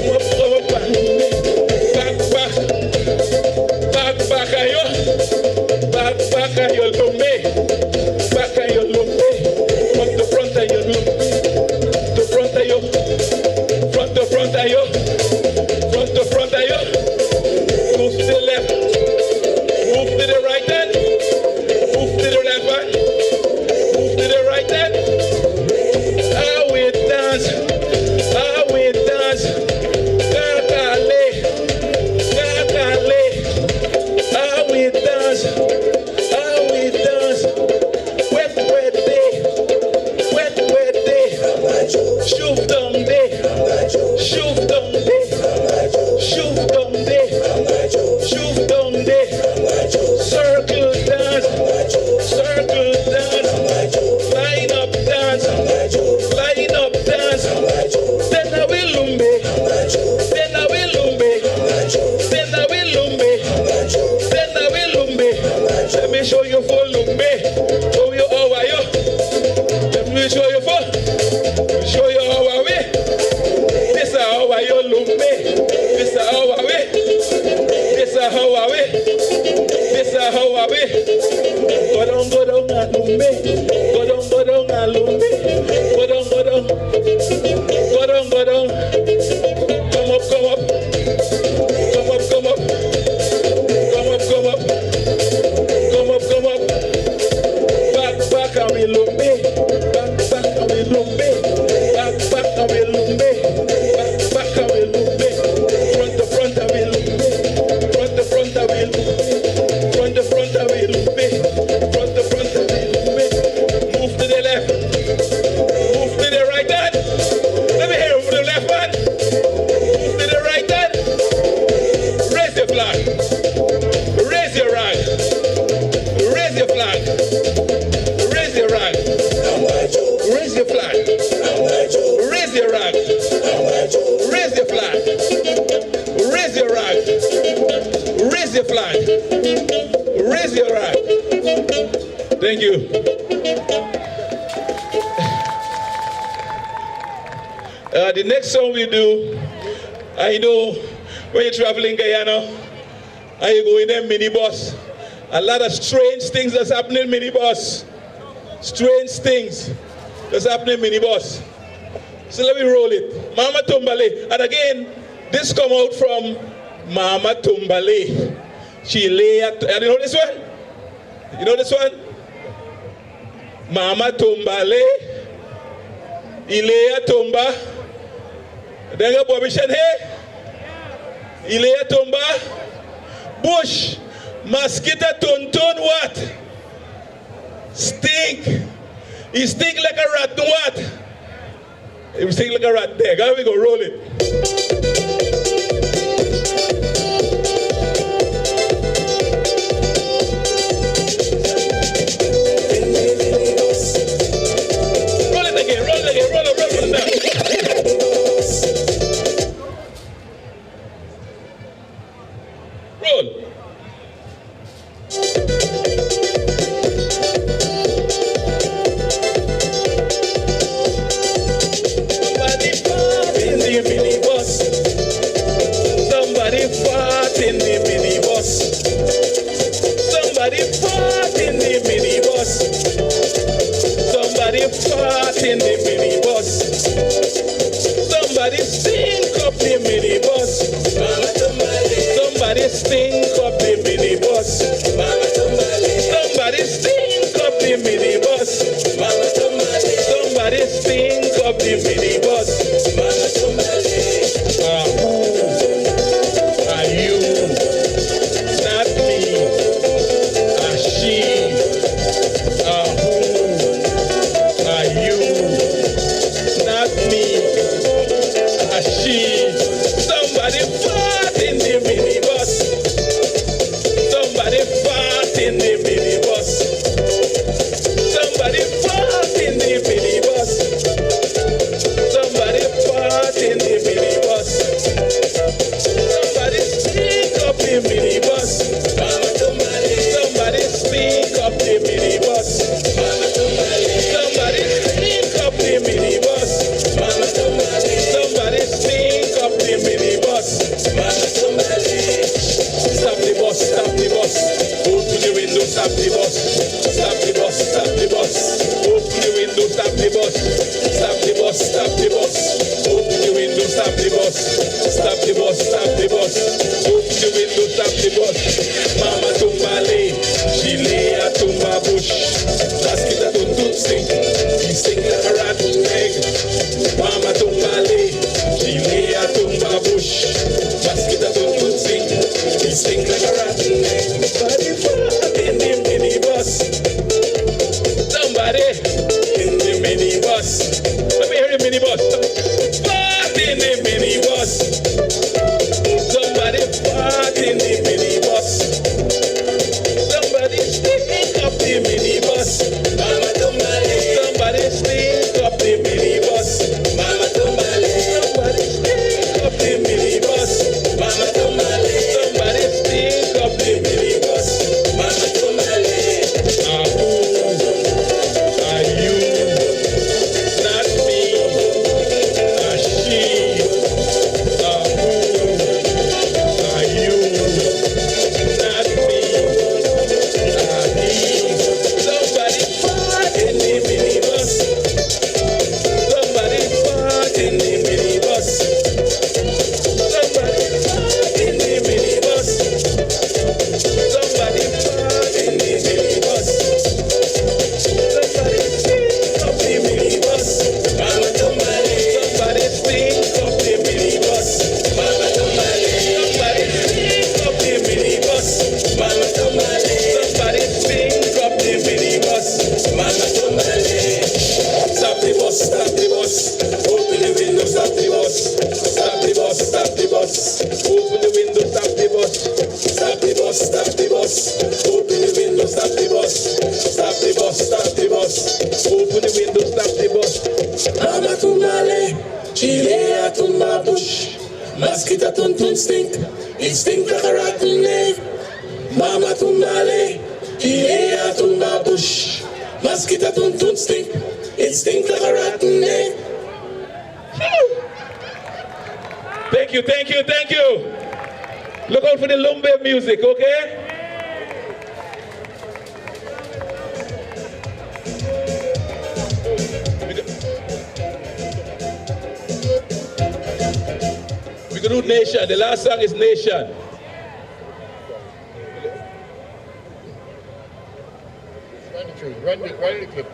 Come up and lumbe. Back, ayo. Raise your flag. Raise your rag. Raise your flag. Raise your rag. Thank you. The next song we do, I know when you travel in Guyana, and you go in a minibus, a lot of strange things that's happening in minibus. Strange things that's happening in minibus. So let me roll it. Mama Tumbale. And again, this come out from Mama Tumbale. She lay at, and you know this one? You know this one? Mama Tumbale. Ilea Tumba. Then you Bobby Shenhe. Ilea Tumba. Bush. Mosquito Tuntun what? Stink. He stink like a rat. What? He stink like a rat. There. How we go roll it? Roll it again. Roll it again. Roll it. Roll it now. Roll. Somebody fart in the minibus. Somebody fart in the minibus. Somebody fart in the minibus. Somebody stink up the minibus. Somebody stink up the minibus. Somebody stink up the minibus. Somebody stink up the minibus. Are you? Not me. She. Who? Are you? Not me. She. Somebody fart in the minibus. Somebody fart in the minibus. Somebody fart in the minibus. Somebody fart in the minibus. Somebody speak up the minibus. Somebody speak up the minibus. Somebody speak up the minibus. Somebody speak up the minibus. Stop the bus, stop the bus. Open the window, stop the bus. Stop the bus, stop the bus. Open the window, stop the bus. Stop the bus, stop the bus. Open the window, stop the bus. Stop the bus, stop the bus. Open the window, stop the bus. Mama Tumbale, she lay a tumba bush. Mosquito don't stink, he stink like a rotten egg. Mama Tumbale, she lay a tumba bush. Mosquito don't stink, he stink like a rotten egg. Somebody fart in the minibus. Somebody in the minibus. Let me hear the minibus. Fart in the minibus. Somebody fart in the minibus. Somebody stink up the minibus. Somebody stink up the minibus. Somebody stink up the minibus. Somebody stink up the minibus. Who are you? Not me. She. Who are you? Not me. He. Somebody fart in the minibus. Somebody fart in the minibus. Somebody fart in the minibus. Somebody fart in the minibus. Somebody stink up the minibus. Somebody stink up the minibus. Somebody stink up the minibus. Somebody stink up the minibus. Stop the bus, stop the bus. Open the window, stop the bus. Stop the bus, stop the bus. Open the window, stop the bus. Stop the bus, stop the bus. Open the window, stop the bus. Stop the bus, stop the bus. Open the window, stop the bus. Mama Tumbale, she lay a tumba bush.
Mosquito tun tun stink. It stink like a rotten egg. Mama tumbale. Kia tumba bush. Mosquito tun tun stink. It stink like a rotten egg.
Thank you, thank you, thank you. Look out for the Lumbe music, okay? We're gonna do Nation. The last song is Nation.
Run the clip.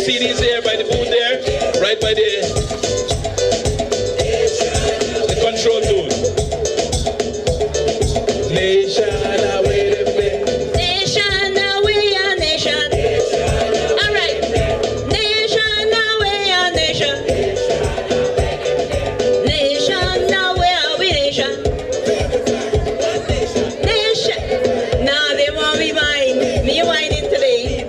CDs there by the booth there, right by the control tool. Nation away them there.
Nation away a nation. All right. Nation away a nation. Nation away a nation. Nation. Now they want me whine. Me whining today.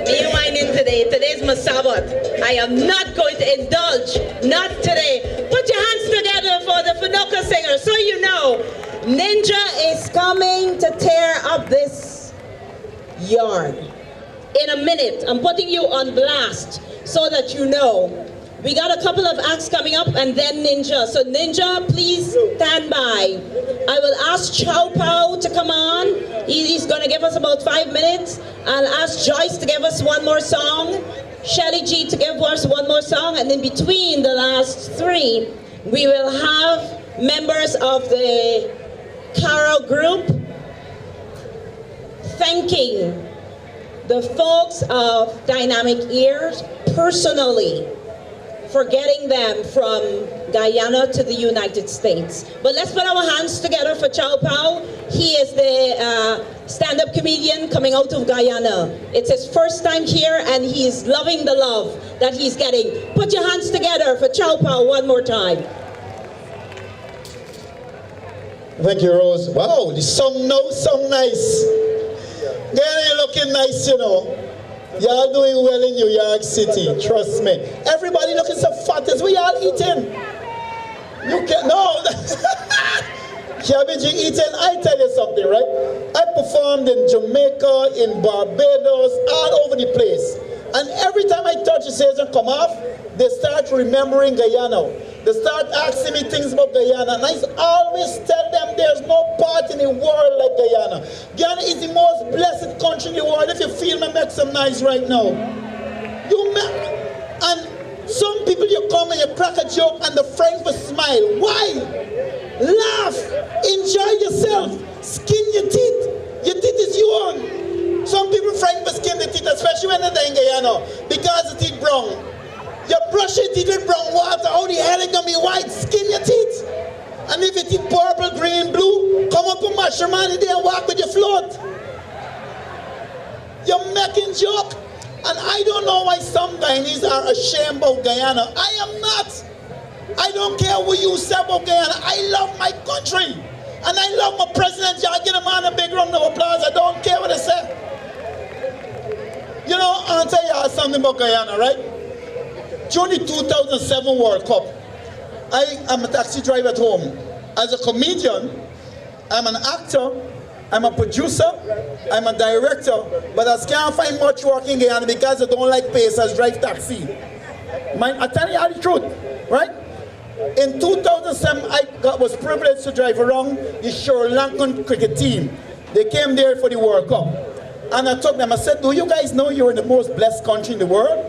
Me whining today. Today's my Sabbath. I am not going to indulge. Not today. Put your hands together for the Finoka singer so you know. Ninja is coming to tear up this yard. In a minute, I'm putting you on blast so that you know. We got a couple of acts coming up and then Ninja. So Ninja, please stand by. I will ask Chow Pao to come on. He's going to give us about 5 minutes. I'll ask Joyce to give us one more song. Shelly G to give us one more song, and in between the last three, we will have members of the Carol group thanking the folks of Dynamic Ears personally for getting them from Guyana to the United States. But let's put our hands together for Chow Pao. He is the stand-up comedian coming out of Guyana. It's his first time here and he's loving the love that he's getting. Put your hands together for Chow Pao one more time.
Thank you, Rose. Wow, the song now sound nice. Guyana, you're looking nice, you know. Y'all doing well in New York City, trust me. Everybody looking so fat as we all eating. You can't, no. Cabbage eating, I tell you something, right? I performed in Jamaica, in Barbados, all over the place. And every time I touch the stage and come off, they start remembering Guyana. They start asking me things about Guyana. And I always tell them there's no part in the world like Guyana. Guyana is the most blessed country in the world. If you feel me, make some noise right now. And some people, you come and you crack a joke and the friends will smile. Why? Laugh. Enjoy yourself. Skin your teeth. Your teeth is your own. Some people friends will skin the teeth, especially when they're in Guyana, because the teeth brown. You brush your teeth with brown water, how the hell it gonna be white? Skin your teeth. And if your teeth purple, green, blue, come up with mushroom on it and walk with your float. You're making joke. And I don't know why some Guyanese are ashamed about Guyana. I am not. I don't care what you say about Guyana. I love my country. And I love my president. Y'all give him a big round of applause. I don't care what they say. You know, I'll tell y'all something about Guyana, right? During the 2007 World Cup, I am a taxi driver at home. As a comedian, I'm an actor, I'm a producer, I'm a director, but I can't find much work in Guyana because I don't like pacers drive taxi. I tell you the truth, right? In 2007, I was privileged to drive around the Sri Lankan cricket team. They came there for the World Cup. And I told them, I said, do you guys know you're in the most blessed country in the world?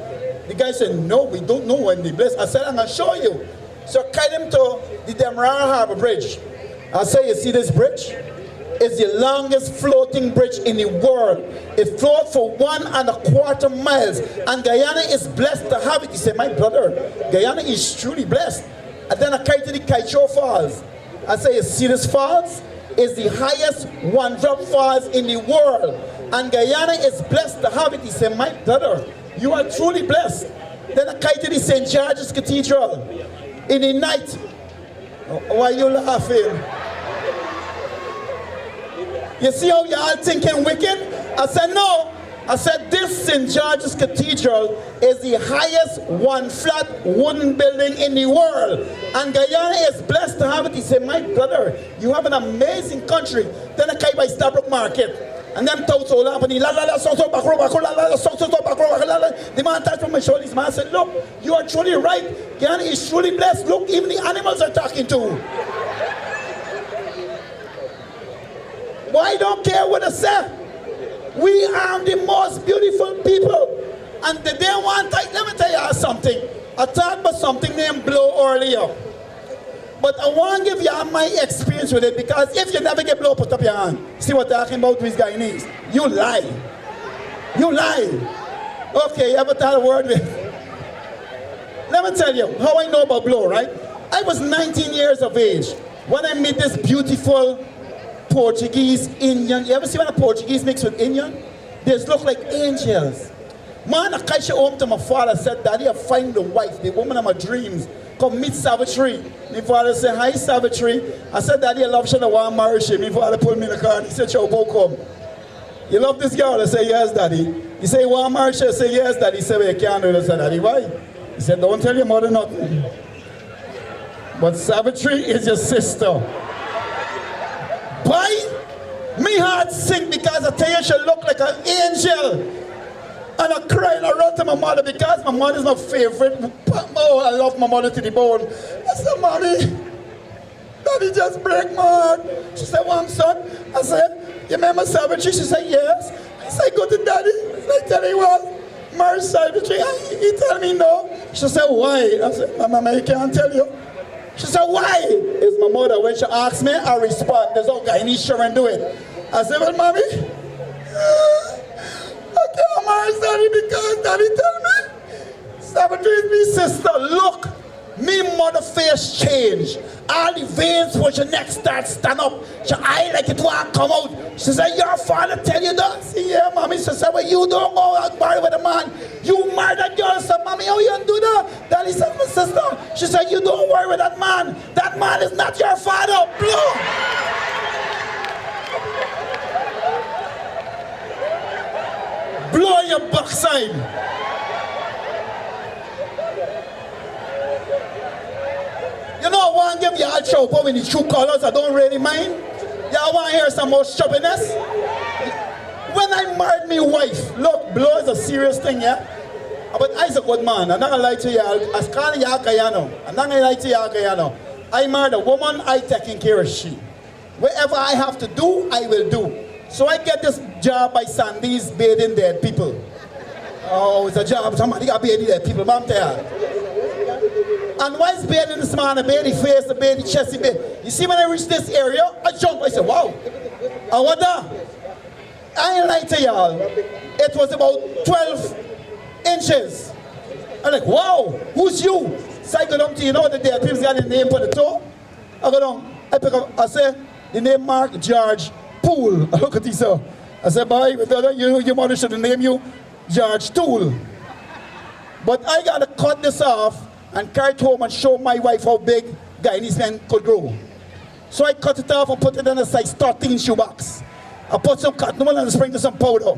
The guy said, no, we don't know when they blessed. I said, I'm going to show you. So I carried him to the Demerara Harbor Bridge. I said, you see this bridge? It's the longest floating bridge in the world. It floats for 1.25 miles. And Guyana is blessed to have it. He said, my brother, Guyana is truly blessed. And then I carried to the Gca Falls. I said, you see this falls? It's the highest one-drop falls in the world. And Guyana is blessed to have it. He said, my brother, you are truly blessed. Then I carried to the St. George's Cathedral. In the night, why are you laughing? You see how y'all thinking wicked? I said, no. I said, this St. George's Cathedral is the highest one-flat wooden building in the world. And Guyana is blessed to have it. He said, my brother, you have an amazing country. Then I came by Starbrook Market. And them touts all up and he la la la so so back row la la so so back row la la. The man touched from my shoulders. Man said, look, you are truly right. Guyana is truly blessed. Look, even the animals are talking to. Why don't care what I say? We are the most beautiful people. And they don't want to, let me tell you something. I talked about something named blow earlier. But I want to give you my experience with it, because if you never get blow, put up your hand. See what I'm talking about with Guyanese? You lie. You lie. Okay, you ever tell a word with? Let me tell you how I know about blow, right? I was 19 years of age when I met this beautiful Portuguese Indian. You ever see when a Portuguese mixed with Indian? They look like angels. Man, I catch home to my father, said, Daddy, I find the wife, the woman of my dreams. Come meet Savitri. My father said, hi, Savitri. I said, Daddy, I love she, I want to marry she. My father pulled me in the car and he said, Chow, come. You love this girl? I said, yes, Daddy. He said, you want to marry she? I said, yes, Daddy. He said, well, you can't do it. I said, Daddy, why? He said, don't tell your mother nothing. But Savitri is your sister. Why? My heart sink because I tell you she look like an angel. And I cried and I ran to my mother because my mother is my favorite. Oh, I love my mother to the bone. I said, Mommy, Daddy just break my heart. She said, what, son? I said, you remember Savitri? She said, yes. I said, go to Daddy. I tell you what, marriage secretary. He tell me no. She said, why? I said, Mama, I can't tell you. She said, why? It's my mother. When she asks me, I respond. There's no guy, need sure and do it. I said, well, mommy, I can't marry Daddy because Daddy tell me, secretary is me sister. Look, me mother face change. All the veins when your neck starts stand up. Your eye like it want come out. She said, your father tell you that? See, yeah, mommy. She said, well, you don't go out marry with a man. You marry that girl. I said, mommy, how you do that? Daddy said, my sister. She said, you don't worry with that man. That man is not your father. Blow. Blow your backside. You know, I want to give y'all trouble with the true colors. I don't really mind. Y'all want to hear some more stubbornness? When I married my wife, look, blow is a serious thing, yeah? But I's a good man. I'm not going to lie to y'all. I'm not going to lie to y'all. I married a woman, I taking care of she. Whatever I have to do, I will do. So I get this job by Sandy's bathing dead people. Oh, it's a job. Somebody got bathing dead people, mom tell. And while bathing this man, I bathe the face, I bathe the chest, I bathe. You see when I reach this area, I jump, I say, wow. And what that? I ain't lying to y'all. It was about 12 inches. I'm like, wow, who's you? So I go down to, you know, the dead people got the name for the toe. I go down, I pick up, I say, the name Mark George Poole. I look at this, I say, boy, your mother should name you George Tool. But I got to cut this off and carry it home and show my wife how big Guyanese men could grow. So I cut it off and put it in a size 13 shoebox. I put some cotton wool and sprinkle some powder.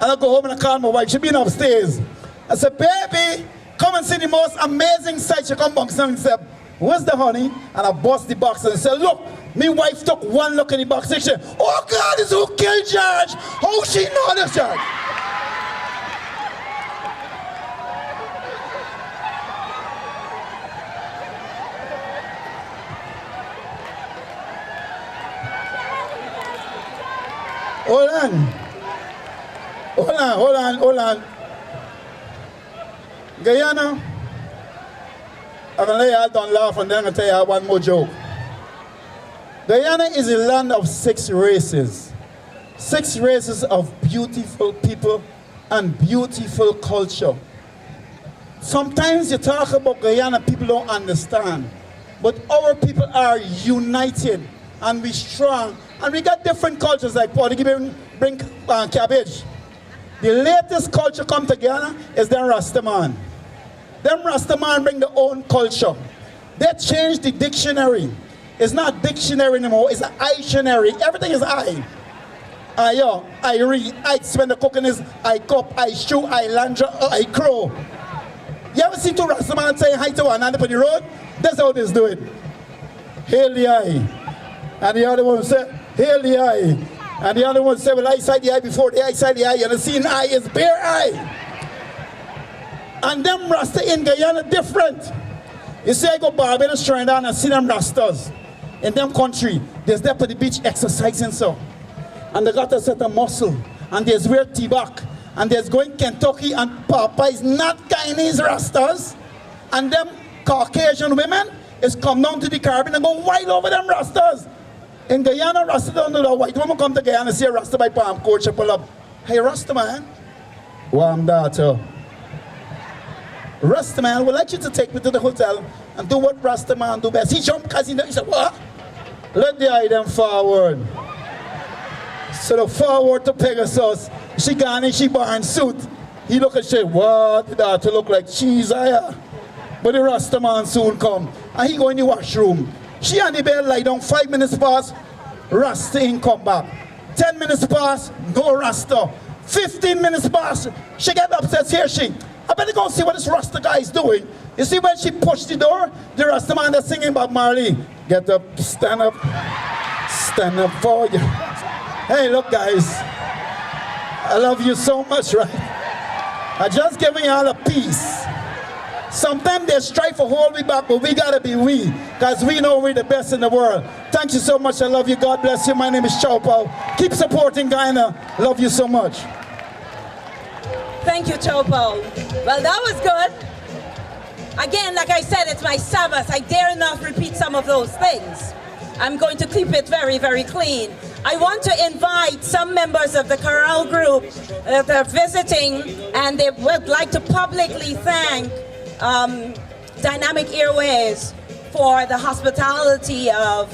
And I go home and I call my wife. She been upstairs. I said, baby, come and see the most amazing sight. She come back and said, where's the honey? And I bust the box and said, look, my wife took one look in the box and she said, oh God, this is who killed George. How she know this, George? Hold on. Guyana, I'm going to let y'all don't laugh and then I'm going to tell you one more joke. Guyana is a land of 6 races. 6 races of beautiful people and beautiful culture. Sometimes you talk about Guyana, people don't understand. But our people are united and we're strong. And we got different cultures like Portuguese bring cabbage. The latest culture come to Guyana is them Rastaman. Them Rastaman bring their own culture. They changed the dictionary. It's not dictionary anymore, it's an I-tionary. Everything is I. I read, I when the cooking is I cup, I shoe, I landra, I crow. You ever see 2 Rastaman saying hi to one another on the road? That's how they do it. Hail the eye. And the other one say, hail the eye. And the other one say, well, I sight the eye before the eye sight the eye. And the seen eye is bare eye. And them Rasta in Guyana different. You see, I go Barbados, Trinidad, and see them Rastas. In them country, there's there for the beach exercising so. And they got a set of muscle. And there's wear T-back. And there's going Kentucky and Papa is not Guyanese Rastas. And them Caucasian women is come down to the Caribbean and go wild over them Rastas. In Guyana, Rasta don't know that white woman come to Guyana and see a Rasta by palm coach and pull up. Hey, Rasta man. Warm daughter. Rasta man would like you to take me to the hotel and do what Rasta man do best. He jumped because he said, what? Let the eye them forward. So the forward to Pegasus. She gone in, she born suit. He look and say, what? The daughter look like cheese, yeah. But the Rasta man soon come. And he go in the washroom. She on the bed lie down, 5 minutes pass, Rasta in come back. 10 minutes pass, no Rasta. 15 minutes pass, she get upset, here she. I better go see what this Rasta guy is doing. You see when she pushed the door, the Rasta man that's singing Bob Marley. Get up, stand up for you. Hey, look guys, I love you so much, right? I just giving y'all a piece. Sometimes they strive for hold me back, but we gotta be we, because we know we're the best in the world. Thank you so much, I love you, God bless you. My name is Chow Pao. Keep supporting Guyana, love you so much.
Thank you, Chopo. Well, that was good. Again, like I said, it's my Sabbath. I dare not repeat some of those things. I'm going to keep it very, very clean. I want to invite some members of the chorale group that are visiting, and they would like to publicly thank Dynamic Airways for the hospitality of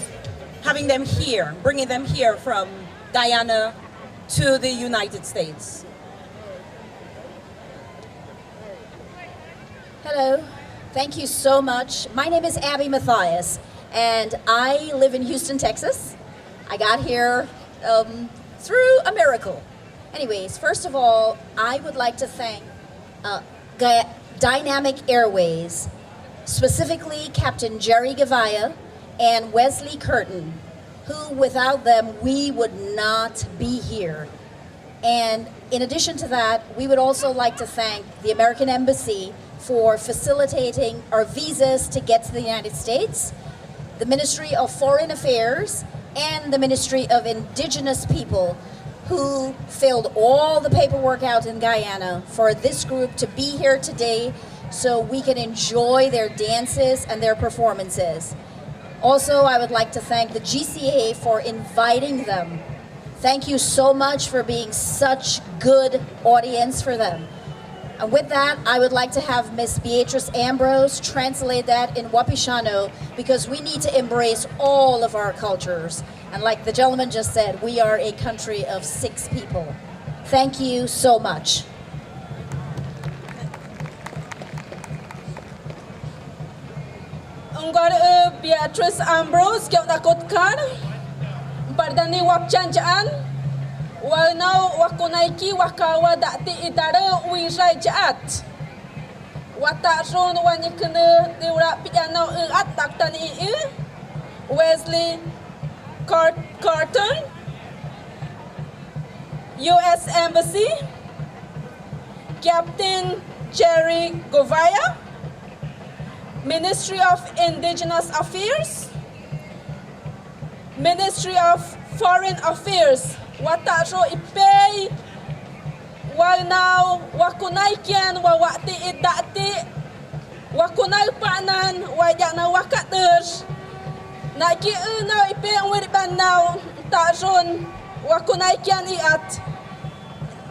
having them here, bringing them here from Guyana to the United States.
Hello, thank you so much. My name is Abby Matthias, and I live in Houston, Texas. I got here through a miracle. Anyways, first of all, I would like to thank Dynamic Airways, specifically Captain Jerry Gavaya and Wesley Curtin, who without them, we would not be here. And in addition to that, we would also like to thank the American Embassy for facilitating our visas to get to the United States, the Ministry of Foreign Affairs, and the Ministry of Indigenous People, who filled all the paperwork out in Guyana for this group to be here today so we can enjoy their dances and their performances. Also, I would like to thank the GCA for inviting them. Thank you so much for being such good audience for them. And with that, I would like to have Miss Beatrice Ambrose translate that in Wapishano, because we need to embrace all of our cultures. And like the gentleman just said, we are a country of 6 people. Thank you so much.
Anggar Beatrice Ambrose kau takutkan bardani wak janjaan walnau wakunaiki wakawa dakti idara wirai jaat watak ron wani kena diura piano at taktani Wesley Carton, U.S. Embassy, Captain Jerry Govaya, Ministry of Indigenous Affairs, Ministry of Foreign Affairs, Watatro Ipei, Walnau, Wakunai Kian, Wawati Idati, Wakunai Panan, Wayana Wakaters, Naki Una Ipei Wiriban now, Tajon, Wakunai Kian Iat,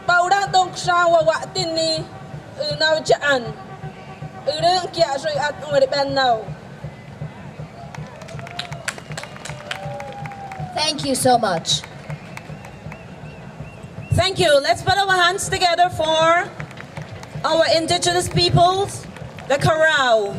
Paura Dongsha, Wawatini, Unau Jaan.
Thank you so much.
Thank you. Let's put our hands together for our indigenous peoples, the chorale.